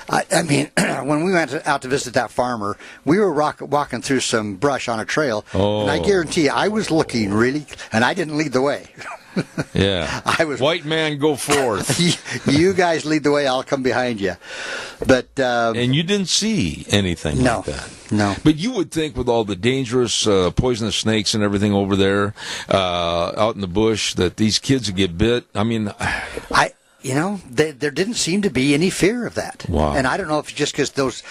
I mean, when we went out to visit that farmer, we were walking through some brush on a trail, and I guarantee you, I was looking really, and I didn't lead the way. Yeah. I was white man, go forth. You guys lead the way. I'll come behind you. But and you didn't see anything like that. No. But you would think with all the dangerous poisonous snakes and everything over there out in the bush that these kids would get bit. I mean, you know, there didn't seem to be any fear of that. Wow. And I don't know if it's just because those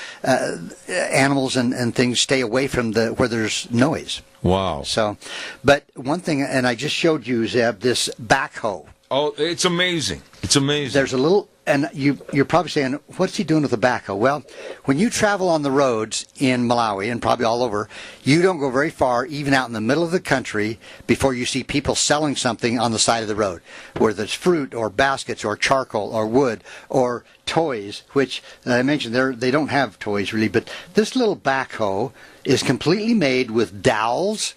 animals and things stay away from where there's noise. Wow. So, but one thing, and I just showed you, Zeb, this backhoe. Oh, it's amazing. It's amazing. There's a little, and you're probably saying, what's he doing with the backhoe? Well, when you travel on the roads in Malawi and probably all over, you don't go very far, even out in the middle of the country, before you see people selling something on the side of the road, whether it's fruit or baskets or charcoal or wood or toys, which I mentioned they don't have toys really, but this little backhoe is completely made with dowels.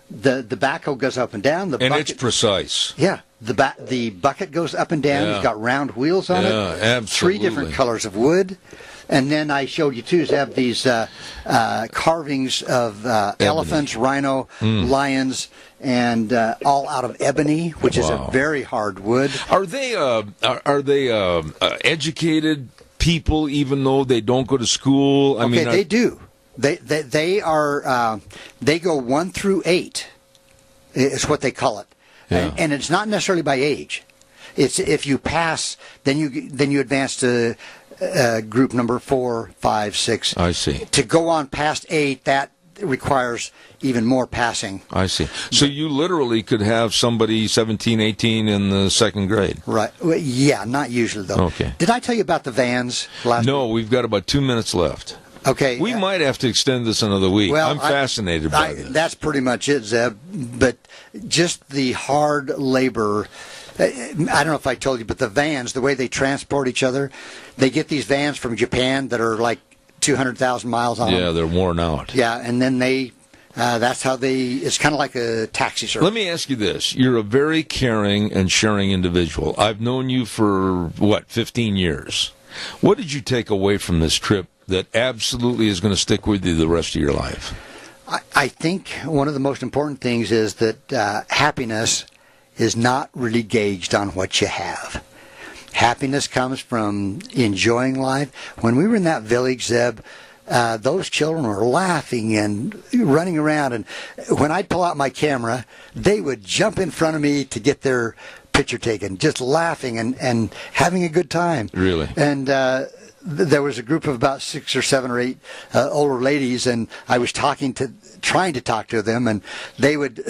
The backhoe goes up and down. And it's precise. Yeah. The bucket goes up and down. Yeah. It's got round wheels on it. Absolutely. 3 different colors of wood. And then I showed you, too, Zeb, these carvings of elephants, rhino, lions, and all out of ebony, which is a very hard wood. Are they educated people, even though they don't go to school? I mean, they do. They are they go 1 through 8 is what they call it. Yeah. And it's not necessarily by age. It's if you pass, then you advance to group number 4, 5, 6. I see. To go on past 8, that requires even more passing. I see. So you literally could have somebody 17, 18 in the 2nd grade. Right. Well, yeah, not usually though. Okay. Did I tell you about the vans last No, we've got about 2 minutes left. Okay. We might have to extend this another week. Well, I'm fascinated by this. That's pretty much it, Zeb. But just the hard labor. I don't know if I told you, but the vans, the way they transport each other, they get these vans from Japan that are like 200,000 miles on them. Yeah, they're worn out. Yeah, and then that's how it's kind of like a taxi service. Let me ask you this. You're a very caring and sharing individual. I've known you for, 15 years. What did you take away from this trip that absolutely is going to stick with you the rest of your life? I think one of the most important things is that happiness is not really gauged on what you have. Happiness comes from enjoying life. When we were in that village, Zeb, those children were laughing and running around. And when I'd pull out my camera, they would jump in front of me to get their picture taken, just laughing and having a good time. Really? And there was a group of about 6 or 7 or 8 older ladies, and I was trying to talk to them, and they would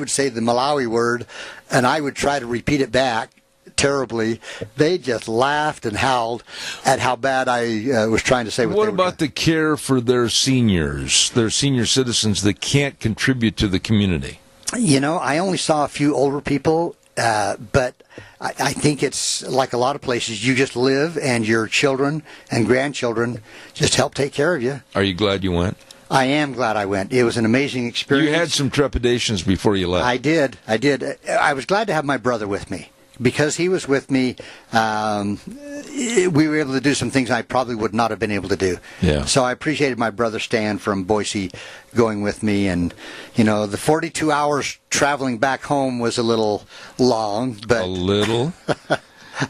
say the Malawi word, and I would try to repeat it back terribly. They just laughed and howled at how bad I was trying to say. What about the care for their senior citizens that can't contribute to the community? I only saw a few older people, but I think it's like a lot of places. You just live, and your children and grandchildren just help take care of you. Are you glad you went? I am glad I went. It was an amazing experience. You had some trepidations before you left. I did. I was glad to have my brother with me. Because he was with me, we were able to do some things I probably would not have been able to do. Yeah. So I appreciated my brother Stan from Boise going with me. And, the 42 hours traveling back home was a little long. But a little?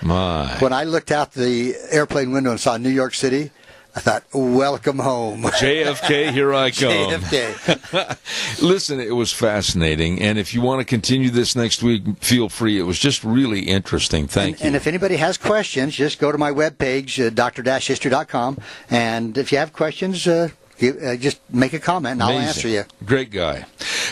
My. When I looked out the airplane window and saw New York City, I thought, welcome home. JFK, here I come. JFK. Listen, it was fascinating. And if you want to continue this next week, feel free. It was just really interesting. Thank you. And if anybody has questions, just go to my webpage, dr-history.com. And if you have questions, just make a comment and I'll answer you. Great guy.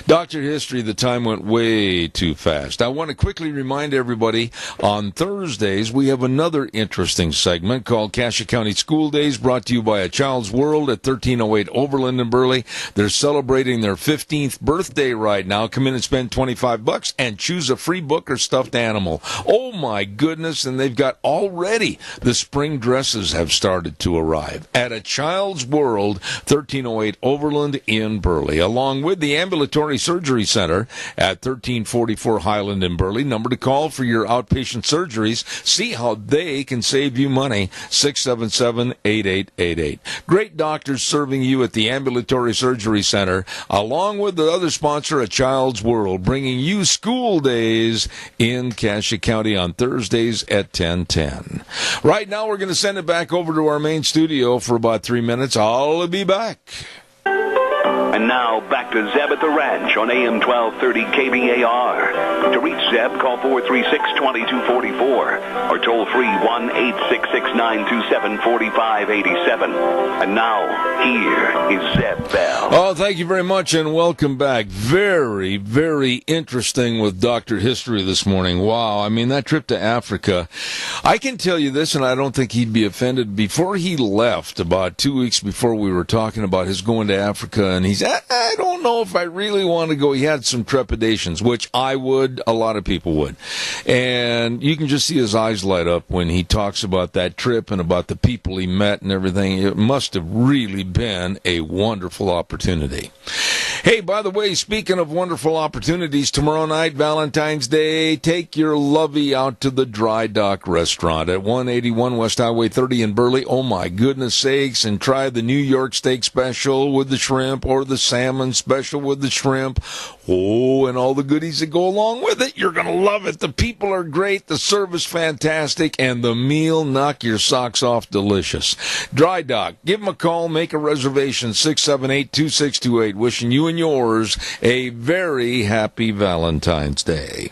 Dr. History, the time went way too fast. I want to quickly remind everybody, on Thursdays, we have another interesting segment called Cassia County School Days, brought to you by A Child's World at 1308 Overland in Burley. They're celebrating their 15th birthday right now. Come in and spend $25 and choose a free book or stuffed animal. Oh, my goodness, and they've got already the spring dresses have started to arrive at A Child's World, 1308 Overland in Burley, along with the Ambulatory Surgery Center at 1344 Highland in Burley. Number to call for your outpatient surgeries. See how they can save you money. 677-8888. Great doctors serving you at the Ambulatory Surgery Center, along with the other sponsor, A Child's World, bringing you school days in Cassia County on Thursdays at 10:10. Right now, we're going to send it back over to our main studio for about 3 minutes. I'll be back. And now, back to Zeb at the Ranch on AM 1230 KBAR. To reach Zeb, call 436-2244 or toll free 1-866-927-4587. And now, here is Zeb Bell. Oh, thank you very much and welcome back. Very, very interesting with Dr. History this morning. Wow, I mean, that trip to Africa. I can tell you this, and I don't think he'd be offended. Before he left, about 2 weeks before, we were talking about his going to Africa, and he's, I don't know if I really want to go. He had some trepidations, which I would, a lot of people would. And you can just see his eyes light up when he talks about that trip and about the people he met and everything. It must have really been a wonderful opportunity. Hey, by the way, speaking of wonderful opportunities, tomorrow night, Valentine's Day, take your lovey out to the Dry Dock Restaurant at 181 West Highway 30 in Burley. Oh, my goodness sakes, and try the New York steak special with the shrimp or the salmon special with the shrimp. Oh, and all the goodies that go along with it. You're going to love it. The people are great, the service fantastic, and the meal, knock your socks off, delicious. Dry Dock, give them a call, make a reservation, 678-2628. Wishing you and yours a very happy Valentine's Day.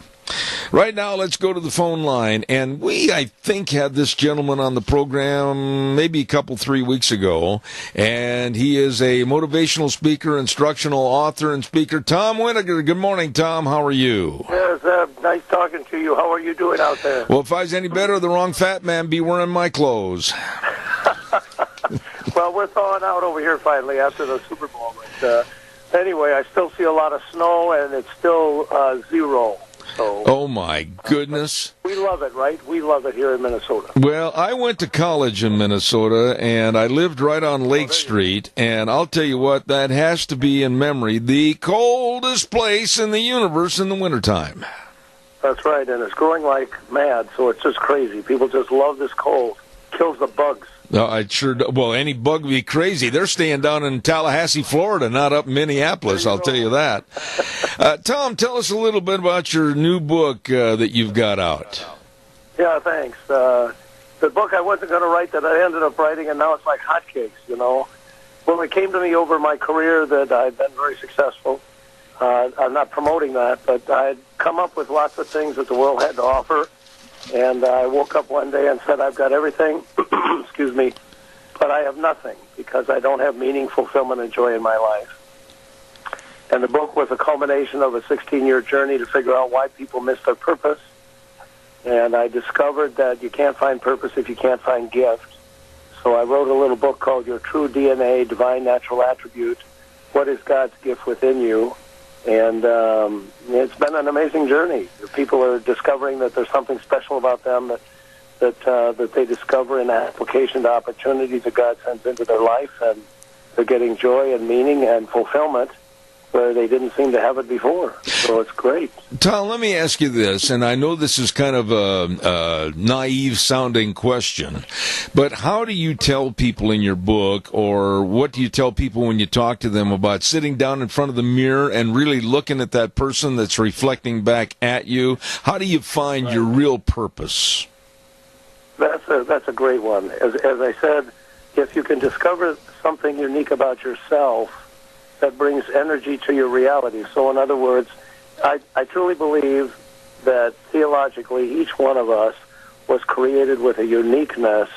Right now, let's go to the phone line. And we, I think, had this gentleman on the program maybe 3 weeks ago. And he is a motivational speaker, instructional author, and speaker. Tom Winnegar. Good morning, Tom. How are you? Yes, nice talking to you. How are you doing out there? Well, if I was any better, the wrong fat man be wearing my clothes. Well, we're thawing out over here finally after the Super Bowl. But anyway, I still see a lot of snow, and it's still 0. So, oh, my goodness. We love it, right? We love it here in Minnesota. Well, I went to college in Minnesota, and I lived right on Lake Street, and I'll tell you what, that has to be, in memory, the coldest place in the universe in the wintertime. That's right, and it's growing like mad, so it's just crazy. People just love this cold. Kills the bugs. No, I sure do. Well, any bug would be crazy. They're staying down in Tallahassee, Florida, not up in Minneapolis, I'll tell you that. Tom, tell us a little bit about your new book that you've got out. Yeah, thanks. The book I wasn't going to write that I ended up writing, and now it's like hotcakes, you know. Well, it came to me over my career that I've been very successful, I'm not promoting that, but I had come up with lots of things that the world had to offer, and I woke up one day and said, I've got everything, excuse me, but I have nothing because I don't have meaning, fulfillment, and joy in my life. And the book was a culmination of a 16-year journey to figure out why people miss their purpose. And I discovered that you can't find purpose if you can't find gift. So I wrote a little book called Your True DNA, Divine Natural Attribute, What is God's Gift Within You? And it's been an amazing journey. People are discovering that there's something special about them that they discover in application to opportunities that God sends into their life, and they're getting joy and meaning and fulfillment where they didn't seem to have it before. So it's great. Tom, let me ask you this, and I know this is kind of a naive-sounding question, but how do you tell people in your book, or what do you tell people when you talk to them about sitting down in front of the mirror and really looking at that person that's reflecting back at you? How do you find your real purpose? That's a great one. As I said, if you can discover something unique about yourself, that brings energy to your reality. So in other words, I truly believe that theologically each one of us was created with a uniqueness,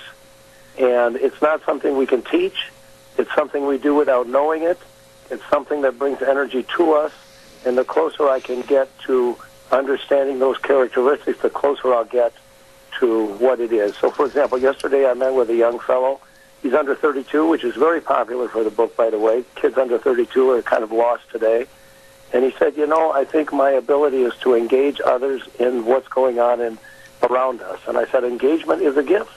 and it's not something we can teach. It's something we do without knowing it. It's something that brings energy to us, and the closer I can get to understanding those characteristics, the closer I'll get to what it is. So, for example, yesterday I met with a young fellow. He's under 32, which is very popular for the book, by the way. Kids under 32 are kind of lost today. And he said, I think my ability is to engage others in what's going on around us. And I said, engagement is a gift.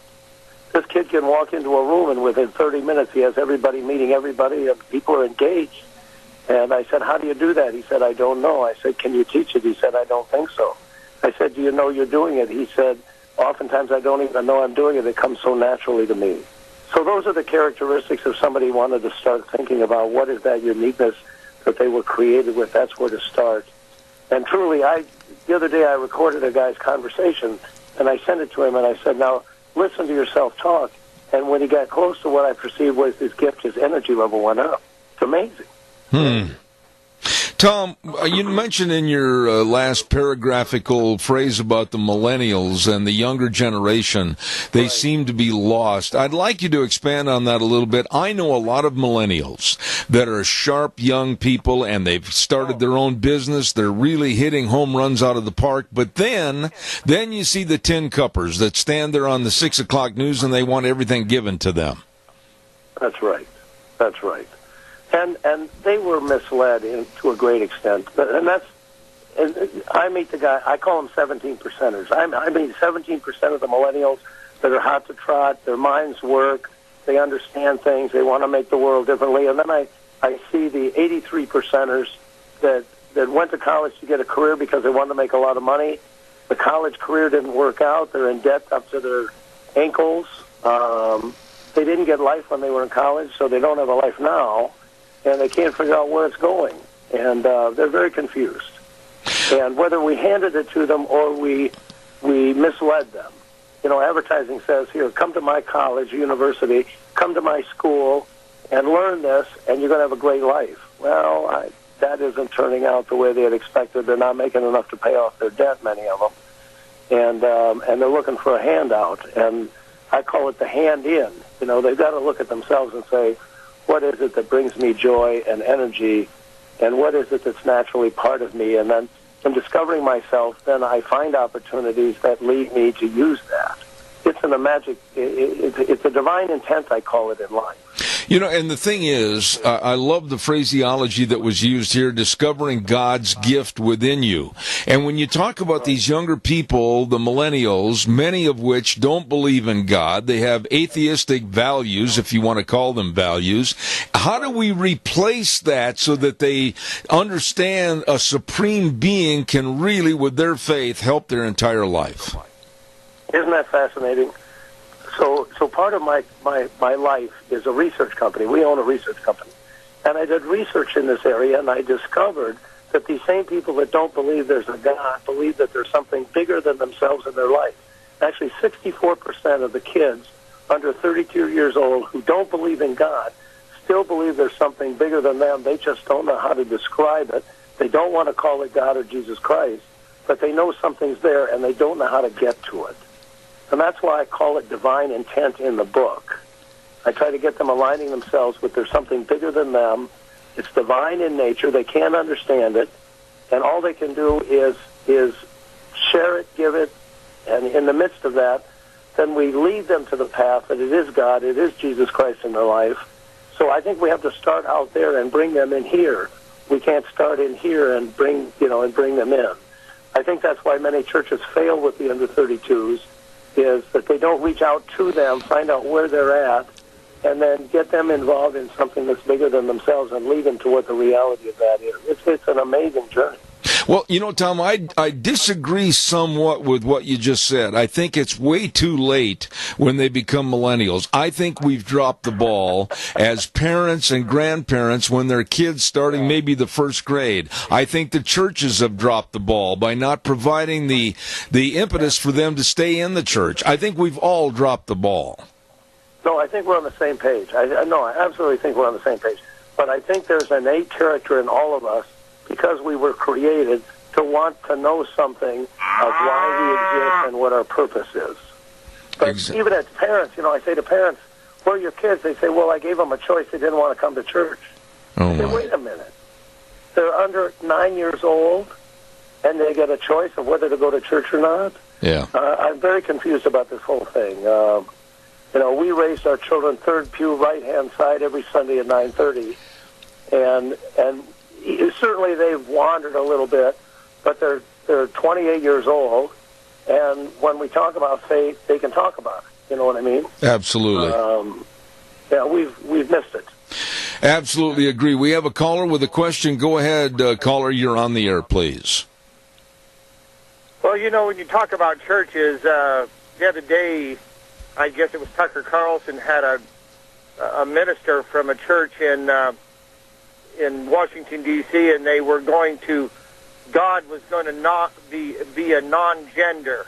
This kid can walk into a room, and within 30 minutes he has everybody meeting everybody, and people are engaged. And I said, how do you do that? He said, I don't know. I said, can you teach it? He said, I don't think so. I said, do you know you're doing it? He said, oftentimes I don't even know I'm doing it. It comes so naturally to me. So those are the characteristics if somebody wanted to start thinking about what is that uniqueness that they were created with. That's where to start. And truly, the other day I recorded a guy's conversation, and I sent it to him, and I said, now, listen to yourself talk. And when he got close to what I perceived was his gift, his energy level went up. It's amazing. Tom, you mentioned in your last paragraphical phrase about the millennials and the younger generation, they seem to be lost. I'd like you to expand on that a little bit. I know a lot of millennials that are sharp young people, and they've started their own business. They're really hitting home runs out of the park. But then you see the tin cuppers that stand there on the 6 o'clock news, and they want everything given to them. That's right. That's right. And they were misled to a great extent. And I meet the guy, I call them 17%ers. I mean 17% of the millennials that are hot to trot, their minds work, they understand things, they want to make the world differently. And then I see the 83%ers that went to college to get a career because they wanted to make a lot of money. The college career didn't work out. They're in debt up to their ankles. They didn't get life when they were in college, so they don't have a life now. And they can't figure out where it's going. And they're very confused. And whether we handed it to them or we misled them. Advertising says, here, come to my college, university, come to my school, and learn this, and you're going to have a great life. Well, that isn't turning out the way they had expected. They're not making enough to pay off their debt, many of them. And they're looking for a handout. And I call it the hand in. They've got to look at themselves and say, what is it that brings me joy and energy, and what is it that's naturally part of me? And then in discovering myself, then I find opportunities that lead me to use that. It's it's a divine intent, I call it, in life. And the thing is, I love the phraseology that was used here, discovering God's gift within you. And when you talk about these younger people, the millennials, many of which don't believe in God, they have atheistic values, if you want to call them values. How do we replace that so that they understand a supreme being can really, with their faith, help their entire life? Isn't that fascinating? So part of my life is a research company. We own a research company. And I did research in this area, and I discovered that these same people that don't believe there's a God believe that there's something bigger than themselves in their life. Actually, 64% of the kids under 32 years old who don't believe in God still believe there's something bigger than them. They just don't know how to describe it, They don't want to call it God or Jesus Christ, but they know something's there, and they don't know how to get to it. And that's why I call it divine intent in the book. I try to get them aligning themselves with there's something bigger than them. It's divine in nature. They can't understand it. And all they can do is share it, give it, and in the midst of that, then we lead them to the path that it is God, it is Jesus Christ in their life. So I think we have to start out there and bring them in here. We can't start in here and bring them in. I think that's why many churches fail with the under 32s, is that they don't reach out to them, find out where they're at, and then get them involved in something that's bigger than themselves and lead them to what the reality of that is. It's an amazing journey. Well, Tom, I disagree somewhat with what you just said. I think it's way too late when they become millennials. I think we've dropped the ball as parents and grandparents when their kids starting maybe the first grade. I think the churches have dropped the ball by not providing the impetus for them to stay in the church. I think we've all dropped the ball. No, I think we're on the same page. I absolutely think we're on the same page. But I think there's an innate character in all of us, because we were created to want to know something of why we exist and what our purpose is. But even as parents, I say to parents, where are your kids? They say, well, I gave them a choice. They didn't want to come to church. I say, wait a minute. They're under 9 years old, and they get a choice of whether to go to church or not? Yeah. I'm very confused about this whole thing. We raised our children third pew, right-hand side every Sunday at 9:30, and certainly they've wandered a little bit, but they're 28 years old, and when we talk about faith, they can talk about it. You know what I mean? Absolutely. We've missed it. Absolutely agree. We have a caller with a question. Go ahead, caller. You're on the air, please. Well, when you talk about churches, the other day, I guess it was Tucker Carlson had a minister from a church in Washington, D.C., and they were God was going to not be a non-gender.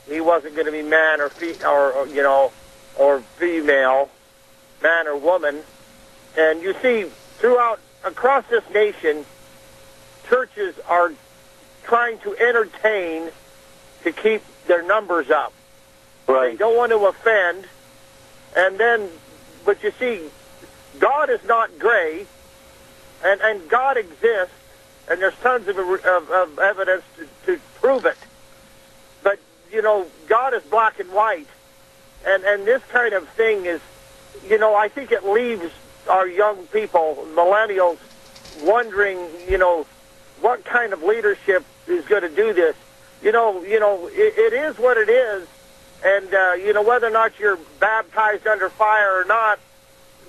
He wasn't going to be man or female, man or woman. And you see, across this nation, churches are trying to entertain to keep their numbers up. Right. They don't want to offend. But you see, God is not gray. And God exists, and there's tons of evidence to prove it. But, God is black and white. And this kind of thing is, I think it leaves our young people, millennials, wondering, what kind of leadership is going to do this. It is what it is. And, whether or not you're baptized under fire or not,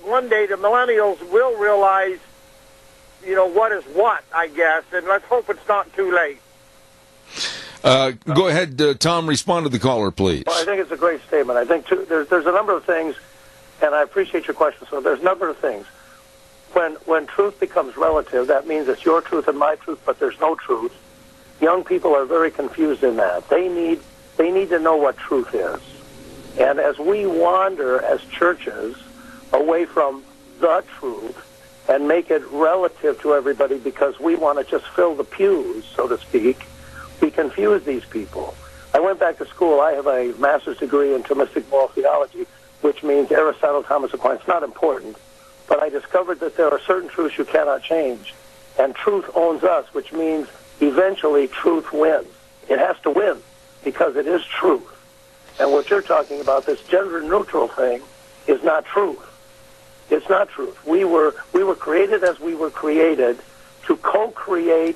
one day the millennials will realize what is what, I guess, and let's hope it's not too late. Go ahead, Tom, respond to the caller, please. Well, I think it's a great statement. I think, there's a number of things, and I appreciate your question. So there's a number of things. When truth becomes relative, that means it's your truth and my truth, but there's no truth. Young people are very confused in that. They need to know what truth is. And as we wander as churches away from the truth, and make it relative to everybody because we want to just fill the pews, so to speak, we confuse these people. I went back to school. I have a master's degree in Thomistic moral theology, which means Aristotle, Thomas Aquinas. It's not important, but I discovered that there are certain truths you cannot change, and truth owns us, which means eventually truth wins. It has to win because it is truth. And what you're talking about, this gender-neutral thing, is not truth. It's not truth. We were created as we were created to co-create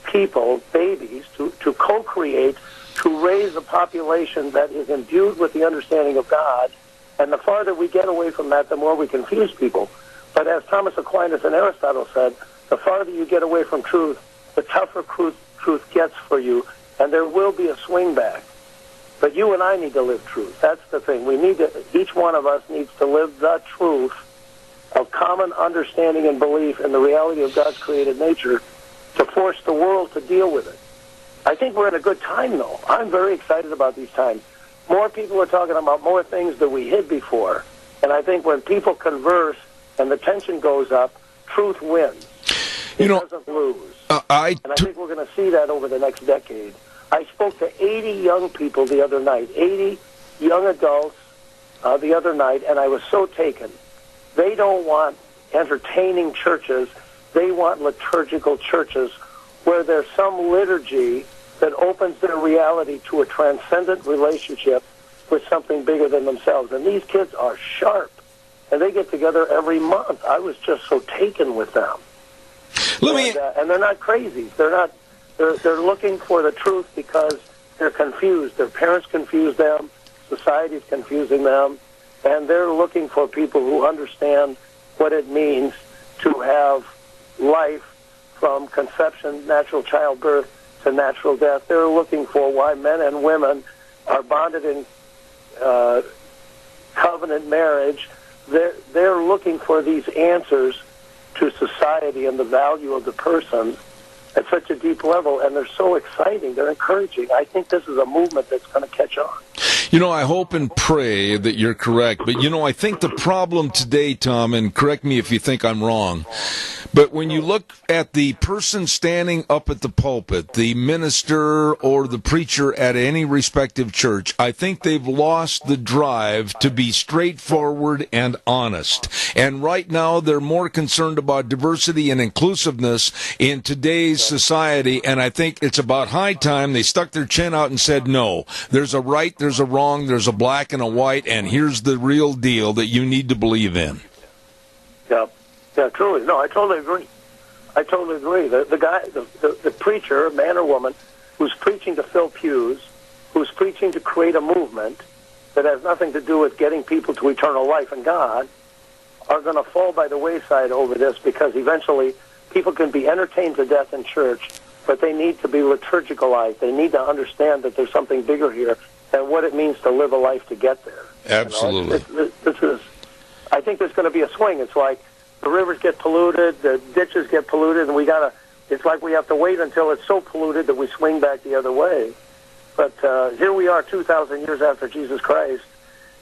people, babies, to co-create, to raise a population that is imbued with the understanding of God. And the farther we get away from that, the more we confuse people. But as Thomas Aquinas and Aristotle said, the farther you get away from truth, the tougher truth gets for you, and there will be a swing back. But you and I need to live truth. That's the thing. Each one of us needs to live the truth of common understanding and belief in the reality of God's created nature to force the world to deal with it. I think we're in a good time, though. I'm very excited about these times. More people are talking about more things that we hid before. And I think when people converse and the tension goes up, truth wins. It doesn't lose. And I think we're going to see that over the next decade. I spoke to 80 young people the other night, 80 young adults the other night, and I was so taken. They don't want entertaining churches. They want liturgical churches where there's some liturgy that opens their reality to a transcendent relationship with something bigger than themselves. And these kids are sharp, and they get together every month. I was just so taken with them. And they're not crazy. They're looking for the truth because they're confused. Their parents confuse them. Society's confusing them. And they're looking for people who understand what it means to have life from conception, natural childbirth, to natural death. They're looking for why men and women are bonded in covenant marriage. They're looking for these answers to society and the value of the person at such a deep level, and they're so exciting. They're encouraging. I think this is a movement that's going to catch on. I hope and pray that you're correct. But, I think the problem today, Tom, and correct me if you think I'm wrong, but when you look at the person standing up at the pulpit, the minister or the preacher at any respective church, I think they've lost the drive to be straightforward and honest. And right now, they're more concerned about diversity and inclusiveness in today's society, and I think it's about high time they stuck their chin out and said, no, there's a right, there's a wrong, there's a black and a white, and here's the real deal that you need to believe in. Yeah, truly. No, I totally agree. The guy, the preacher, man or woman, who's preaching to fill pews, who's preaching to create a movement that has nothing to do with getting people to eternal life and God, are going to fall by the wayside over this, because eventually people can be entertained to death in church, but they need to be liturgicalized. They need to understand that there's something bigger here and what it means to live a life to get there. Absolutely. I think there's going to be a swing. It's like the rivers get polluted, the ditches get polluted, and it's like we have to wait until it's so polluted that we swing back the other way. But here we are 2,000 years after Jesus Christ,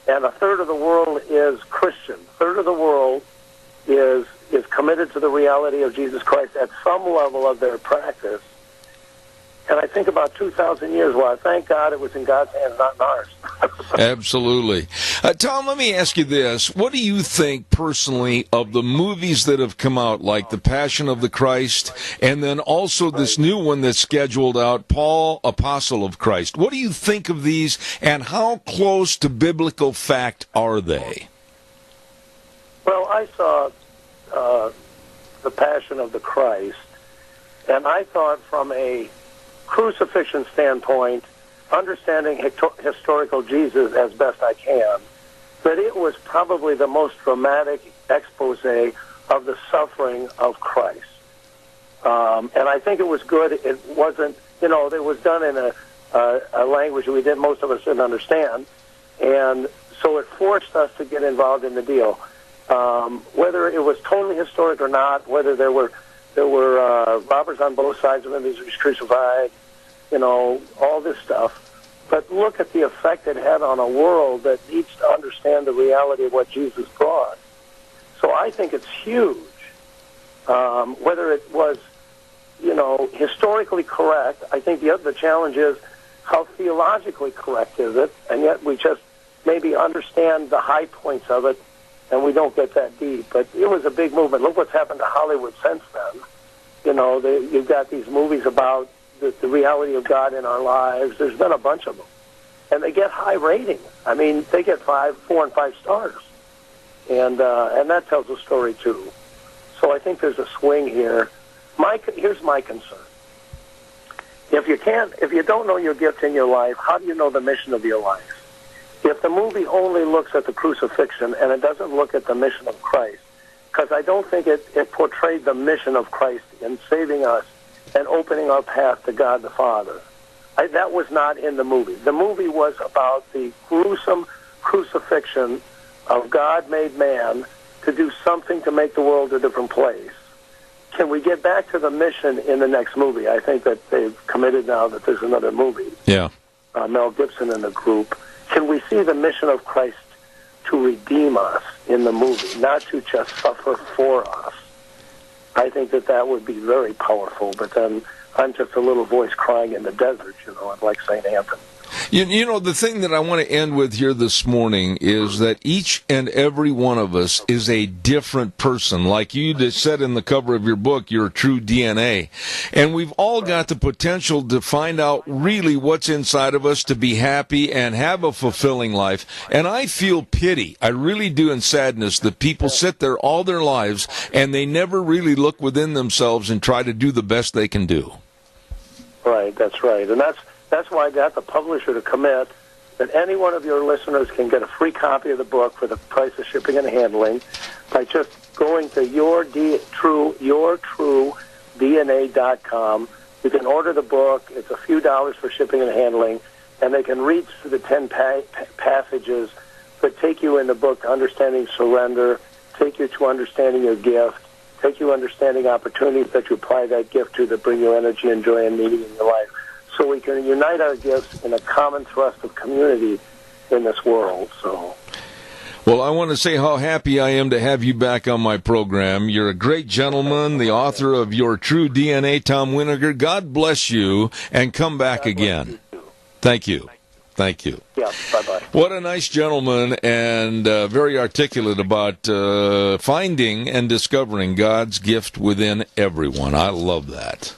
and a third of the world is Christian. A third of the world is committed to the reality of Jesus Christ at some level of their practice. And I think about 2,000 years, well, thank God it was in God's hands, not in ours. Absolutely. Tom, let me ask you this. What do you think personally of the movies that have come out, like The Passion of the Christ, and then also this new one that's scheduled out, Paul, Apostle of Christ? What do you think of these, and how close to biblical fact are they? Well, I saw The Passion of the Christ, and I thought from a crucifixion standpoint, understanding historical Jesus as best I can, that it was probably the most dramatic expose of the suffering of Christ. And I think it was good. It wasn't, it was done in a language that most of us didn't understand, and so it forced us to get involved in the deal. Whether it was totally historic or not, whether there were robbers on both sides of him as he was crucified, all this stuff. But look at the effect it had on a world that needs to understand the reality of what Jesus brought. So I think it's huge. Whether it was, historically correct, I think the challenge is how theologically correct is it, and yet we just maybe understand the high points of it, and we don't get that deep. But it was a big movement. Look what's happened to Hollywood since then. You've got these movies about the reality of God in our lives. There's been a bunch of them. And they get high ratings. I mean, they get 4 and 5 stars. And that tells a story, too. So I think there's a swing here. Here's my concern. If you don't know your gift in your life, how do you know the mission of your life? If the movie only looks at the crucifixion and it doesn't look at the mission of Christ, because I don't think it portrayed the mission of Christ in saving us and opening our path to God the Father. That was not in the movie. The movie was about the gruesome crucifixion of God made man to do something to make the world a different place. Can we get back to the mission in the next movie? I think that they've committed now that there's another movie. Yeah. Mel Gibson and the group. Can we see the mission of Christ to redeem us in the movie, not to just suffer for us? I think that would be very powerful. But then I'm just a little voice crying in the desert, I'm like St. Anthony. You know, the thing that I want to end with here this morning is that each and every one of us is a different person. Like you just said in the cover of your book, your true DNA. And we've all got the potential to find out really what's inside of us to be happy and have a fulfilling life. And I feel pity, I really do, and sadness that people sit there all their lives and they never really look within themselves and try to do the best they can do. Right, that's right. And that's why I got the publisher to commit that any one of your listeners can get a free copy of the book for the price of shipping and handling by just going to yourtruedna.com. You can order the book. It's a few dollars for shipping and handling, and they can read through the 10 passages that take you in the book to understanding surrender, take you to understanding your gift, take you understanding opportunities that you apply that gift to that bring you energy and joy and meaning in your life. So we can unite our gifts in a common thrust of community in this world. So, well, I want to say how happy I am to have you back on my program. You're a great gentleman, the author of Your True DNA, Tom Winiger. God bless you, and come back again. Thank you. Thank you. Yeah, bye-bye. What a nice gentleman, and very articulate about finding and discovering God's gift within everyone. I love that.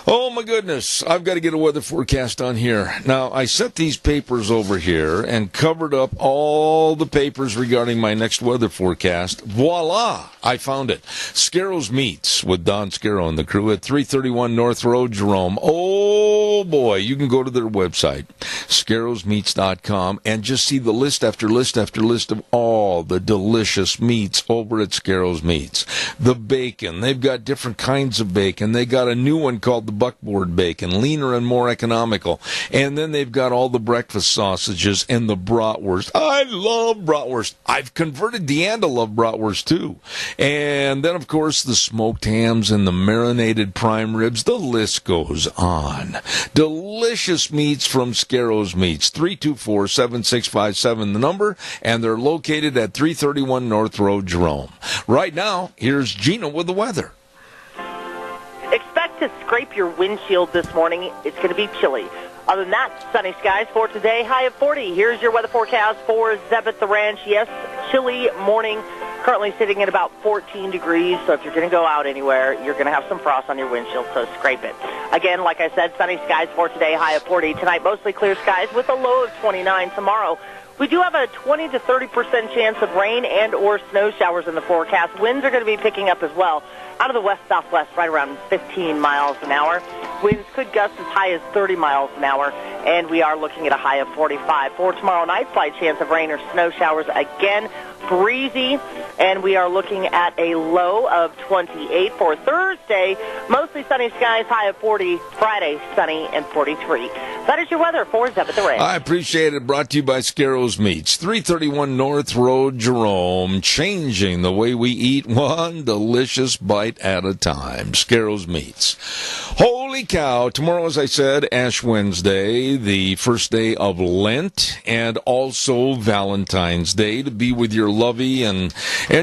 Oh, my goodness. I've got to get a weather forecast on here. Now, I set these papers over here and covered up all the papers regarding my next weather forecast. Voila! I found it. Scarro's Meats with Don Scarrow and the crew at 331 North Road, Jerome. Oh, boy. You can go to their website, scarrowsmeats.com, and just see the list after list after list of all the delicious meats over at Scarro's Meats. The bacon. They've got different kinds of bacon. They got a new one called the buckboard bacon, leaner and more economical. And then they've got all the breakfast sausages and the bratwurst. I love bratwurst. I've converted Deanne to love bratwurst too. And then, of course, the smoked hams and the marinated prime ribs. The list goes on. Delicious meats from Scarro's Meats. 324-7657, the number, and they're located at 331 North Road, Jerome. Right now, here's Gina with the weather. Expect to scrape your windshield this morning. It's going to be chilly. Other than that, sunny skies for today, high of 40. Here's your weather forecast for Zeb at the Ranch. Yes, chilly morning, currently sitting at about 14 degrees. So if you're going to go out anywhere, you're going to have some frost on your windshield, so scrape it. Again, like I said, sunny skies for today, high of 40. Tonight, mostly clear skies with a low of 29. Tomorrow, we do have a 20 to 30% chance of rain and or snow showers in the forecast. Winds are going to be picking up as well. Out of the west-southwest, right around 15 miles an hour. Winds could gust as high as 30 miles an hour, and we are looking at a high of 45. For tomorrow night, slight chance of rain or snow showers again. Breezy, and we are looking at a low of 28. For Thursday, mostly sunny skies, high of 40. Friday, sunny and 43. That is your weather for Zeb at the Ranch. I appreciate it. Brought to you by Scarro's Meats, 331 North Road, Jerome. Changing the way we eat, one delicious bite at a time. Scarro's Meats. Holy cow. Tomorrow, as I said, Ash Wednesday, the first day of Lent, and also Valentine's Day, to be with your lovey and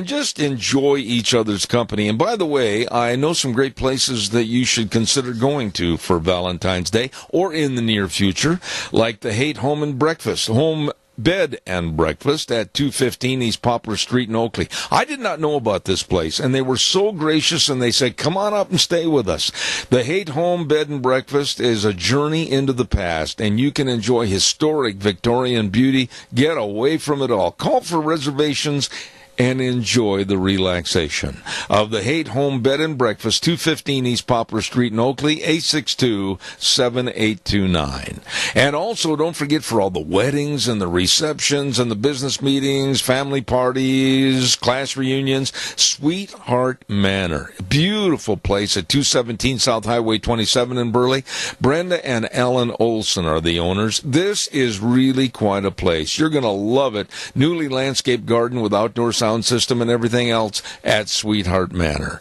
just enjoy each other's company. And by the way, I know some great places that you should consider going to for Valentine's Day or in the near future, like the Haight Home and Breakfast, Home Bed and Breakfast at 215 East Poplar Street in Oakley. I did not know about this place, and they were so gracious, and they said, come on up and stay with us. The Haight Home Bed and Breakfast is a journey into the past, and you can enjoy historic Victorian beauty. Get away from it all. Call for reservations and enjoy the relaxation of the Haight Home Bed and Breakfast, 215 East Poplar Street in Oakley, 862-7829. And also, don't forget, for all the weddings and the receptions and the business meetings, family parties, class reunions, Sweetheart Manor. Beautiful place at 217 South Highway 27 in Burley. Brenda and Ellen Olson are the owners. This is really quite a place. You're going to love it. Newly landscaped garden with outdoor sound sound system and everything else at Sweetheart Manor.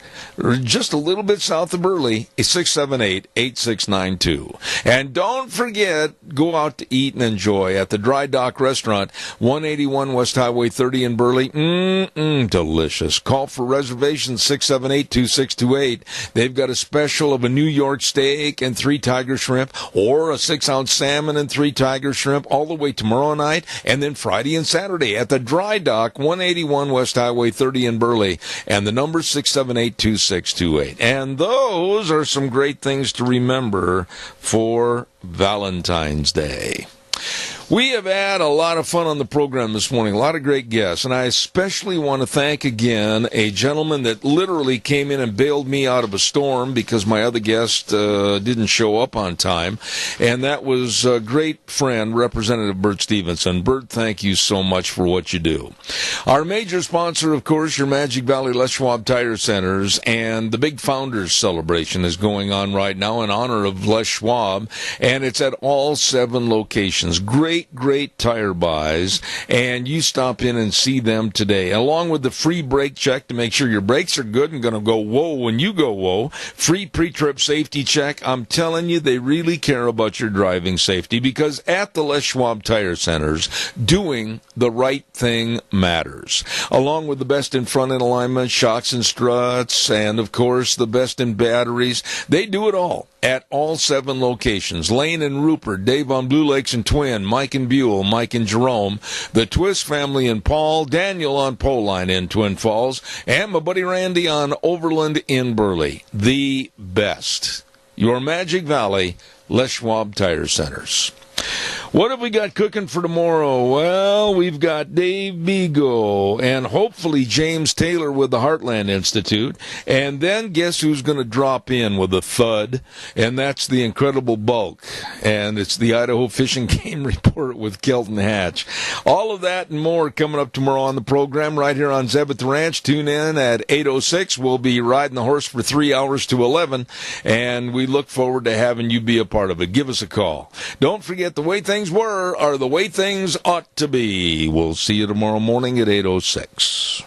Just a little bit south of Burley, 678-8692. And don't forget, go out to eat and enjoy at the Dry Dock Restaurant, 181 West Highway 30 in Burley. Delicious. Call for reservations, 678-2628. They've got a special of a New York steak and 3 tiger shrimp, or a 6-ounce salmon and 3 tiger shrimp, all the way tomorrow night, and then Friday and Saturday at the Dry Dock, 181 West Highway 30 in Burley, and the number 678-2628. And those are some great things to remember for Valentine's Day. We have had a lot of fun on the program this morning, a lot of great guests, and I especially want to thank again a gentleman that literally came in and bailed me out of a storm because my other guest didn't show up on time, and that was a great friend, Representative Bert Stevenson. Bert, thank you so much for what you do. Our major sponsor, of course, your Magic Valley Les Schwab Tire Centers, and the big Founders Celebration is going on right now in honor of Les Schwab, and it's at all 7 locations. Great tire buys, and you stop in and see them today, along with the free brake check to make sure your brakes are good and going to go whoa when you go whoa. Free pre-trip safety check. I'm telling you, they really care about your driving safety, because at the Les Schwab Tire Centers, doing the right thing matters. Along with the best in front-end alignment, shocks and struts, and of course the best in batteries, they do it all at all 7 locations. Lane and Rupert, Dave on Blue Lakes and Twin, Mike and Buell, Mike and Jerome, the Twist family in Paul, Daniel on Poline in Twin Falls, and my buddy Randy on Overland in Burley. The best. Your Magic Valley Les Schwab Tire Centers. What have we got cooking for tomorrow? Well, we've got Dave Bigo and hopefully James Taylor with the Heartland Institute. And then guess who's going to drop in with a thud? And that's the Incredible Bulk. And it's the Idaho Fishing Game Report with Kelton Hatch. All of that and more coming up tomorrow on the program right here on Zeb at the Ranch. Tune in at 8:06. We'll be riding the horse for 3 hours to 11. And we look forward to having you be a part of it. Give us a call. Don't forget, the way things were are the way things ought to be. We'll see you tomorrow morning at 8:06.